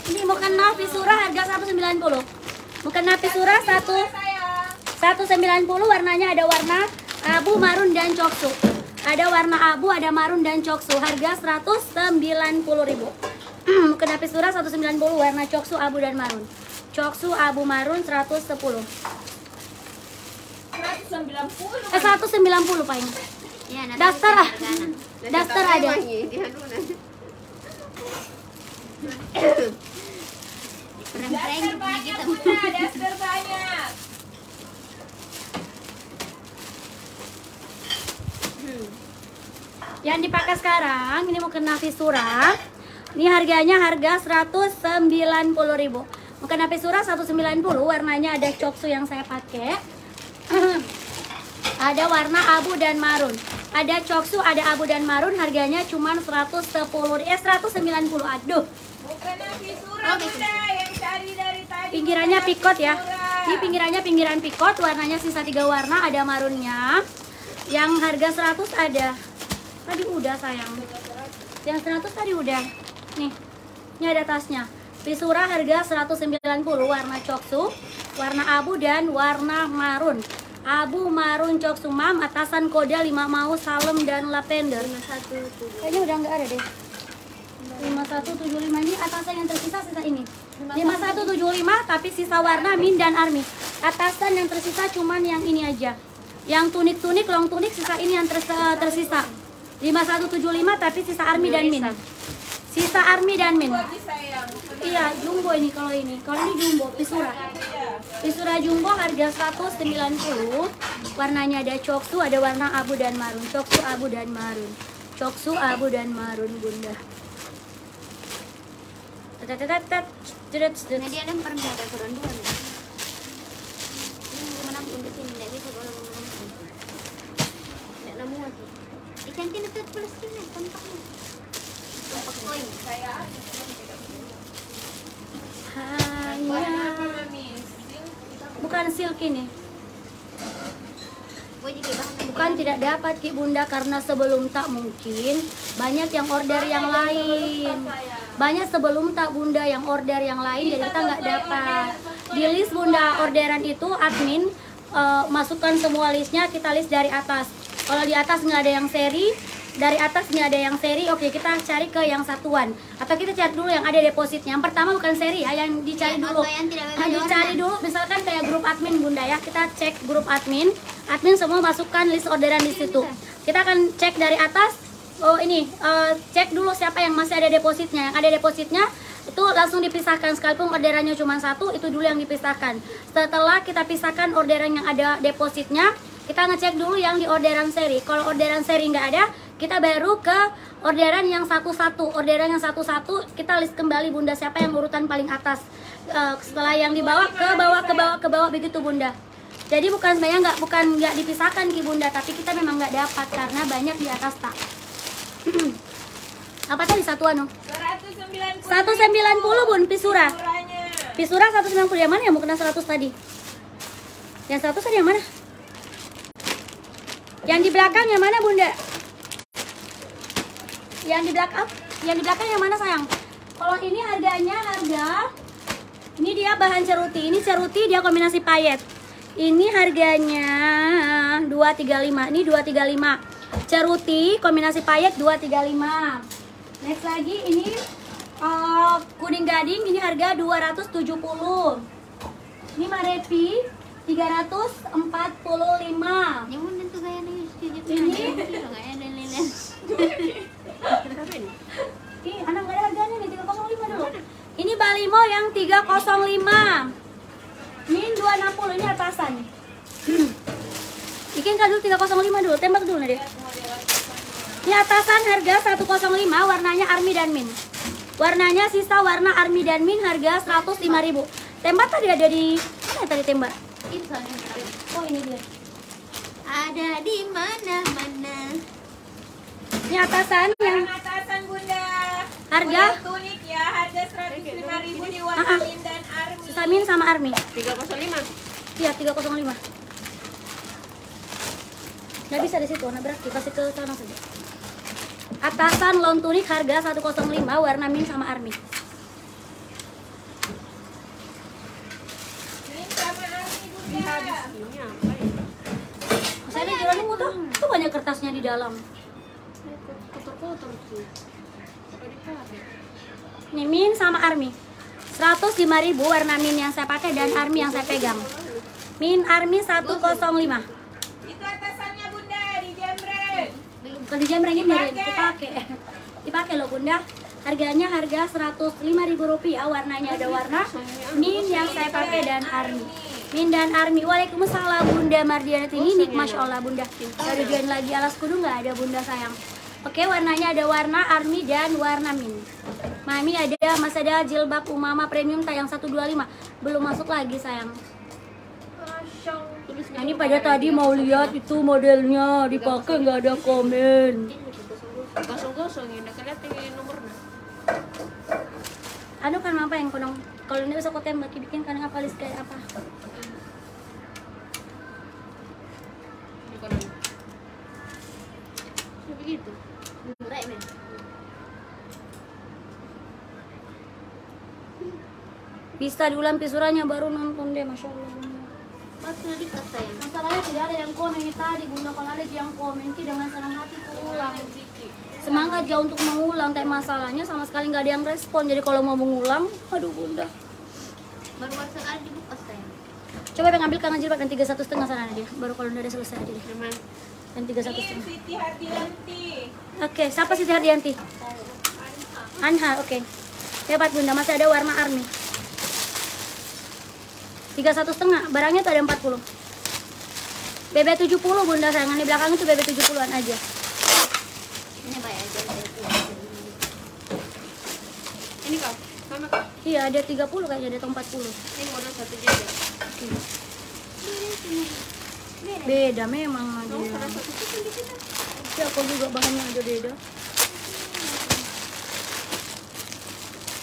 Ini mukena Visura harga 190. Mukena Visura 190, warnanya ada warna abu, marun, dan coksu. Ada warna abu, ada marun, dan coksu. Harga 190.000. Mukena Visura 190, warna coksu, abu, dan marun. Coksu, abu, marun 110. 190 paling. Ya, nanti Daster ah. hargana. Daster ada. Prank-prank punya kita. Daster banyak. Yang dipakai sekarang ini mukena Visura. Ini harganya harga 190.000. Mukena Visura 190, warnanya ada coksu yang saya pakai. Ada warna abu dan marun. Ada coksu, ada abu dan marun, harganya cuma 190. 190. Aduh. Bukan Visura Bunda yang cari dari tadi. Pinggirannya pikot ya. Visura. Ini pinggirannya pinggiran pikot, warnanya sisa 3 warna, ada marunnya. Yang harga 100 ada. Tadi udah sayang. Yang 100 tadi udah. Nih. Ini ada tasnya. Visura harga 190, warna coksu, warna abu, dan warna marun. Abu, marun, coksu, Mam, atasan kode 5 mau, salem, dan lavender. Kayaknya udah nggak ada deh. 5175 ini atasan yang tersisa sisa ini. 5175 tapi sisa warna mint dan army. Atasan yang tersisa cuman yang ini aja. Yang tunik-tunik, long tunik, sisa ini yang tersisa. 5175 tapi sisa army dan mint. Sisa army dan mint. Iya, jumbo ini kalau ini. Kalau ini jumbo, Visura. Visura jumbo harga 190. Warnanya ada coksu, ada warna abu dan marun. Coksu, abu dan marun. Coksu, abu dan marun, Bunda. Nah, dia ada pernah ada kurang dua nih. Ini mana pun di sini tidak bisa kalau menonton. Tidak nemu lagi. Di kantin itu plus ini tampaknya. Tampak koin. Hanya bukan silk ini. Bukan tidak dapat Ki Bunda karena sebelum tak mungkin banyak yang order yang lain. Banyak sebelum tak Bunda yang order yang lain jadi kita nggak dapat. Di list Bunda orderan itu admin masukkan semua listnya, kita list dari atas. Kalau di atas nggak ada yang seri, dari atas nggak ada yang seri, oke kita cari ke yang satuan. Atau kita cari dulu yang ada depositnya. Yang pertama bukan seri ya, yang dicari dulu. Dicari dulu, misalkan kayak grup admin Bunda ya. Kita cek grup admin. Admin semua masukkan list orderan di situ. Kita akan cek dari atas. Oh ini, cek dulu siapa yang masih ada depositnya. Yang ada depositnya itu langsung dipisahkan, sekalipun orderannya cuma satu, itu dulu yang dipisahkan. Setelah kita pisahkan orderan yang ada depositnya, kita ngecek dulu yang di orderan seri. Kalau orderan seri nggak ada, kita baru ke orderan yang satu-satu. Orderan yang satu-satu kita list kembali Bunda siapa yang urutan paling atas. Setelah yang dibawa ke bawah begitu Bunda. Jadi bukan sebenarnya nggak dipisahkan Ki Bunda, tapi kita memang nggak dapat karena banyak di atas tak. Apa tadi satuan? 190 Bun, Visura. Visura 190 yang mana yang mau kena 100 tadi? Yang 100 tadi yang mana? Yang di belakang yang mana Bunda? Yang di belakang yang mana sayang? Kalau ini harganya harga Ini dia bahan ceruti. Ini ceruti dia kombinasi payet. Ini harganya 235. Ini 235. Ceruti kombinasi payet 235. Next lagi ini kuning gading, ini harga 270. Ini Marepi 345. Yang mana tuh gaya nih? Ini Gaya lele. Ih, anak gak ada harganya nih 305 dulu. Ini Balimo yang 305. Min 260 ini atasan. Bikin kan dulu 305 dulu, tembak dulu deh. Ini atasan harga 105, warnanya Army dan Min. Warnanya sisa warna Army dan Min, harga 105.000. Tembak tadi ada di mana tadi tembak? Itu soalnya. Oh ini dia. Ada di mana-mana. Ini atasan yang Atasan Bunda. harga Model tunik ya, harga 105.000 di warna Min dan Army. sisa Min sama Army. 305. Iya 305. Nggak bisa di situ, nabrak kasih ke sana saja. Atasan lawn tunik harga 105, warna Min sama Army. Min sama Army Bunda. Saya ada jualan ini tuh, tuh banyak kertasnya di dalam. Kotor-kotor sih. Apa dipakai? Ini Min sama Army. 105.000 warna Min yang saya pakai dan Army yang saya pegang. Min Army 105. Itu atasannya Bunda di jemret. Bukan di jembreng ini dipakai. Dipakai loh Bunda. Harganya harga 105.000 rupiah. Warnanya ada warna Min yang saya pakai dan Army. Min dan Army. Waalaikumsalam Bunda Mardianati. Ini nik Masya Allah Bunda. Baru join lagi alas kudu nggak ada Bunda sayang. Oke, warnanya ada warna Army dan warna Min. Mami ada, masih ada jilbab Umama Premium tayang 125. Belum masuk lagi sayang. Nah, ini pada tadi mau lihat itu modelnya dipakai nggak ada komen. Gosong-gosong ini, kelihatan ini nomornya. Anu kan apa yang konong kalau ini bisa kau tembak bikin kan apa list kayak apa? Bukan ini. Begitu. Murah ya, Men? Bisa diulang pisurannya baru nonton deh, Masya Allah Bunda. Pas di tas saya. Masalahnya tidak ada yang komen ini tadi Bunda, kalau ada yang komen ki dengan senang hati ulang. Semangat ya untuk mengulang, tapi masalahnya sama sekali nggak ada yang respon. Jadi kalau mau mengulang, aduh Bunda. Baru masuk aja di tas saya. Coba pengen ambil karena jilbab dan 31,5 sana dia. Baru kalau udah selesai dia. Memang Dan 31,5. Siti Hardianti. Oke, siapa Siti Hardianti? Anha, oke. Hebat Bunda, masih ada warna Army. 31,5, barangnya tuh ada 40. BB 70 Bunda sayangan, di belakang itu BB 70-an aja. Ini bayar aja. ini kau, sama kau. Iya, ada 30 kayaknya, ada 40. Ini model satu jaga. Beda memang Kamu dia. salah satu itu di sini. Ya, aku juga bahannya ada beda.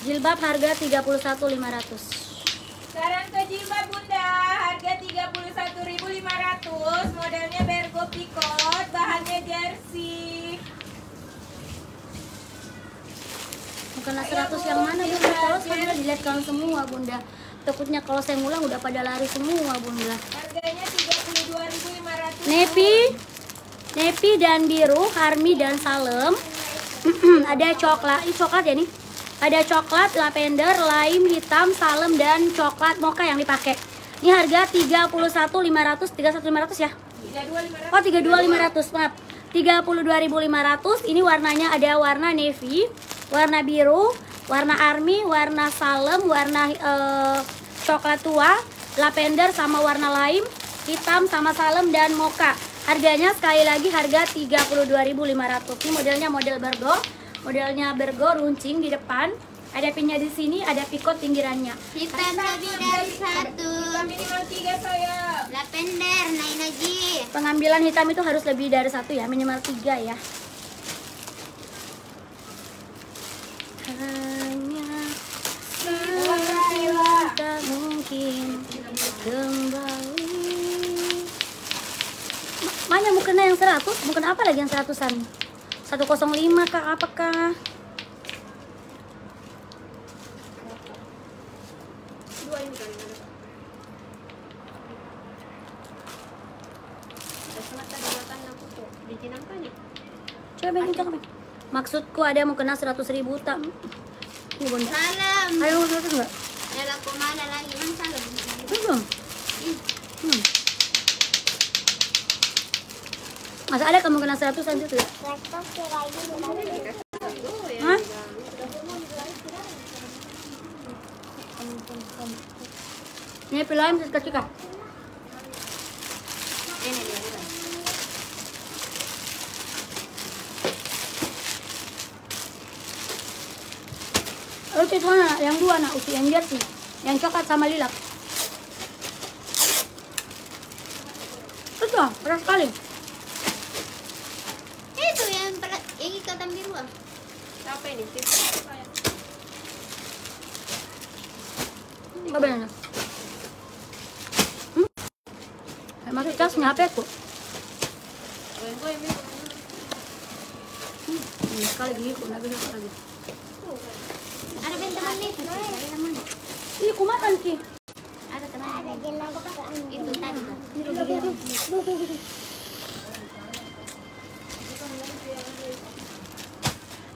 Jilbab harga 31.500. Sekarang ke jilbab Bunda, harga 31.500, modelnya Bergo Picot, bahannya jersey. Bukanlah 100 yang mana Bunda, kalau sebenarnya dilihatkan semua Bunda. Takutnya kalau saya ngulang udah pada lari semua Bunda. Harganya 32.500. Nepi dan biru, Army dan Salem. Ada coklat, ini coklat ya nih. Ada coklat, lavender, lime, hitam, salem dan coklat mocha yang dipakai. Ini harga 31.500, 31.500 ya. 32.500. Oh 32.500, maaf. 32.500. Ini warnanya ada warna navy, warna biru, warna army, warna salem, warna coklat tua, lavender sama warna lime, hitam sama salem dan mocha. Harganya sekali lagi harga 32.500. Ini modelnya model Bergo. Modelnya Bergo runcing di depan. Ada pinnya di sini, ada pikot pinggirannya. Hitam lebih dari satu. Minimal 3 saya. Lavender, naik lagi. Pengambilan hitam itu harus lebih dari satu ya, minimal 3 ya. Hanya tak mungkin kembali. Mana mukena yang 100? Mukena apa lagi yang 100-an? 105 kah? Apakah? Bikin apa nih? Coba kencang apa? Maksudku ada mau kena 100.000 tak? Ini bunda. Salam. Ada mau 100 enggak? Dalam kemana lagi man salam. Belum. Masa ada kamu kena 100 nanti tuh? Hah? Ini film kecil kah? Ini dia. Uci sana, yang dua nak, uci yang jersey, yang coklat sama lilac. Itu pedas sekali. Itu yang ikatan biru. Apa ini? Apa benar? Masuk casnya apa itu? Goyang-goyang ini. Ini sekali gini, kok nggak bisa lagi. Ada teman nih. Ada teman. Ini kumakan ki. Ada teman. Ada jelas. Itu tadi.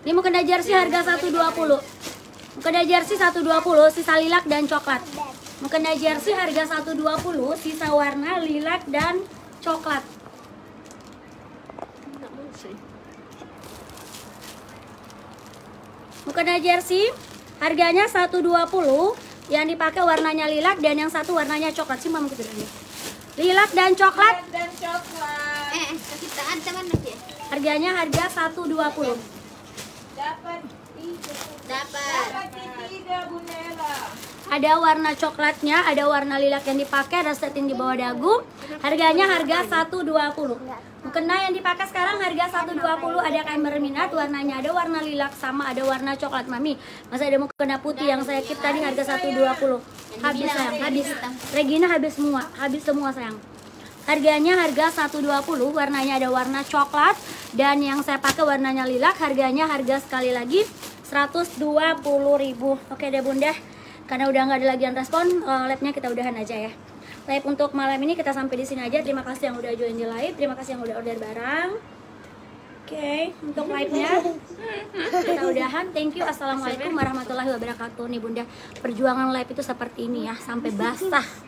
Ini mau kena jersey harga 120. Mau kena jersey 120, sisa lilac dan coklat. Mau kena jersey harga 120, sisa warna lilac dan coklat. Mau kena jersey harganya 120, yang dipakai warnanya lilac dan yang satu warnanya coklat. Sih mama kita lilac dan coklat. Dan coklat. Kasih tahan teman nanti. Harganya harga 120. Dapat Dapat. tiga Bunda Ella. Ada warna coklatnya, ada warna lilac yang dipakai, ada setting di bawah dagu. Harganya harga 120. Mukena yang dipakai sekarang harga 120. Ada kain berminat, warnanya ada warna lilac sama ada warna coklat. Mami, masa ada mukena putih yang saya keep tadi harga 120. Habis sayang, habis. Regina habis semua sayang. Harganya harga 120, warnanya ada warna coklat dan yang saya pakai warnanya lilac. Harganya harga sekali lagi 120.000. Oke deh Bunda. Karena udah nggak ada lagi yang respon, live-nya kita udahan aja ya. Live untuk malam ini kita sampai di sini aja. Terima kasih yang udah join di live, terima kasih yang udah order barang. Oke, untuk live-nya kita udahan. Thank you. Assalamualaikum warahmatullahi wabarakatuh. Nih Bunda, perjuangan live itu seperti ini ya, sampai basah.